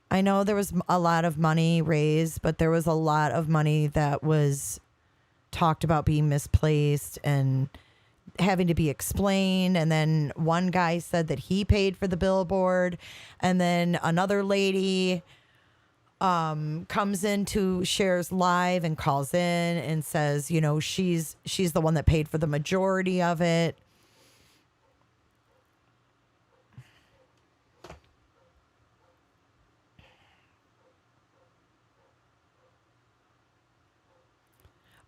I know there was a lot of money raised, but there was a lot of money that was talked about being misplaced and having to be explained. And then one guy said that he paid for the billboard, and then another lady comes into shares live and calls in and says, you know, she's the one that paid for the majority of it.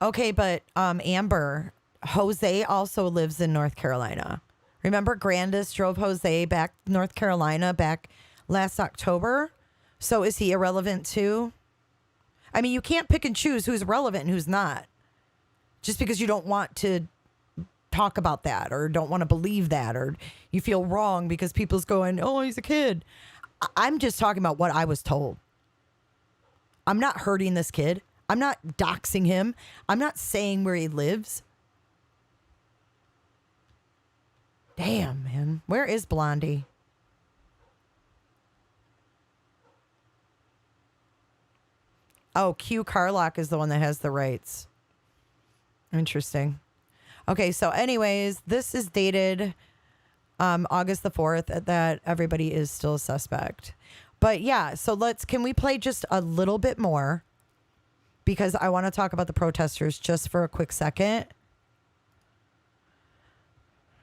Okay, but Amber, Jose also lives in North Carolina. Remember Grandis drove Jose back to North Carolina back last October? So is he irrelevant too? I mean, you can't pick and choose who's relevant and who's not. Just because you don't want to talk about that or don't want to believe that or you feel wrong because people's going, oh, he's a kid. I'm just talking about what I was told. I'm not hurting this kid. I'm not doxing him. I'm not saying where he lives. Damn, man. Where is Blondie? Oh, Q Carlock is the one that has the rights. Interesting. Okay, so anyways, this is dated August the 4th, that everybody is still a suspect. But yeah, so can we play just a little bit more? Because I want to talk about the protesters just for a quick second.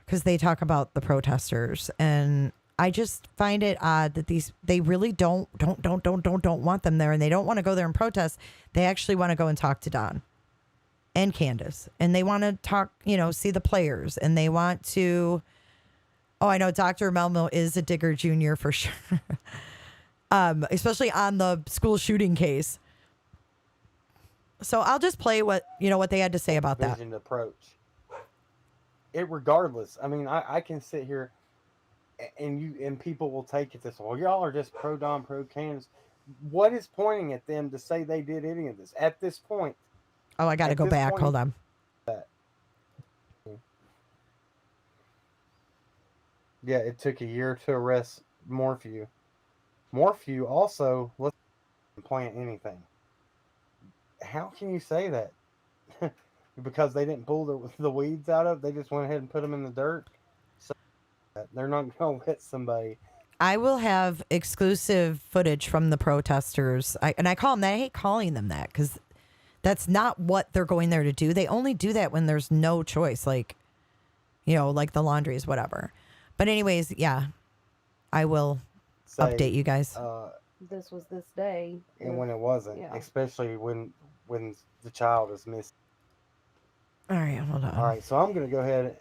Because they talk about the protesters. And I just find it odd that they really don't want them there. And they don't want to go there and protest. They actually want to go and talk to Don and Candace. And they want to talk, see the players. And they want to, I know Dr. Melmo is a Digger Jr. for sure. Especially on the school shooting case. So I'll just play what they had to say about that. Visioned approach. Regardless, I mean, I can sit here and people will take it this, well, y'all are just pro Don, pro Candace. What is pointing at them to say they did any of this at this point? Oh, I got to go back. Hold on. Yeah, it took a year to arrest Morphew. Morphew also wasn't plant anything. How can you say that? Because they didn't pull the weeds out of, they just went ahead and put them in the dirt. So they're not going to let somebody. I will have exclusive footage from the protesters. I call them that. I hate calling them that because that's not what they're going there to do. They only do that when there's no choice, like the laundries, whatever. But anyways, yeah, I will update you guys. This was this day. And when it wasn't, especially when the child is missing. All right, hold on. All right, so I'm going to go ahead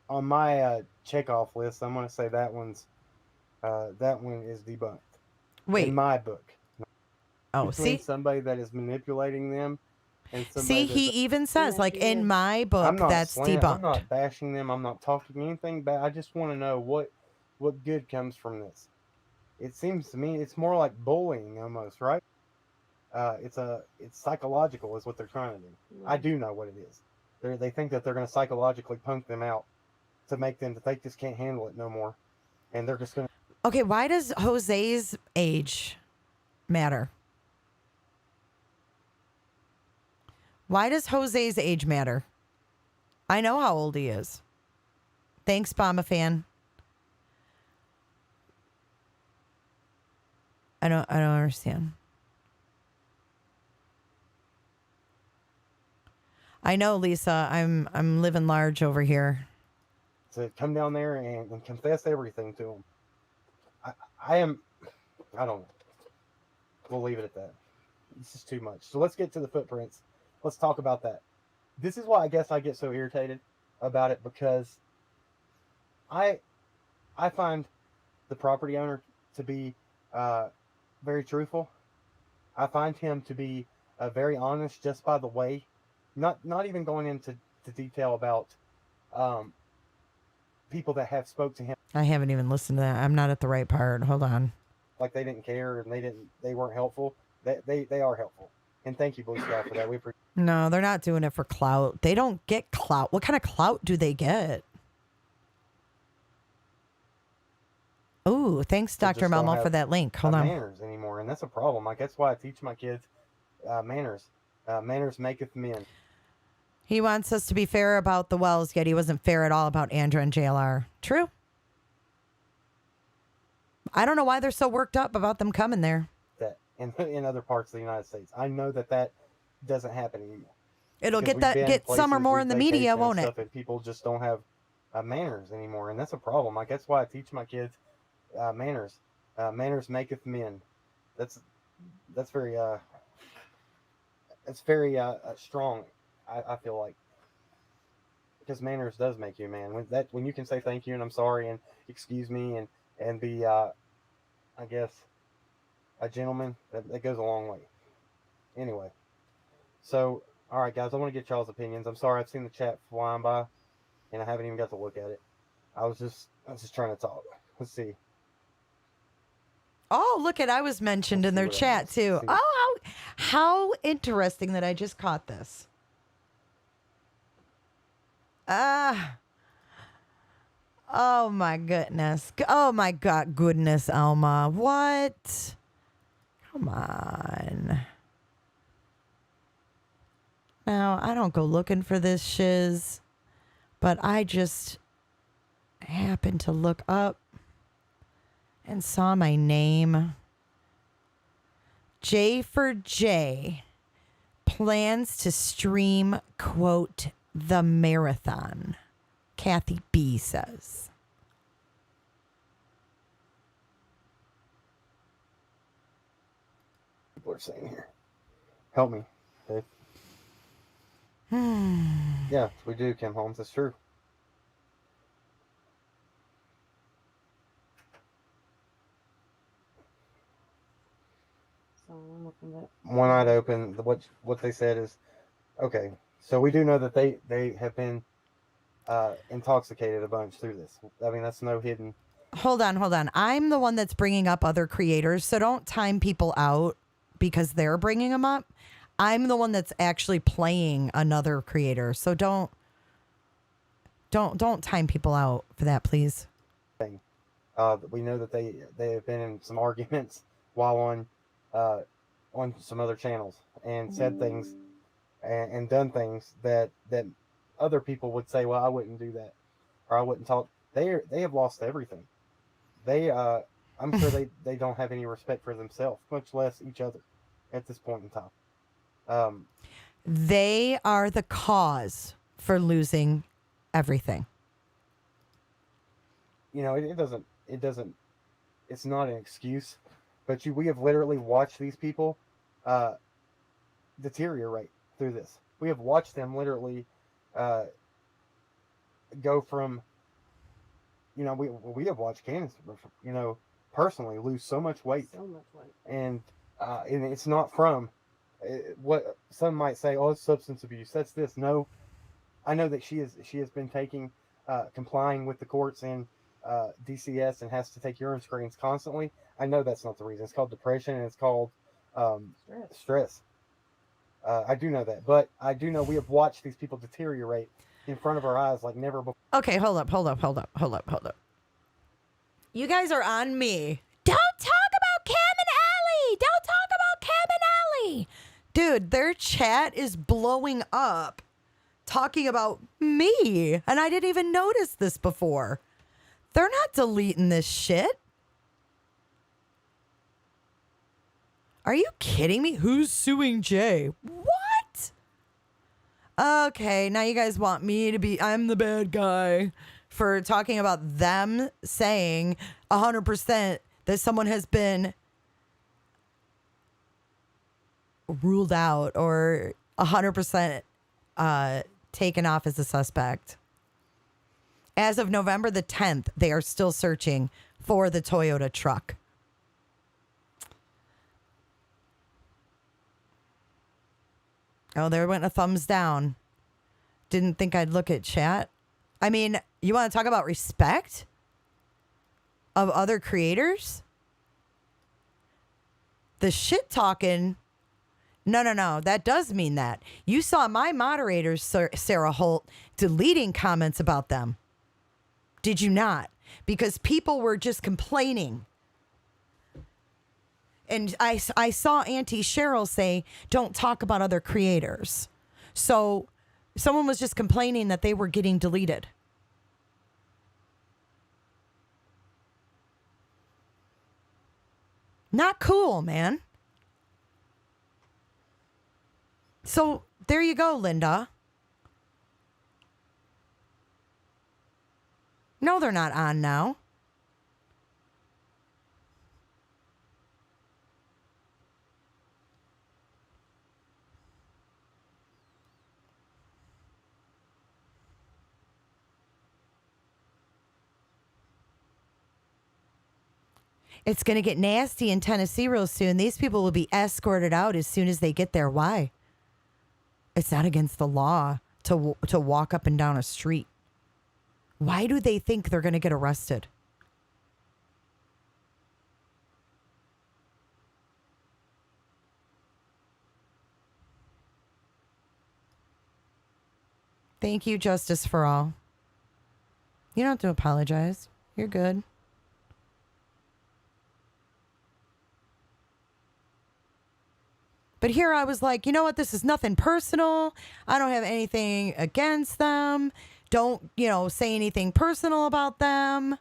on my checkoff list. I'm going to say that one is debunked. Wait, in my book. Oh, see, somebody that is manipulating them. And see, he even says in my book that's debunked. I'm not bashing them. I'm not talking anything bad. I just want to know what good comes from this? It seems to me it's more like bullying almost, right? It's psychological is what they're trying to do. I do know what it is. They think that they're going to psychologically punk them out to make them that they just can't handle it no more, and they're just going to. Okay, why does Jose's age matter? Why does Jose's age matter? I know how old he is. Thanks, Bomba fan. I don't understand. I know, Lisa. I'm living large over here. To come down there and confess everything to him. I don't know. We'll leave it at that. This is too much. So let's get to the footprints. Let's talk about that. This is why I guess I get so irritated about it, because I find the property owner to be very truthful. I find him to be very honest just by the way, not even going into detail about people that have spoke to him. I haven't even listened to that. I'm not at the right part. Hold on. Like they didn't care and they weren't helpful. They are helpful. And thank you, Blue Sky, for that. We appreciate. No, they're not doing it for clout. They don't get clout. What kind of clout do they get? Ooh, thanks, Dr. Melmo, for that link. Hold on. Manners anymore, and that's a problem. Like that's why I teach my kids manners. Manners maketh men. He wants us to be fair about the Wells, yet he wasn't fair at all about Andrew and JLR. True. I don't know why they're so worked up about them coming there. That in other parts of the United States, I know that doesn't happen anymore. It'll get some or more in the media, won't it? And people just don't have manners anymore, and that's a problem. Like that's why I teach my kids manners. Manners maketh men. That's very strong. I feel like, because manners does make you a man. When you can say thank you and I'm sorry and excuse me and be I guess a gentleman, that goes a long way. Anyway, so all right, guys, I want to get y'all's opinions. I'm sorry, I've seen the chat flying by, and I haven't even got to look at it. I was just trying to talk. Let's see. Oh, look at, I was mentioned in their chat too. Oh, how interesting that I just caught this. Oh my goodness. Oh my God, goodness, Alma. What? Come on. Now, I don't go looking for this shiz, but I just happened to look up and saw my name. J for J plans to stream, quote, the marathon. Kathy B says. People are saying here. Help me, Dave. Yeah, we do, Kim Holmes. That's true. So I'm looking at One eyed open. What they said is, okay. So we do know that they have been intoxicated a bunch through this. I mean, that's no hidden. Hold on. I'm the one that's bringing up other creators, so don't time people out because they're bringing them up. I'm the one that's actually playing another creator, so don't time people out for that, please. We know that they have been in some arguments while on some other channels and said things and done things that other people would say, well, I wouldn't do that, or I wouldn't talk. They have lost everything. I'm sure they don't have any respect for themselves, much less each other at this point in time. They are the cause for losing everything. You know, it's not an excuse, but we have literally watched these people deteriorate through this. We have watched them literally go from, you know, we have watched Candace, you know, personally lose so much weight. And it's not from what some might say, oh, it's substance abuse. That's this. No, I know that she has been taking, complying with the courts and DCS and has to take urine screens constantly. I know that's not the reason. It's called depression and it's called stress. I do know that, but I do know we have watched these people deteriorate in front of our eyes like never before. Okay, hold up. You guys are on me. Don't talk about Cam and Allie. Don't talk about Cam and Allie. Dude, their chat is blowing up talking about me. And I didn't even notice this before. They're not deleting this shit. Are you kidding me? Who's suing Jay? What? Okay, now you guys want me to be, I'm the bad guy for talking about them saying 100% that someone has been ruled out or 100% taken off as a suspect. As of November the 10th, they are still searching for the Toyota truck. Oh, there went a thumbs down. Didn't think I'd look at chat. I mean, you want to talk about respect of other creators? The shit talking. No. That does mean that. You saw my moderators, Sarah Holt, deleting comments about them. Did you not? Because people were just complaining. And I saw Auntie Cheryl say, don't talk about other creators. So someone was just complaining that they were getting deleted. Not cool, man. So there you go, Linda. No, they're not on now. It's going to get nasty in Tennessee real soon. These people will be escorted out as soon as they get there. Why? It's not against the law to walk up and down a street. Why do they think they're going to get arrested? Thank you, Justice for All. You don't have to apologize. You're good. But here I was like, you know what? This is nothing personal. I don't have anything against them. Don't, say anything personal about them.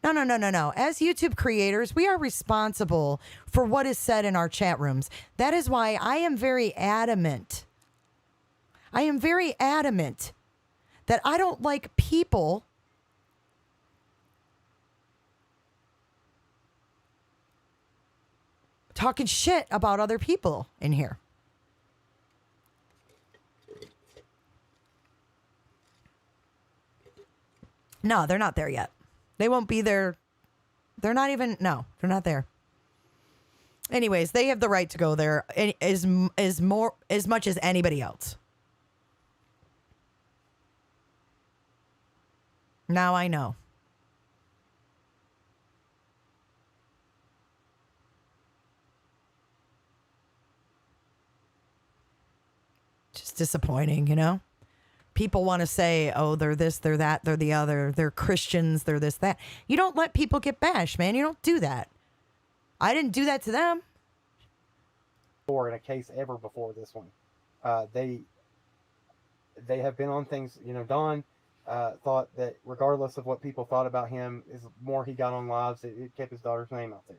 No. As YouTube creators, we are responsible for what is said in our chat rooms. That is why I am very adamant. That I don't like people talking shit about other people in here. No, they're not there yet. They won't be there. They're not there. Anyways, they have the right to go there as much as anybody else. Now I know. Just disappointing, People want to say, oh, they're this, they're that, they're the other, they're Christians, they're this, that. You don't let people get bashed, man. You don't do that. I didn't do that to them. Or in a case ever before this one. They have been on things, Don thought that regardless of what people thought about him, is more he got on lives, it kept his daughter's name out there.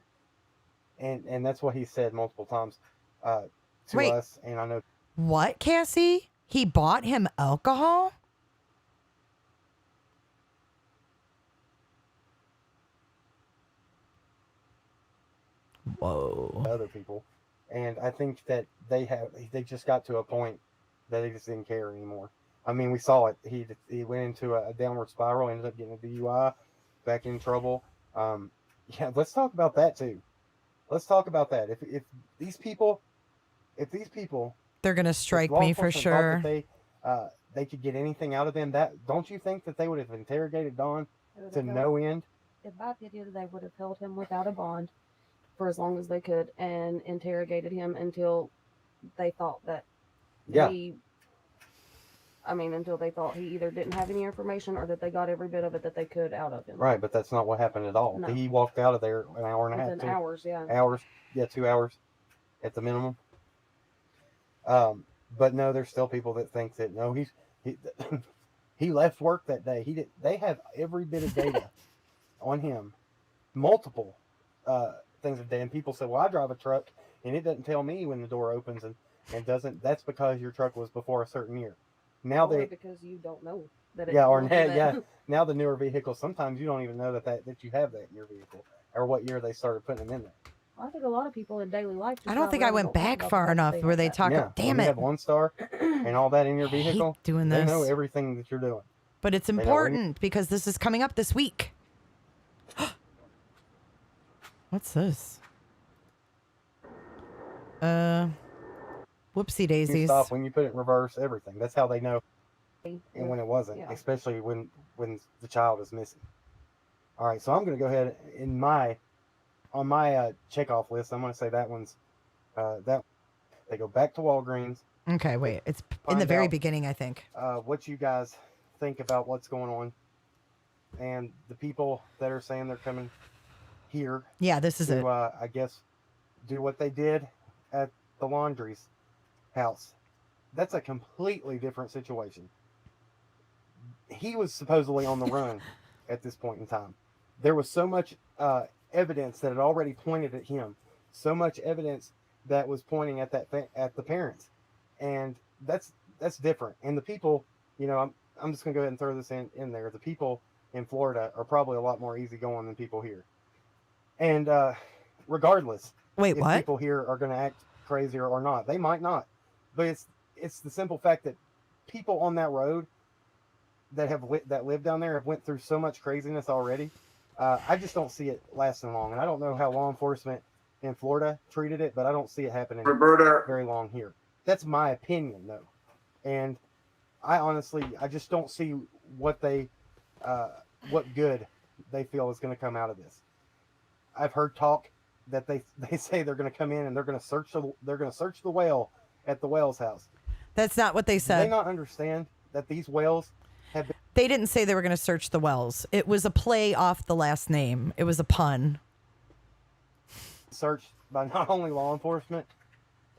And that's what he said multiple times to us. And I know. What, Cassie? He bought him alcohol? Whoa. Other people. And I think that they just got to a point that they just didn't care anymore. I mean, we saw it. He went into a downward spiral, ended up getting a DUI, back in trouble. Yeah, let's talk about that too. Let's talk about that. If these people, they're gonna strike me for sure. They could get anything out of them. That, don't you think that they would have interrogated Don to no end. In my opinion, they would have held him without a bond for as long as they could and interrogated him until they thought that until they thought he either didn't have any information or that they got every bit of it that they could out of him. Right, but that's not what happened at all. No. He walked out of there an hour and a half. Within hours, yeah. Hours, 2 hours at the minimum. But no, there's still people that think that no, he left work that day. They have every bit of data on him, multiple things of data. And people say, well, I drive a truck and it doesn't tell me when the door opens and doesn't. That's because your truck was before a certain year. Now because you don't know that. Now the newer vehicles, sometimes you don't even know that you have that in your vehicle or what year they started putting them in there. I think a lot of people in daily life. I don't think I went back far enough where they talk. Damn it! You it! have OnStar and all that in your vehicle. Doing this. They know everything that you're doing. But it's important because this is coming up this week. What's this? Whoopsie daisies. You stop when you put it in reverse. Everything. That's how they know. And when it wasn't, especially when the child is missing. All right, so I'm going to go ahead on my checkoff list. I'm going to say that one's that they go back to Walgreens. Okay, wait. It's in the very beginning, I think. What you guys think about what's going on, and the people that are saying they're coming here. Yeah, this is it. I guess do what they did at the laundry's house. That's a completely different situation. He was supposedly on the run at this point in time. There was so much evidence that had already pointed at him, so much evidence that was pointing at at the parents, and that's different. And the people, I'm just gonna go ahead and throw this in there. The people in Florida are probably a lot more easygoing than people here. And regardless, if people here are gonna act crazy or not, they might not. But it's the simple fact that people on that road that live down there have went through so much craziness already. I just don't see it lasting long, and I don't know how law enforcement in Florida treated it, but I don't see it happening very long here. That's my opinion, though, and I just don't see what good they feel is going to come out of this. I've heard talk that they say they're going to come in and they're going to search the well at the Wells house. That's not what they said. Do they not understand that these wells have been... They didn't say they were going to search the wells. It was a play off the last name. It was a pun. Searched by not only law enforcement,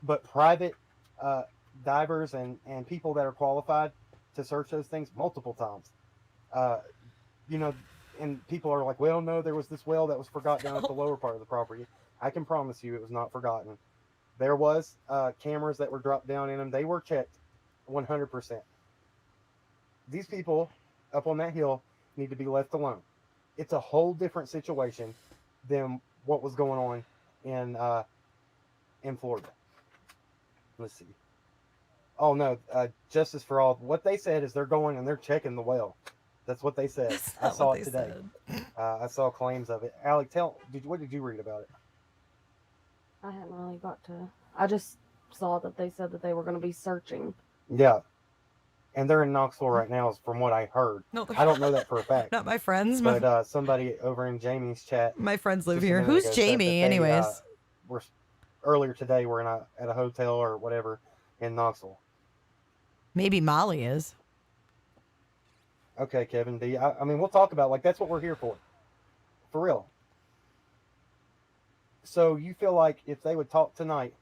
but private divers and people that are qualified to search those things multiple times. And people are like, well, no, there was this well that was forgotten down at the lower part of the property. I can promise you it was not forgotten. There was cameras that were dropped down in them. They were checked 100%. These people up on that hill need to be left alone. It's a whole different situation than what was going on in Florida. Let's see. Oh, no, Justice for All. What they said is they're going and they're checking the well. That's what they said. I saw it today. I saw claims of it. Alec, what did you read about it? I hadn't really got to. I just saw that they said that they were going to be searching. Yeah. And they're in Knoxville right now, from what I heard. No, I don't know that for a fact. Not my friends. But somebody over in Jamie's chat. My friends live here. Who's Jamie, anyways? Earlier today, we're at a hotel or whatever in Knoxville. Maybe Molly is. Okay, Kevin D. I mean, we'll talk about that's what we're here for real. So you feel like if they would talk tonight,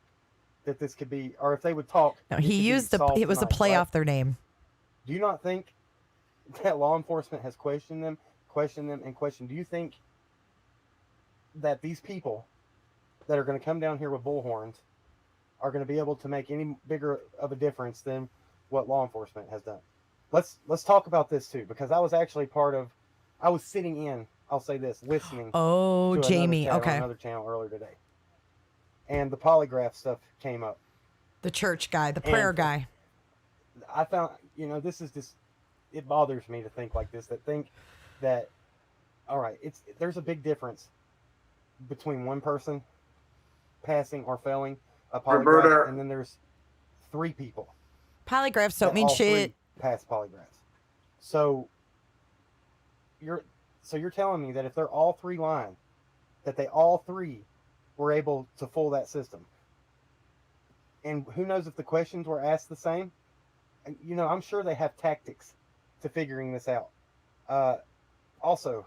that this could be, or if they would talk, no, it was a play off their name. Do you not think that law enforcement has questioned them? Do you think that these people that are going to come down here with bullhorns are going to be able to make any bigger of a difference than what law enforcement has done? Let's talk about this too, because I was actually I was sitting in, I'll say this, listening. Oh, to Jamie, on okay. Another channel earlier today. And the polygraph stuff came up. The church guy, the prayer guy. I found, this is just, it bothers me to think like this, that, all right, there's a big difference between one person passing or failing a polygraph, and then there's 3 people. Polygraphs don't mean shit. Pass polygraphs. So So you're telling me that if they're all three lying, that they all three were able to fool that system? And who knows if the questions were asked the same? And, you know, I'm sure they have tactics to figuring this out. Also,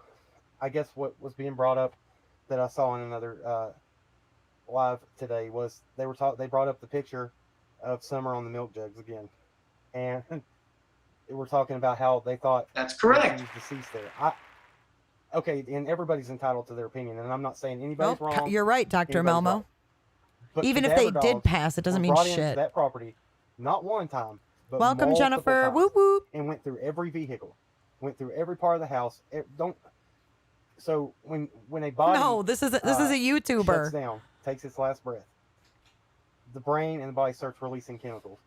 I guess what was being brought up that I saw in another live today was they brought up the picture of Summer on the milk jugs again, and we're talking about how they thought That's that correct. she was deceased there. Okay, and everybody's entitled to their opinion, and I'm not saying anybody's wrong. You're right, Dr. anybody's Melmo. right. But Even if they cadaver did dogs pass, it doesn't were mean brought into shit. that property not one time, but Welcome, multiple Jennifer. times, Whoop whoop. and went through every vehicle, went through every part of the house. So when a body No, this is a shuts YouTuber. down, takes its last breath, the brain and the body starts releasing chemicals.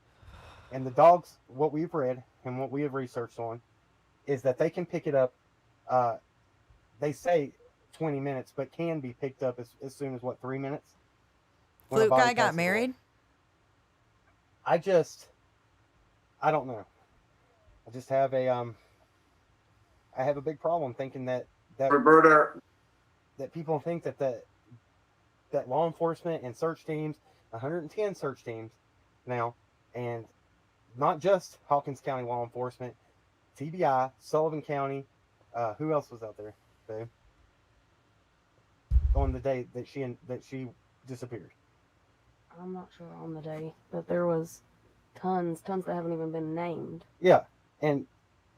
And the dogs, what we've read and what we have researched on, is that they can pick it up. They say 20 minutes, but can be picked up as soon as 3 minutes. when a Flute body guy got passes away. married? I don't know. I just have I have a big problem thinking that Roberta, that people think that law enforcement and search teams, 110 search teams now, and not just Hawkins County law enforcement, TBI, Sullivan County, who else was out there, babe? On the day that she disappeared. I'm not sure on the day, but there was tons that haven't even been named. Yeah, and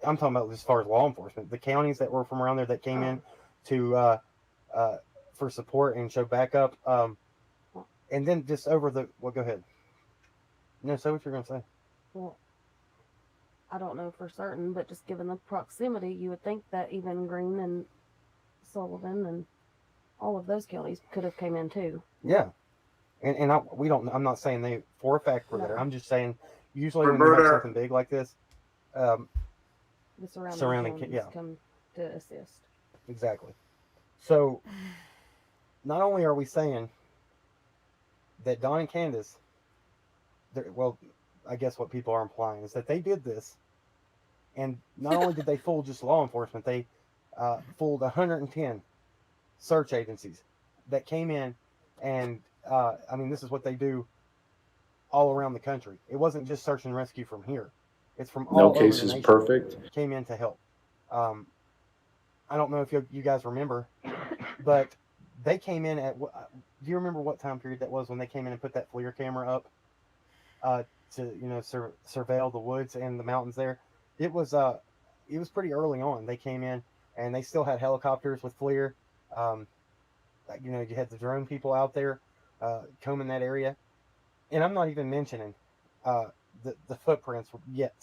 I'm talking about as far as law enforcement, the counties that were from around there that came in to for support and show backup, and then just over the go ahead. No, say what you're gonna say. Well, I don't know for certain, but just given the proximity, you would think that even Greene and Sullivan and all of those counties could have came in too. Yeah, and we don't. I'm not saying they for a fact were there. I'm just saying usually when you Roberta. have something big like this, The surrounding counties, counties yeah. come to assist. Exactly. So, not only are we saying that Don and Candace, well, I guess what people are implying is that they did this, and not only did they fool just law enforcement, they fooled 110 search agencies that came in, and I mean, this is what they do all around the country. It wasn't just search and rescue from here; it's from all No over case the is nation. perfect. Came in to help. I don't know if you guys remember, but they came in at. Do you remember what time period that was when they came in and put that FLIR camera up to surveil the woods and the mountains there? It was pretty early on. They came in and they still had helicopters with FLIR. You had the drone people out there combing that area, and I'm not even mentioning the footprints yet.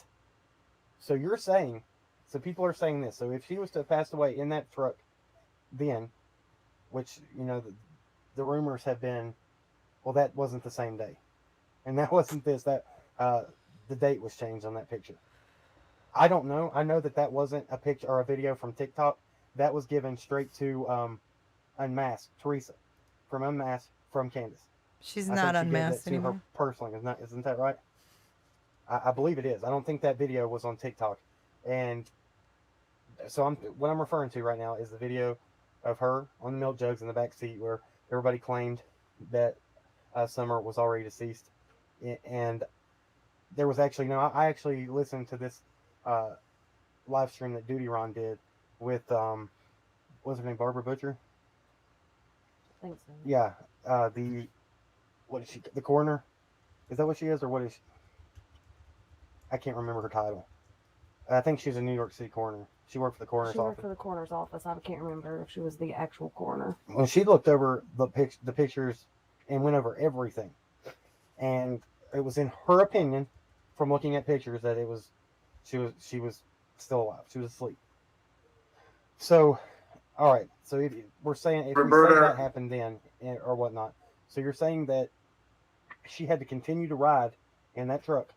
So you're saying. So people are saying this. So if she was to have passed away in that truck then, which, the rumors have been, well, that wasn't the same day. And that wasn't this, that the date was changed on that picture. I don't know. I know that wasn't a picture or a video from TikTok. That was given straight to Unmasked, Teresa, from Unmasked, from Candace. She's I not think she gave unmasked that to her anymore. personally. Isn't that right? I believe it is. I don't think that video was on TikTok. And so what I'm referring to right now is the video of her on the milk jugs in the back seat where everybody claimed that Summer was already deceased. And there was actually, I actually listened to this live stream that Duty Ron did with, what was her name, Barbara Butcher? I think so. Yeah. What is she, the coroner? Is that what she is, or what is she? I can't remember her title. I think she's a New York City coroner. She worked for the coroner's She worked office. for the coroner's office. I can't remember if she was the actual coroner. Well, she looked over the pictures and went over everything, and it was in her opinion, from looking at pictures, that she was still alive. She was asleep. So, all right. So if we say that happened then or whatnot, so you're saying that she had to continue to ride in that truck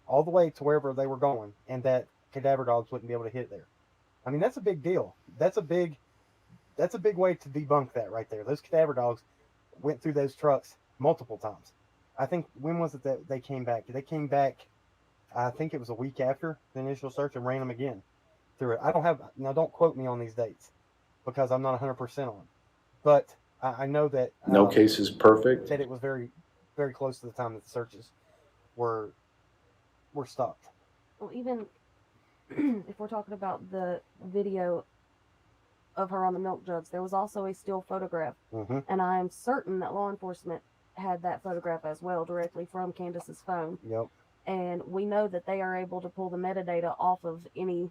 all the way to wherever they were going, and that cadaver dogs wouldn't be able to hit there. I mean, that's a big deal. That's a big way to debunk that right there. Those cadaver dogs went through those trucks multiple times. I think, when was it that they came back? They came back, I think it was a week after the initial search, and ran them again through it. Don't quote me on these dates, because I'm not 100% on. But I know that No case is perfect. that it was very, very close to the time that the searches were stopped. Well, even if we're talking about the video of her on the milk jugs, there was also a still photograph, and I am certain that law enforcement had that photograph as well directly from Candace's phone. Yep. And we know that they are able to pull the metadata off of any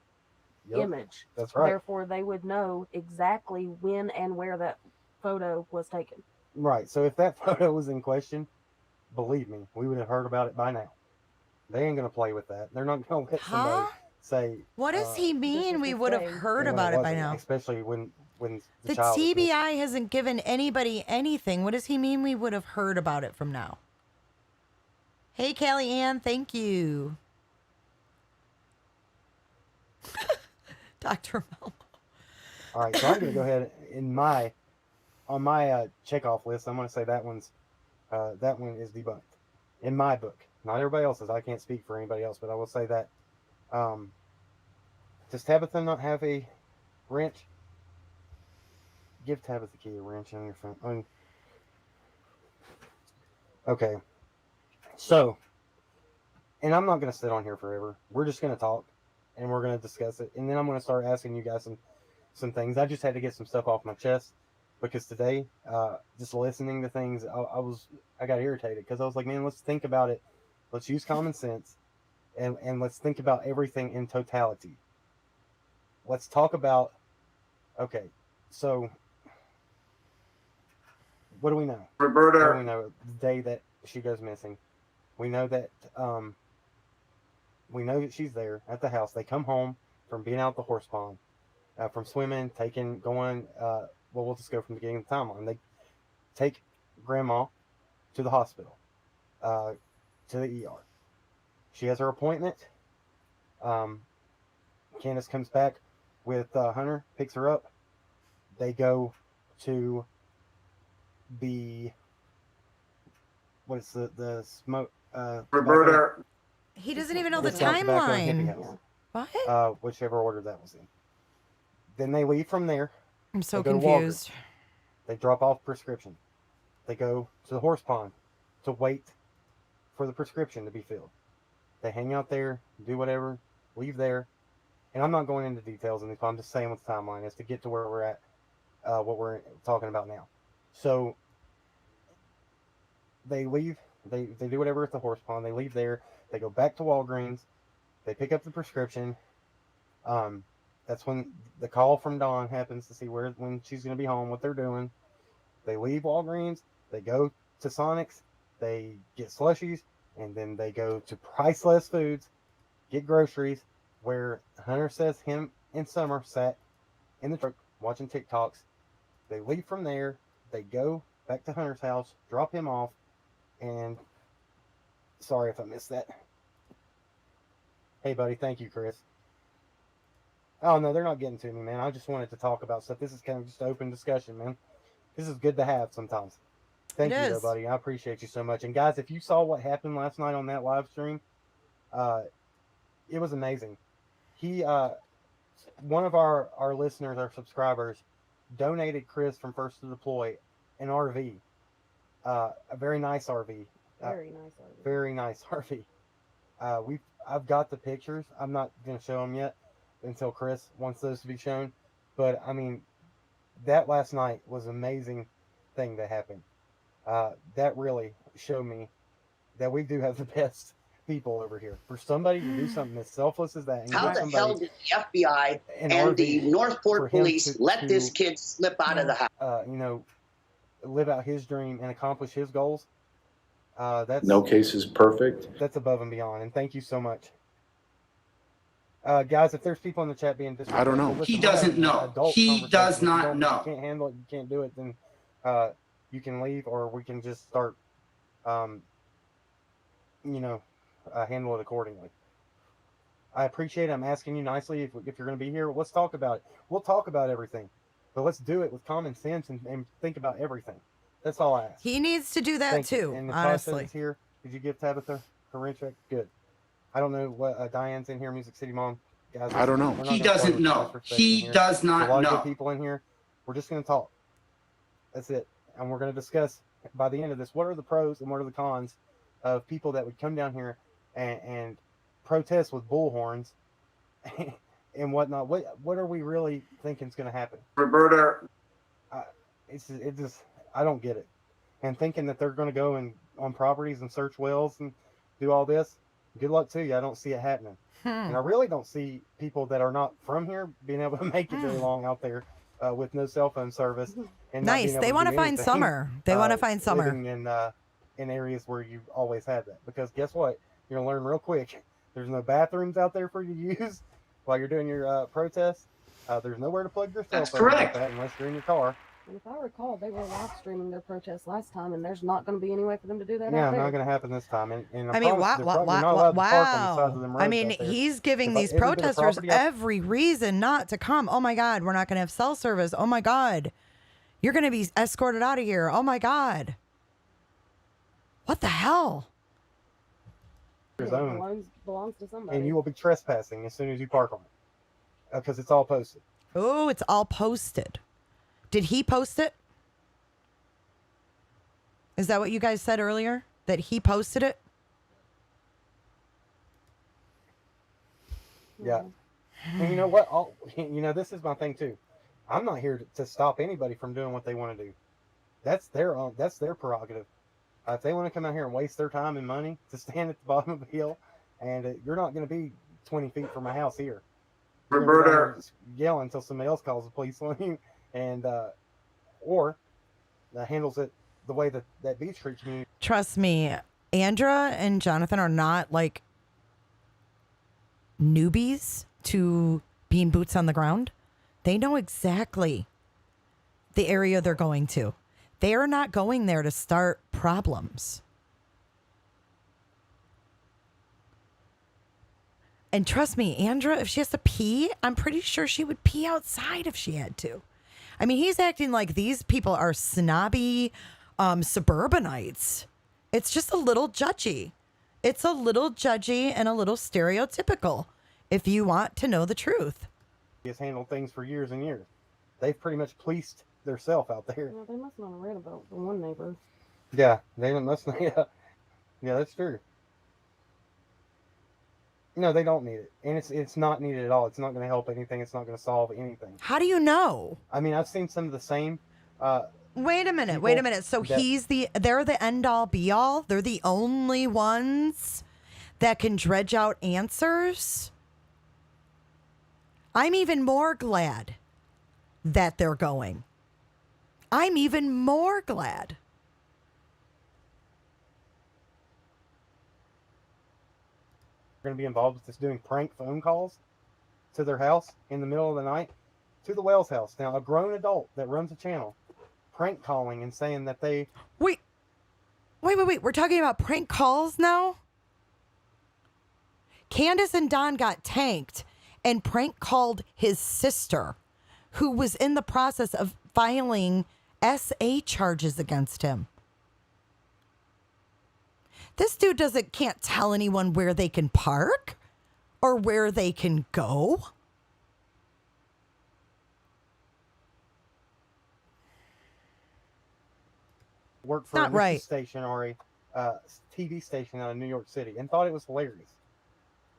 image. That's right. Therefore, they would know exactly when and where that photo was taken. Right. So if that photo was in question, believe me, we would have heard about it by now. They ain't gonna play with that. They're not gonna let somebody say. What does he mean? We would have heard when about it by wasn't, now. Especially when The child was missing. TBI hasn't given anybody anything. What does he mean we would have heard about it from now? Hey, Callie Ann, thank you. Dr. Melmo. All right, so I'm going to go ahead on my checkoff list. I'm going to say that one is debunked in my book. Not everybody else's. I can't speak for anybody else, but I will say that. Does Tabitha not have a wrench? Give Tabitha Key a wrench on your phone. Okay. So, and I'm not going to sit on here forever. We're just going to talk, and we're going to discuss it, and then I'm going to start asking you guys some things. I just had to get some stuff off my chest because today, just listening to things, I got irritated because I was like, man, let's think about it. Let's use common sense, and let's think about everything in totality. Let's talk about, okay, so what do we know? Roberta. What do we know the day that she goes missing? We know that she's there at the house. They come home from being out the horse pond, from swimming, we'll just go from the beginning of the timeline. They take grandma to the hospital, to the ER. She has her appointment. Candace comes back with Hunter, picks her up. They go to the smoke? Roberta. He doesn't even know the Discount Tobacco and Hippie timeline. House. What? Whichever order that was in. Then they leave from there. I'm so They go to confused. Walgreens. They drop off prescription. They go to the horse pond to wait for the prescription to be filled. They hang out there, do whatever, leave there. And I'm not going into details in this, but I'm just saying what the timeline is to get to where we're at, what we're talking about now. So they leave, they do whatever at the horse pond. They leave there. They go back to Walgreens. They pick up the prescription. That's when the call from Dawn happens to see when she's going to be home, what they're doing. They leave Walgreens. They go to Sonic's. They get slushies. And then they go to Priceless Foods, get groceries, where Hunter says him and Summer sat in the truck watching TikToks. They leave from there. They go back to Hunter's house, drop him off, and sorry if I missed that. Hey, buddy. Thank you, Chris. Oh, no, they're not getting to me, man. I just wanted to talk about stuff. This is kind of just open discussion, man. This is good to have sometimes. Thank you, though, buddy. I appreciate you so much. And, guys, if you saw what happened last night on that live stream, it was amazing. One of our listeners, our subscribers, donated Chris from First to Deploy an RV, a very nice RV. Very nice RV. Very nice RV. I've got the pictures. I'm not going to show them yet until Chris wants those to be shown. But, I mean, that last night was an amazing thing that happened. That really showed me that we do have the best people over here. For somebody to do something as selfless as that. And how the hell did the FBI and the Northport police let this kid slip out of the house? Live out his dream and accomplish his goals. That's no case is perfect. That's above and beyond. And thank you so much. Guys, if there's people in the chat being disrespectful, I don't know. He doesn't know. He does not know. You can't handle it. You can't do it. Then you can leave, or we can just start, handle it accordingly. I appreciate it. I'm asking you nicely if you're going to be here. Let's talk about it. We'll talk about everything, but let's do it with common sense and think about everything. That's all I ask. He needs to do that too. And if honestly, here, did you give Tabitha her rent check? Good. I don't know what Diane's in here, Music City Mom. Guys, I don't know. He doesn't know. He does not know. A lot of know. good people in here. We're just going to talk. That's it. And we're going to discuss by the end of this, what are the pros and what are the cons of people that would come down here and protest with bullhorns and whatnot. What are we really thinking is going to happen? Roberta. I don't get it. And thinking that they're going to go and on properties and search wells and do all this, good luck to you. I don't see it happening. And I really don't see people that are not from here being able to make it very long out there with no cell phone service. And nice. They want to find summer. They want to find summer. Living in areas where you always had that. Because guess what? You're going to learn real quick. There's no bathrooms out there for you to use while you're doing your protest. There's nowhere to plug your cell phone like that unless you're in your car. And if I recall, they were live streaming their protest last time, and there's not going to be any way for them to do that. Yeah, out there. not going to happen this time. And I mean, wow. I mean, he's giving these protesters every reason not to come. Oh my God, we're not going to have cell service. Oh my God, you're going to be escorted out of here. Oh my God, what the hell? Belongs to somebody. And you will be trespassing as soon as you park on it because it's all posted. Oh, it's all posted. Did he post it? Is that what you guys said earlier? That he posted it? Yeah. And you know what? This is my thing too. I'm not here to stop anybody from doing what they want to do. That's their prerogative. If they want to come out here and waste their time and money to stand at the bottom of a hill, and you're not going to be 20 feet from my house here. Roberta. Yell until somebody else calls the police on you. And or handles it the way that Beach Street community. Trust me, Andra and Jonathan are not like newbies to being boots on the ground. They know exactly the area they're going to. They are not going there to start problems. And trust me, Andra, if she has to pee, I'm pretty sure she would pee outside if she had to. I mean, he's acting like these people are snobby suburbanites. It's just a little judgy. It's a little judgy and a little stereotypical, if you want to know the truth. He has handled things for years and years. They've pretty much policed themselves out there. Well, they must not have read about the one neighbor. Yeah, they must not. Yeah, that's true. No, they don't need it. And it's not needed at all. It's not going to help anything. It's not going to solve anything. How do you know? I mean, I've seen some of the same. Wait a minute. So they're the end all be all? They're the only ones that can dredge out answers? I'm even more glad that they're going. I'm even more glad. Going to be involved with this doing prank phone calls to their house in the middle of the night to the Wells house. Now, a grown adult that runs a channel prank calling and saying that they... Wait. We're talking about prank calls now? Candace and Don got tanked and prank called his sister, who was in the process of filing SA charges against him. This dude can't tell anyone where they can park or where they can go. Worked for a news station or a TV station out of New York City and thought it was hilarious.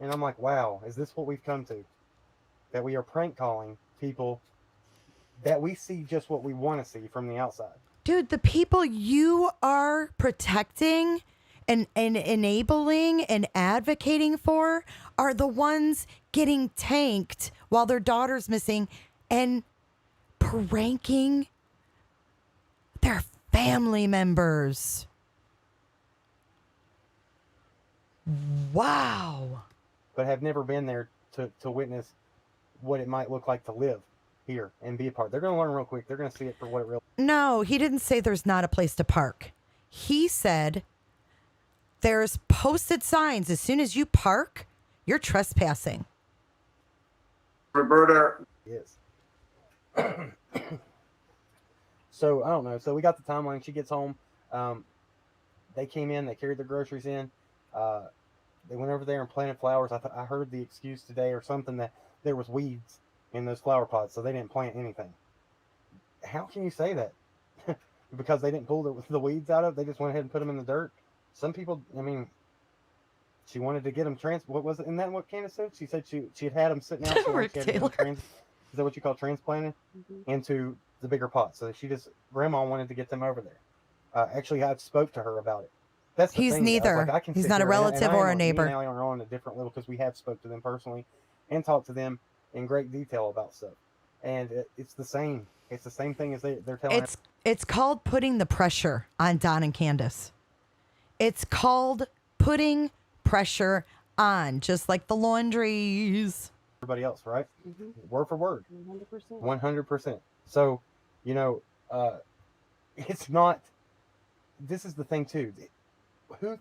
And I'm like, wow, is this what we've come to? That we are prank calling people that we see just what we want to see from the outside. Dude, the people you are protecting and enabling and advocating for are the ones getting tanked while their daughter's missing and pranking their family members. Wow. But have never been there to witness what it might look like to live here and be a part. They're going to learn real quick. They're going to see it for what it really is. No, he didn't say there's not a place to park. He said there's posted signs. As soon as you park, you're trespassing. Roberta. Yes. So, I don't know. So, we got the timeline. She gets home. They came in. They carried their groceries in. They went over there and planted flowers. I heard the excuse today or something that there was weeds in those flower pots, so they didn't plant anything. how can you say that? Because they didn't pull the weeds out of it, they just went ahead and put them in the dirt. Some people, I mean, she wanted to get them what was it? Isn't that what Candace said? She said she had them sitting out. Rick Taylor. Is that what you call transplanted? Into the bigger pot. So grandma wanted to get them over there. Actually, I spoke to her about it. That's the He's thing. neither. He's not a relative or a neighbor. Me and Allie are on a different level because we have spoke to them personally and talked to them in great detail about stuff. And it's the same. It's the same thing as they're telling. It's called putting the pressure on Don and Candace. It's called putting pressure on, just like the laundries. Everybody else, right? Word for word. 100%. 100%. So, it's not. This is the thing too. Who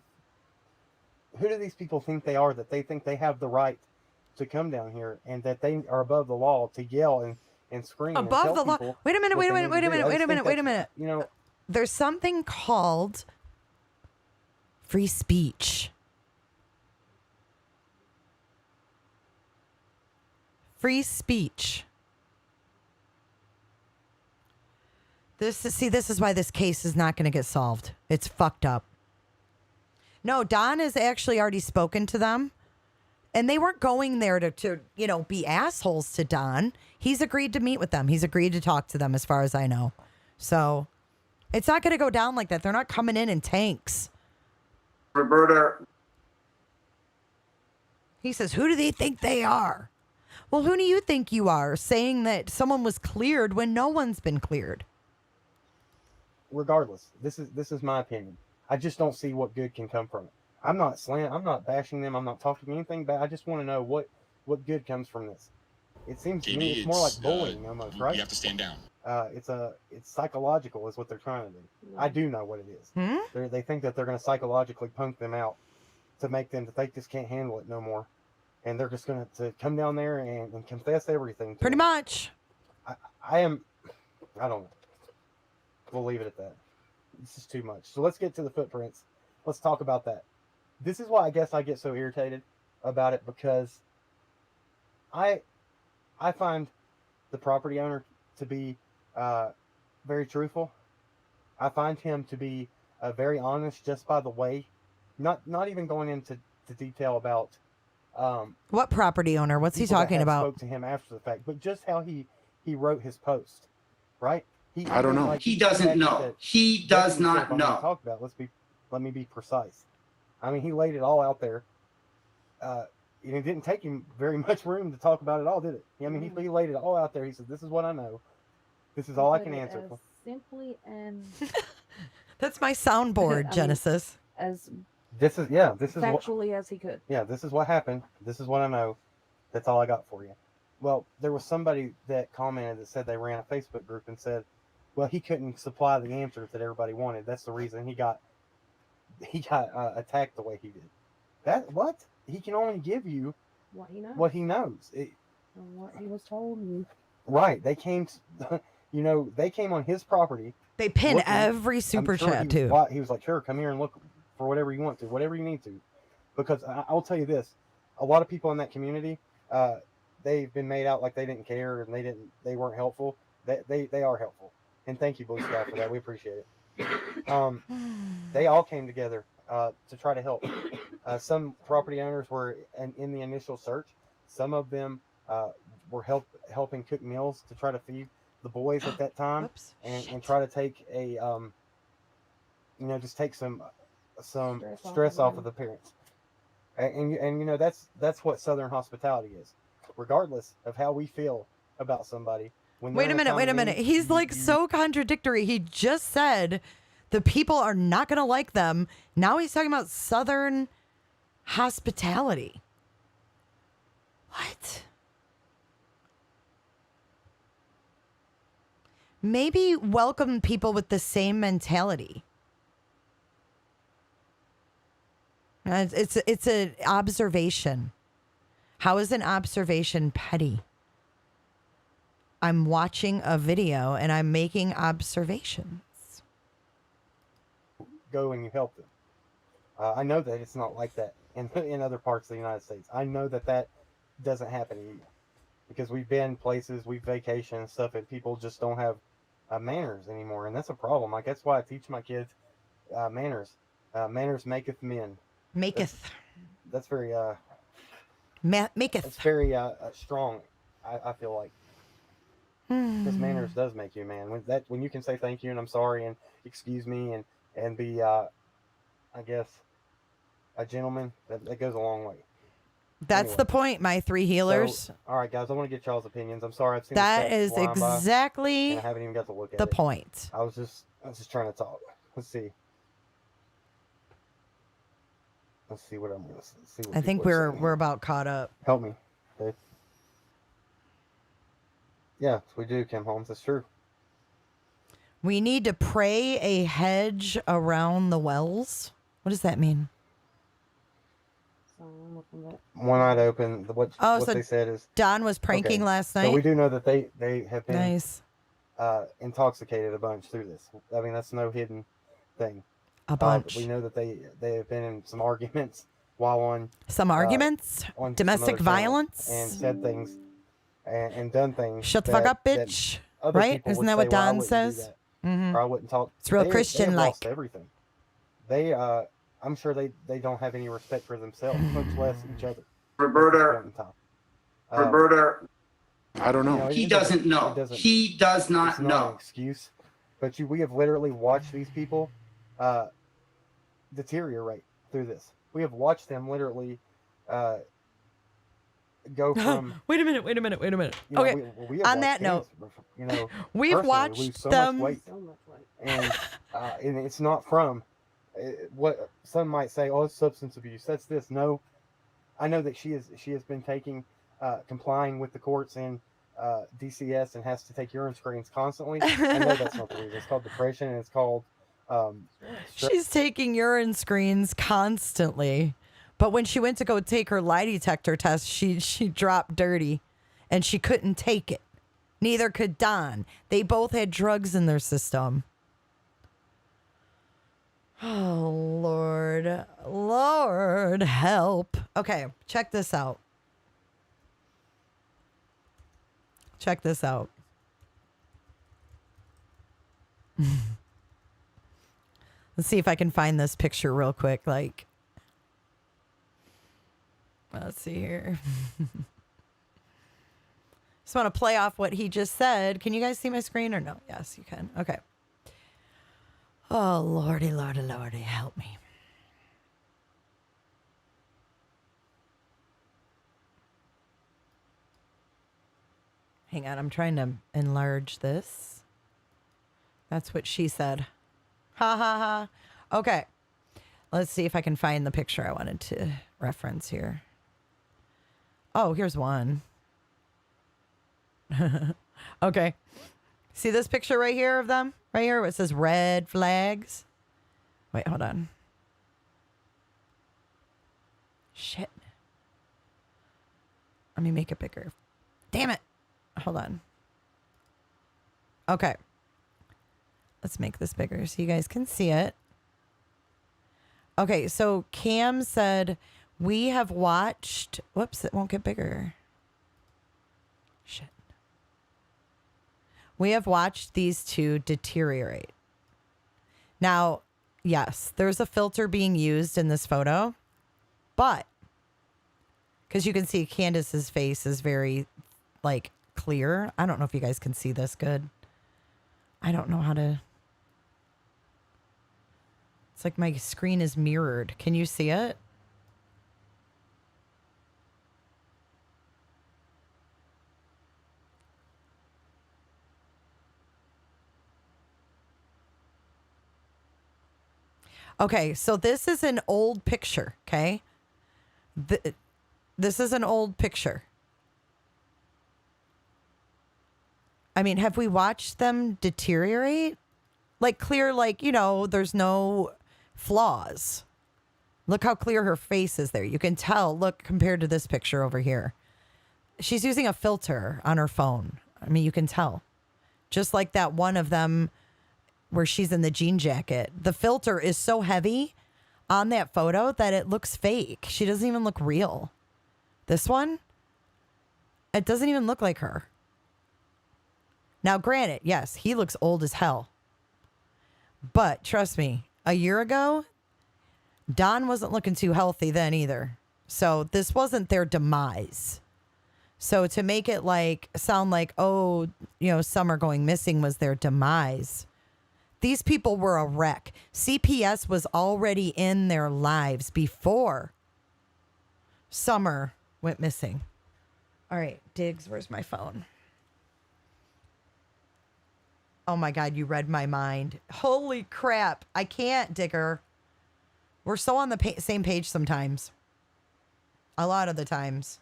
do these people think they are, that they think they have the right to come down here and that they are above the law to yell and scream above the law? Wait a minute. There's something called free speech. Free speech. This is why this case is not going to get solved. It's fucked up. No, Don has actually already spoken to them, and they weren't going there to be assholes to Don. He's agreed to meet with them. He's agreed to talk to them, as far as I know. So it's not going to go down like that. They're not coming in tanks. Roberta. He says, who do they think they are? Well, who do you think you are, saying that someone was cleared when no one's been cleared? Regardless, this is my opinion. I just don't see what good can come from it. I'm not bashing them. I'm not talking anything bad. I just want to know what good comes from this. It seems to me it's more like bullying almost, right? You have to stand down. It's psychological is what they're trying to do. I do know what it is. They think that they're going to psychologically punk them out to make them that they just can't handle it no more, and they're just going to come down there and confess everything. Pretty much. I don't know. We'll leave it at that. This is too much. So let's get to the footprints. Let's talk about that. This is why I guess I get so irritated about it, because I find the property owner to be very truthful. I find him to be very honest just by the way, not even going into detail about what property owner? What's he talking about? Spoke to him after the fact, but just how he wrote his post, right? I don't know. Like he doesn't know. He does not know. Talk about. Let me be precise. I mean, he laid it all out there. It didn't take him very much room to talk about it all, did it? I mean, he laid it all out there. He said, "This is what I know. This is all I can answer." Simply and that's my soundboard, Genesis. This is factually as he could. Yeah, this is what happened. This is what I know. That's all I got for you. Well, there was somebody that commented that said they ran a Facebook group and said, well, he couldn't supply the answers that everybody wanted. That's the reason he got attacked the way he did. He can only give you what he knows. What he knows. What he was told you. Right. They came, they came on his property. They pin every super chat too. He was like, sure, come here and look for whatever you want to, whatever you need to. Because I'll tell you this, a lot of people in that community, they've been made out like they didn't care and they weren't helpful. They are helpful. And thank you, Blue Sky, for that. We appreciate it. They all came together to try to help. Some property owners were in the initial search. Some of them were helping cook meals to try to feed the boys at that time, and try to take a just take some stress off of the parents. And that's what Southern hospitality is. Regardless of how we feel about somebody. Wait a minute. He's like so contradictory. He just said the people are not going to like them. Now he's talking about Southern hospitality. What? Maybe welcome people with the same mentality. It's an observation. How is an observation petty? I'm watching a video and I'm making observations. Go and you help them. I know that it's not like that in other parts of the United States. I know that doesn't happen either. Because we've been places, we've vacationed and stuff, and people just don't have manners anymore, and that's a problem. Like that's why I teach my kids manners. Manners maketh men. Maketh. That's very Maketh. It's very strong. I feel like because manners does make you a man. When you can say thank you and I'm sorry and excuse me and be I guess a gentleman, that goes a long way. That's the point, my three healers. So, all right, guys, I want to get y'all's opinions. I'm sorry, I've seen that the is exactly and I haven't even got to look at the it. point. I was just trying to talk. Let's see what I'm gonna see. What I think we're about caught up. Help me, Dave. Yeah, we do, Kim Holmes. That's true. We need to pray a hedge around the wells. What does that mean? One eye open. What so they said is Don was pranking last night. So we do know that they have been nice. Intoxicated a bunch through this. I mean, that's no hidden thing. A bunch. We know that they have been in some arguments while on some arguments, on domestic violence, and said things and done things. Shut the fuck up, bitch. Right? Isn't that what Don says? Mm-hmm. Or I wouldn't talk. It's real Christian like. Lost everything. They I'm sure they don't have any respect for themselves, much less each other. Roberta, I don't know. He doesn't know. He does not know. An excuse, but we have literally watched these people deteriorate through this. We have watched them literally go from. Wait a minute. Okay. We on that note, we've watched so them. Much weight. And it's not from what some might say. Oh, it's substance abuse. That's this. No, I know that she has been taking complying with the courts and DCS and has to take urine screens constantly. I know that's not the reason. It's called depression and it's called. She's taking urine screens constantly, but when she went to go take her lie detector test, she dropped dirty, and she couldn't take it. Neither could Don. They both had drugs in their system. Oh, Lord, help. Okay, check this out. Let's see if I can find this picture real quick. Let's see here. Just want to play off what he just said. Can you guys see my screen or no? Yes, you can. Okay. Oh, Lordy, help me. Hang on, I'm trying to enlarge this. That's what she said. Ha ha ha. Okay. Let's see if I can find the picture I wanted to reference here. Oh, here's one. Okay. See this picture right here of them? Right here where it says red flags? Wait, hold on. Shit. Let me make it bigger. Damn it. Hold on. Okay. Let's make this bigger so you guys can see it. Okay, so Cam said, we have watched... Whoops, it won't get bigger. Shit. We have watched these two deteriorate. Now, yes, there's a filter being used in this photo, but because you can see Candace's face is very, clear. I don't know if you guys can see this good. I don't know how to... It's like my screen is mirrored. Can you see it? Okay, so this is an old picture, okay? This is an old picture. I mean, have we watched them deteriorate? Clear, there's no flaws. Look how clear her face is there. You can tell, look, compared to this picture over here. She's using a filter on her phone. I mean, you can tell. Just like that one of them where she's in the jean jacket. The filter is so heavy on that photo that it looks fake. She doesn't even look real. This one, it doesn't even look like her. Now, granted, yes, he looks old as hell. But trust me, a year ago, Don wasn't looking too healthy then either. So this wasn't their demise. So to make it sound like, oh, Summer going missing was their demise. These people were a wreck. CPS was already in their lives before Summer went missing. All right, Diggs, where's my phone? Oh my God, you read my mind. Holy crap. I can't, Digger. We're so on the same page sometimes. A lot of the times.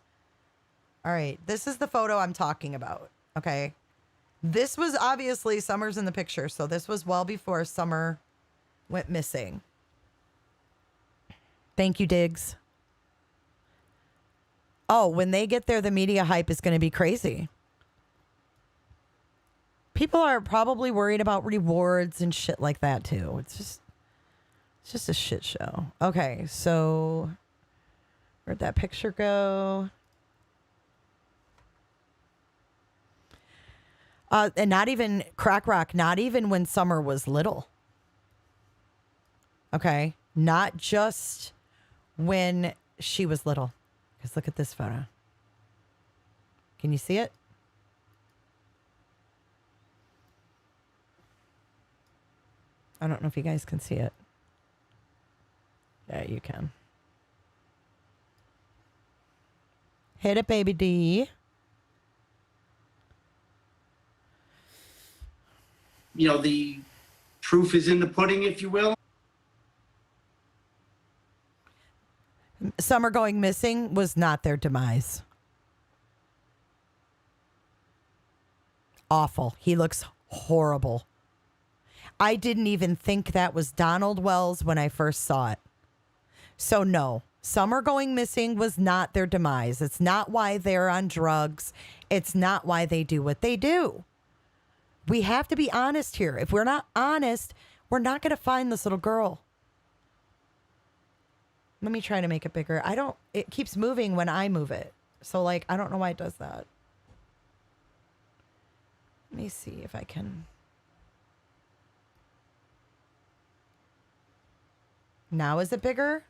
All right, this is the photo I'm talking about. Okay. This was obviously Summer's in the picture. So this was well before Summer went missing. Thank you, Diggs. Oh, when they get there, the media hype is going to be crazy. People are probably worried about rewards and shit like that too. It's just a shit show. Okay, so where'd that picture go? And not even Crack Rock, not even when Summer was little. Okay, not just when she was little. Because look at this photo. Can you see it? I don't know if you guys can see it. Yeah, you can. Hit it, baby D. The proof is in the pudding, if you will. Summer going missing was not their demise. Awful. He looks horrible. I didn't even think that was Donald Wells when I first saw it. So no, Summer going missing was not their demise. It's not why they're on drugs. It's not why they do what they do. We have to be honest here. If we're not honest, we're not going to find this little girl. Let me try to make it bigger. It keeps moving when I move it. So I don't know why it does that. Let me see if I can. Now is it bigger?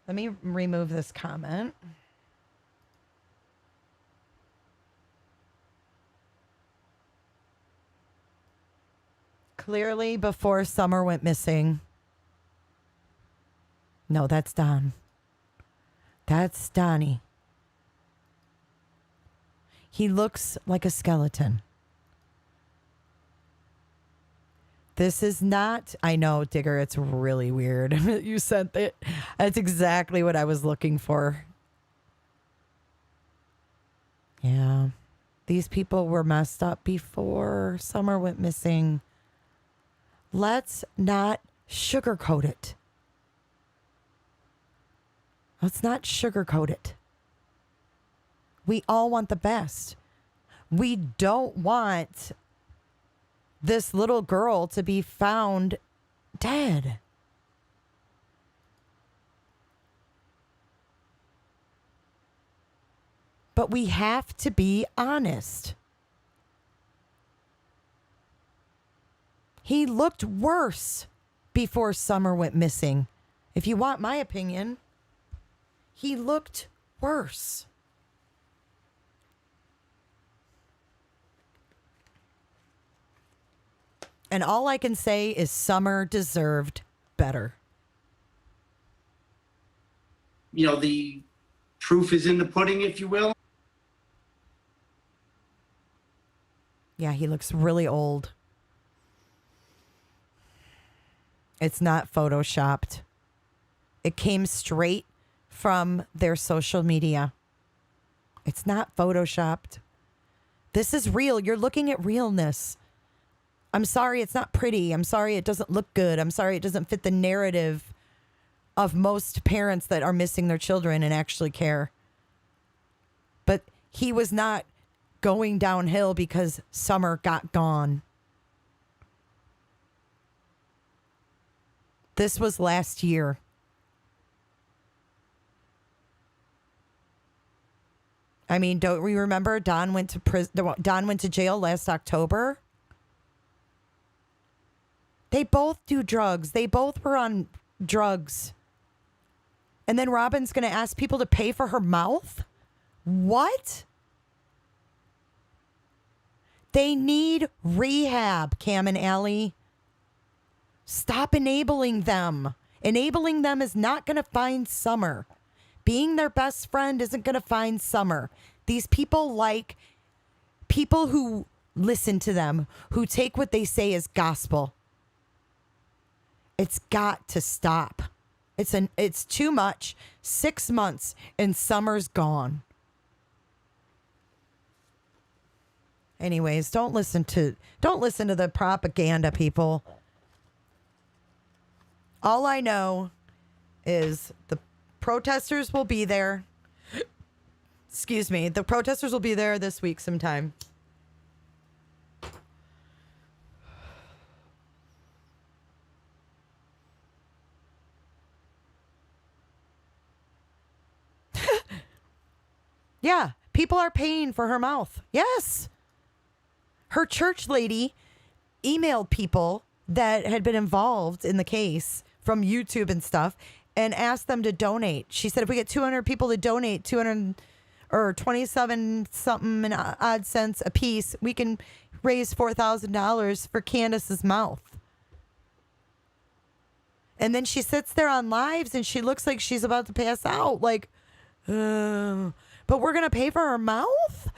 Let me remove this comment. Clearly before Summer went missing. No, that's Don. That's Donnie. He looks like a skeleton. This is not, I know, Digger, it's really weird. You sent it. That's exactly what I was looking for. Yeah. These people were messed up before Summer went missing. Let's not sugarcoat it. Let's not sugarcoat it. We all want the best. We don't want this little girl to be found dead. But we have to be honest. He looked worse before Summer went missing. If you want my opinion, he looked worse. And all I can say is Summer deserved better. The proof is in the pudding, if you will. Yeah, he looks really old. It's not photoshopped. It came straight from their social media. It's not photoshopped. This is real. You're looking at realness. I'm sorry it's not pretty. I'm sorry it doesn't look good. I'm sorry it doesn't fit the narrative of most parents that are missing their children and actually care. But he was not going downhill because Summer got gone. This was last year. I mean, don't we remember Don went to Don went to jail last October? They both do drugs. They both were on drugs. And then Robin's going to ask people to pay for her mouth? What? They need rehab, Cam and Allie. Stop enabling them. Enabling them is not going to find Summer. Being their best friend isn't going to find Summer. These people like people who listen to them, who take what they say as gospel. It's got to stop. It's too much. 6 months and Summer's gone. Anyways, don't listen to the propaganda, people. All I know is the protesters will be there. Excuse me. The protesters will be there this week sometime. Yeah, people are paying for her mouth. Yes. Her church lady emailed people that had been involved in the case from YouTube and stuff and asked them to donate. She said, if we get 200 people to donate 200 or 27 something and odd cents a piece, we can raise $4,000 for Candace's mouth. And then she sits there on lives and she looks like she's about to pass out. Like, but we're going to pay for her mouth?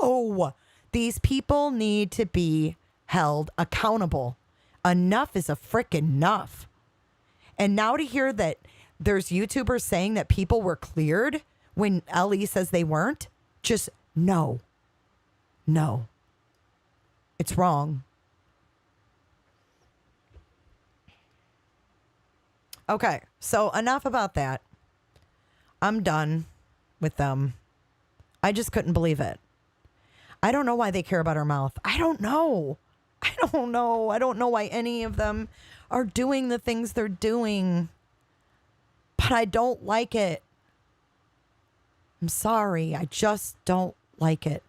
No. These people need to be held accountable. Enough is a frickin' enough. And now to hear that there's YouTubers saying that people were cleared when Ellie says they weren't, just no. No. It's wrong. Okay, so enough about that. I'm done with them. I just couldn't believe it. I don't know why they care about her mouth. I don't know. I don't know why any of them are doing the things they're doing. But I don't like it. I'm sorry. I just don't like it.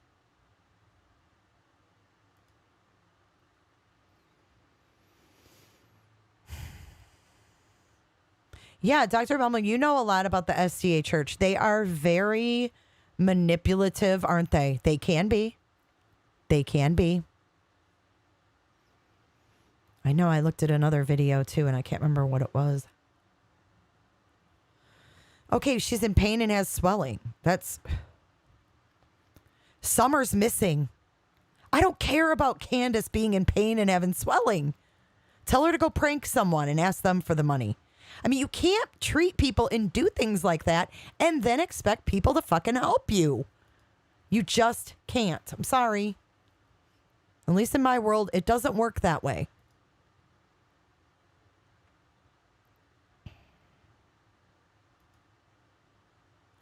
Yeah, Dr. Belmont, you know a lot about the SDA Church. They are very manipulative, aren't they? They can be. They can be. I know I looked at another video too, and I can't remember what it was. Okay, she's in pain and has swelling. That's... Summer's missing. I don't care about Candace being in pain and having swelling. Tell her to go prank someone and ask them for the money. I mean, you can't treat people and do things like that and then expect people to fucking help you. You just can't. I'm sorry. At least in my world, it doesn't work that way.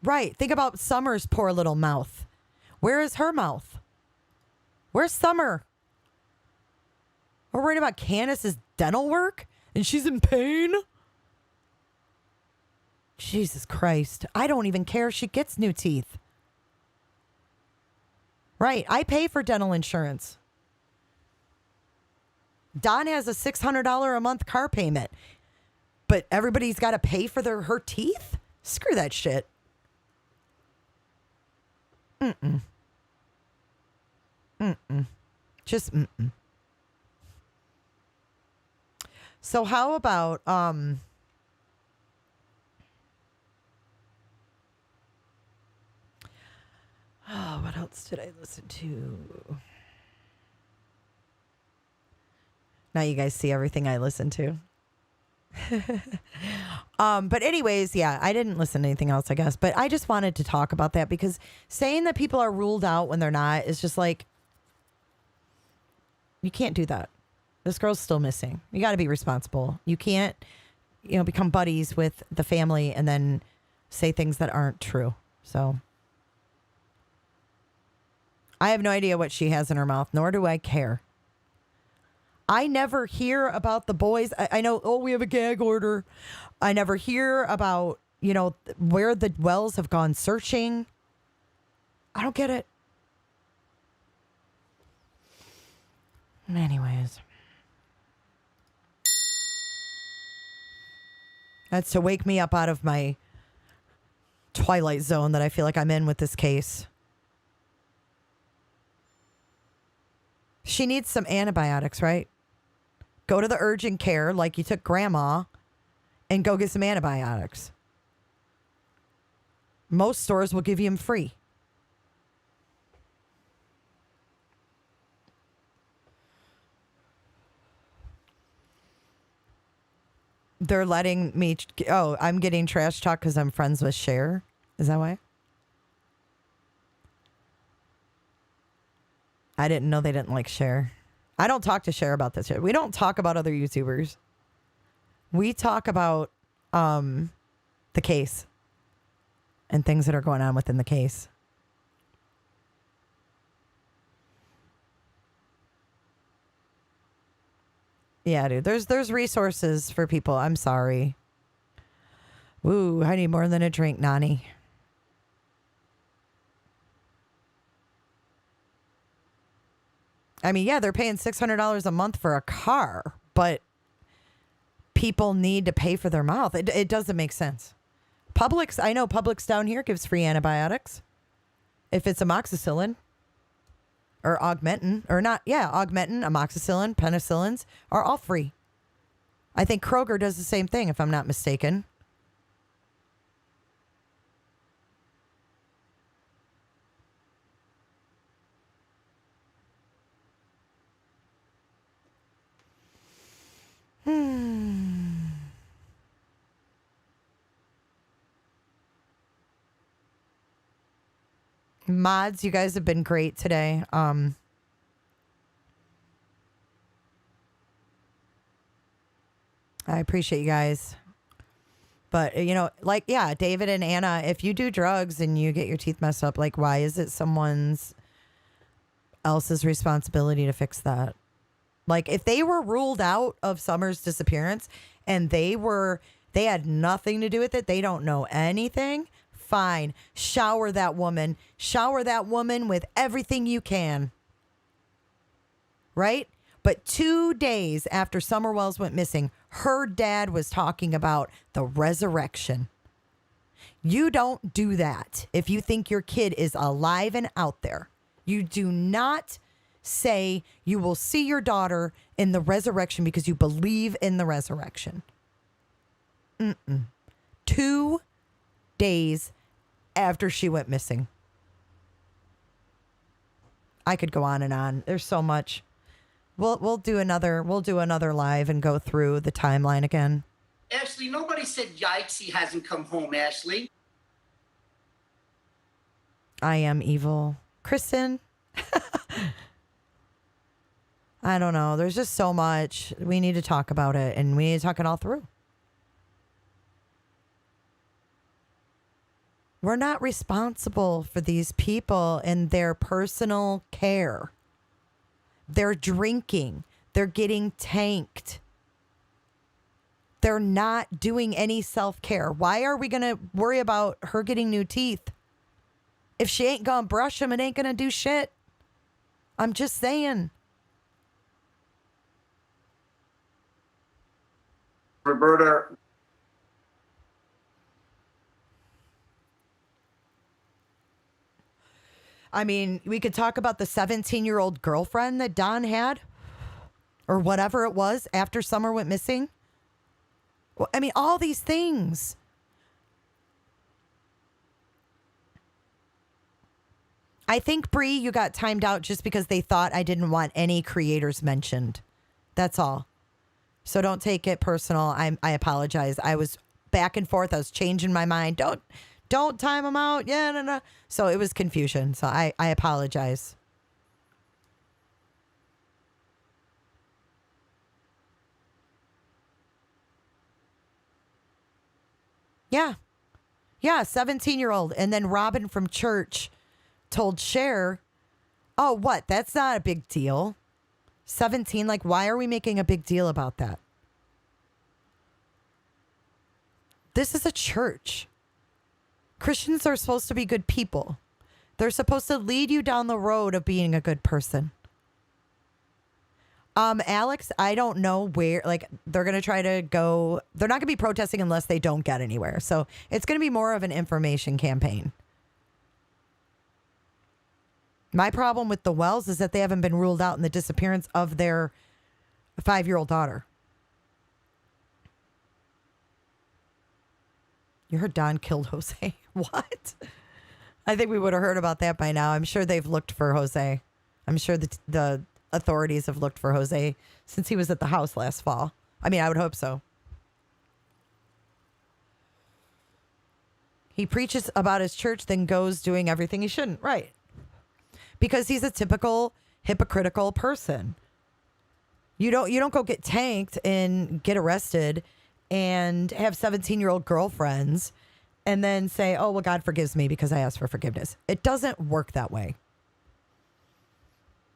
Right. Think about Summer's poor little mouth. Where is her mouth? Where's Summer? We're worried about Candace's dental work and she's in pain? Jesus Christ. I don't even care if she gets new teeth. Right. I pay for dental insurance. Don has a $600 a month car payment. But everybody's got to pay for her teeth? Screw that shit. Mm-mm. Mm-mm. Just mm-mm. So how about what else did I listen to? Now you guys see everything I listen to. But anyways, yeah, I didn't listen to anything else, I guess. But I just wanted to talk about that because saying that people are ruled out when they're not is just like, you can't do that. This girl's still missing. You got to be responsible. You can't, become buddies with the family and then say things that aren't true. So I have no idea what she has in her mouth, nor do I care. I never hear about the boys. I know, we have a gag order. I never hear about, where the Wells have gone searching. I don't get it. Anyways. That's to wake me up out of my twilight zone that I feel like I'm in with this case. She needs some antibiotics, right? Go to the urgent care like you took grandma and go get some antibiotics. Most stores will give you them free. They're letting me... Oh, I'm getting trash talk because I'm friends with Cher. Is that why? I didn't know they didn't like Cher. I don't talk to Cher about this shit. We don't talk about other YouTubers. We talk about the case and things that are going on within the case. Yeah, dude. There's resources for people. I'm sorry. Woo, I need more than a drink, Nani. I mean, yeah, they're paying $600 a month for a car, but people need to pay for their mouth. It doesn't make sense. Publix, I know Publix down here gives free antibiotics. If it's amoxicillin or Augmentin, or not, yeah, Augmentin, amoxicillin, penicillins are all free. I think Kroger does the same thing, if I'm not mistaken. Mods, you guys have been great today. I appreciate you guys. But, you know, like, yeah, David and Anna, if you do drugs and you get your teeth messed up, like, why is it someone's else's responsibility to fix that? Like, if they were ruled out of Summer's disappearance and they had nothing to do with it, they don't know anything, fine. Shower that woman with everything you can. Right? But 2 days after Summer Wells went missing, her dad was talking about the resurrection. You don't do that if you think your kid is alive and out there. You do not say you will see your daughter in the resurrection because you believe in the resurrection. 2 days after she went missing. I could go on and on. There's so much. We'll do another live and go through the timeline again. Ashley, nobody said yikes, he hasn't come home, Ashley. I am evil. Kristen? I don't know. There's just so much. We need to talk about it, and we need to talk it all through. We're not responsible for these people and their personal care. They're drinking. They're getting tanked. They're not doing any self-care. Why are we going to worry about her getting new teeth? If she ain't going to brush them, it ain't going to do shit. I'm just saying. Roberta. I mean, we could talk about the 17-year-old girlfriend that Don had, or whatever it was after Summer went missing. Well, I mean, all these things. I think, Bree, you got timed out just because they thought I didn't want any creators mentioned. That's all. So don't take it personal. I apologize. I was back and forth. I was changing my mind. Don't time them out. Yeah, no. So it was confusion. So I apologize. Yeah. Yeah, 17-year-old. And then Robin from church told Cher, oh, what? That's not a big deal. 17, like, why are we making a big deal about that? This is a church. Christians are supposed to be good people. They're supposed to lead you down the road of being a good person. Alex, I don't know where, like, they're going to try to go. They're not going to be protesting unless they don't get anywhere. So it's going to be more of an information campaign. My problem with the Wells is that they haven't been ruled out in the disappearance of their 5-year-old daughter. You heard Don killed Jose. What? I think we would have heard about that by now. I'm sure they've looked for Jose. I'm sure the authorities have looked for Jose since he was at the house last fall. I mean, I would hope so. He preaches about his church, then goes doing everything he shouldn't. Right. Because he's a typical hypocritical person. You don't go get tanked and get arrested and have 17-year-old girlfriends and then say, oh, well, God forgives me because I asked for forgiveness. It doesn't work that way.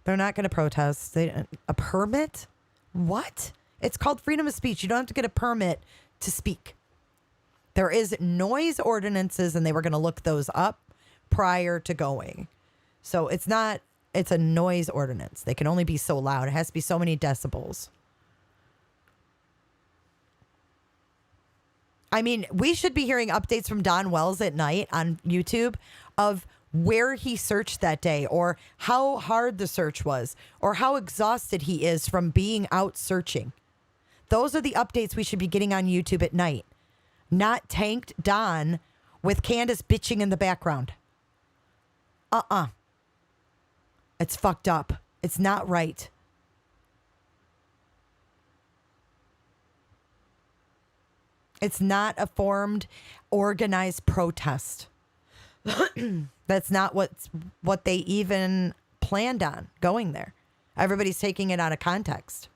They're not going to protest. A permit? What? It's called freedom of speech. You don't have to get a permit to speak. There is noise ordinances, and they were going to look those up prior to going. So it's a noise ordinance. They can only be so loud. It has to be so many decibels. I mean, we should be hearing updates from Don Wells at night on YouTube of where he searched that day or how hard the search was or how exhausted he is from being out searching. Those are the updates we should be getting on YouTube at night. Not tanked Don with Candace bitching in the background. It's fucked up. It's not right. It's not a formed, organized protest. That's not what they even planned on going there. Everybody's taking it out of context.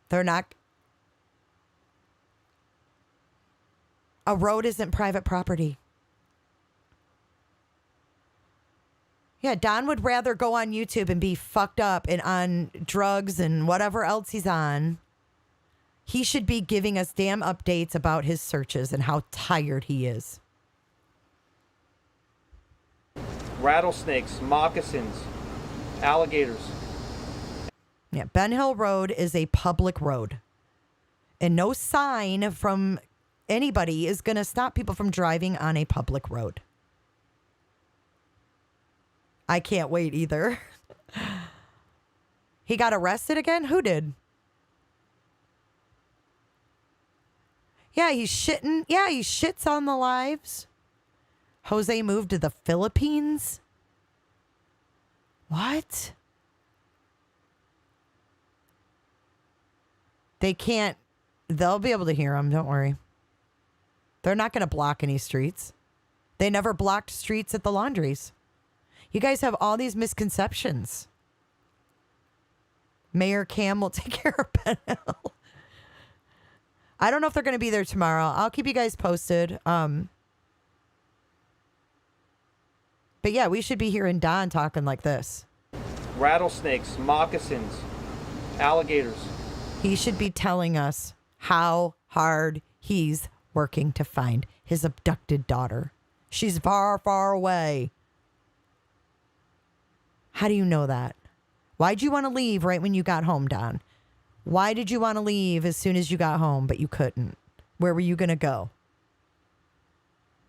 They're not. A road isn't private property. Yeah, Don would rather go on YouTube and be fucked up and on drugs and whatever else he's on. He should be giving us damn updates about his searches and how tired he is. Rattlesnakes, moccasins, alligators. Yeah, Ben Hill Road is a public road. And no sign from anybody is going to stop people from driving on a public road. I can't wait either. He got arrested again? Who did? Yeah, he's shitting. Yeah, he shits on the lives. Jose moved to the Philippines? What? They can't. They'll be able to hear him. Don't worry. They're not going to block any streets. They never blocked streets at the laundries. You guys have all these misconceptions. Mayor Cam will take care of Ben Hill. I don't know if they're going to be there tomorrow. I'll keep you guys posted. But yeah, we should be hearing Don talking like this. Rattlesnakes, moccasins, alligators. He should be telling us how hard he's working to find his abducted daughter. She's far, far away. How do you know that? Why'd you want to leave right when you got home, Don? Why did you want to leave as soon as you got home, but you couldn't? Where were you going to go?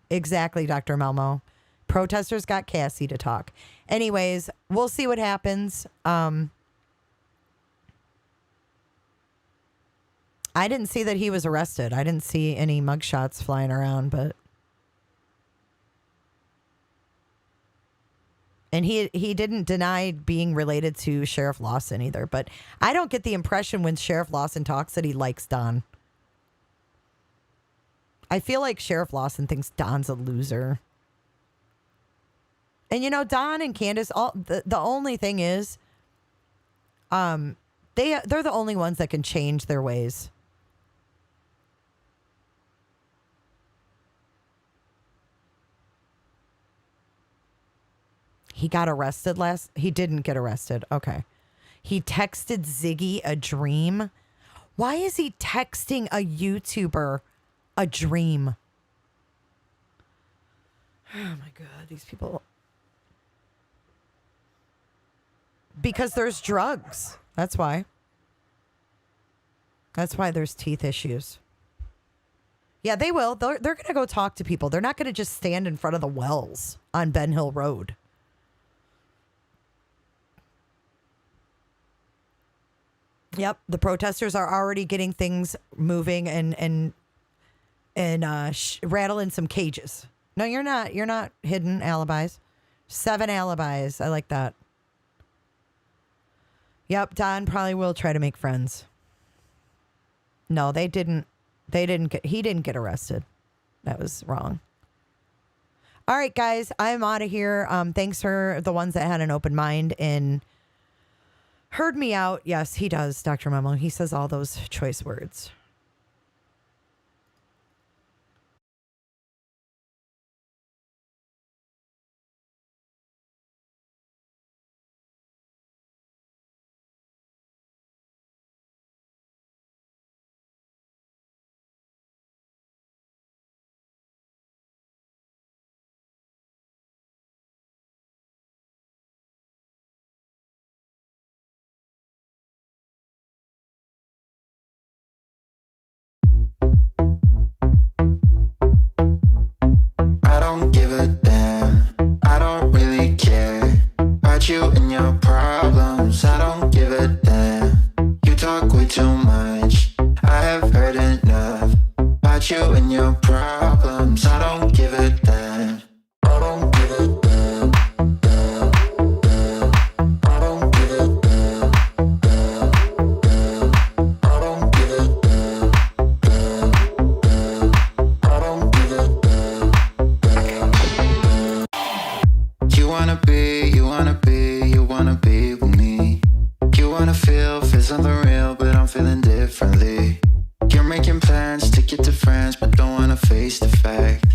Exactly, Dr. Malmo. Protesters got Cassie to talk. Anyways, we'll see what happens. I didn't see that he was arrested. I didn't see any mugshots flying around, but... And he didn't deny being related to Sheriff Lawson either. But I don't get the impression when Sheriff Lawson talks that he likes Don. I feel like Sheriff Lawson thinks Don's a loser. And, you know, Don and Candace, the only thing is, they're the only ones that can change their ways. He got arrested he didn't get arrested. Okay. He texted Ziggy a dream. Why is he texting a YouTuber a dream? Oh my God, these people. Because there's drugs. That's why. That's why there's teeth issues. Yeah, they will. They're going to go talk to people. They're not going to just stand in front of the wells on Ben Hill Road. Yep, the protesters are already getting things moving and rattling some cages. No, you're not. You're not hidden alibis. 7 alibis. I like that. Yep, Don probably will try to make friends. No, they didn't. He didn't get arrested. That was wrong. All right, guys, I'm out of here. Thanks for the ones that had an open mind and heard me out. Yes, he does, Dr. Memo. He says all those choice words. I don't give a damn. I don't really care about you and your problems. I don't give a damn. You talk way too much. I have heard enough about you and your problems. I don't give a damn. I don't give a damn. Damn, damn. I don't give a damn. Damn, damn. I don't give a damn. Damn, damn. I don't give a damn. You wanna be with me. You wanna feel something real, but I'm feeling differently. You're making plans to get to France, but don't wanna face the fact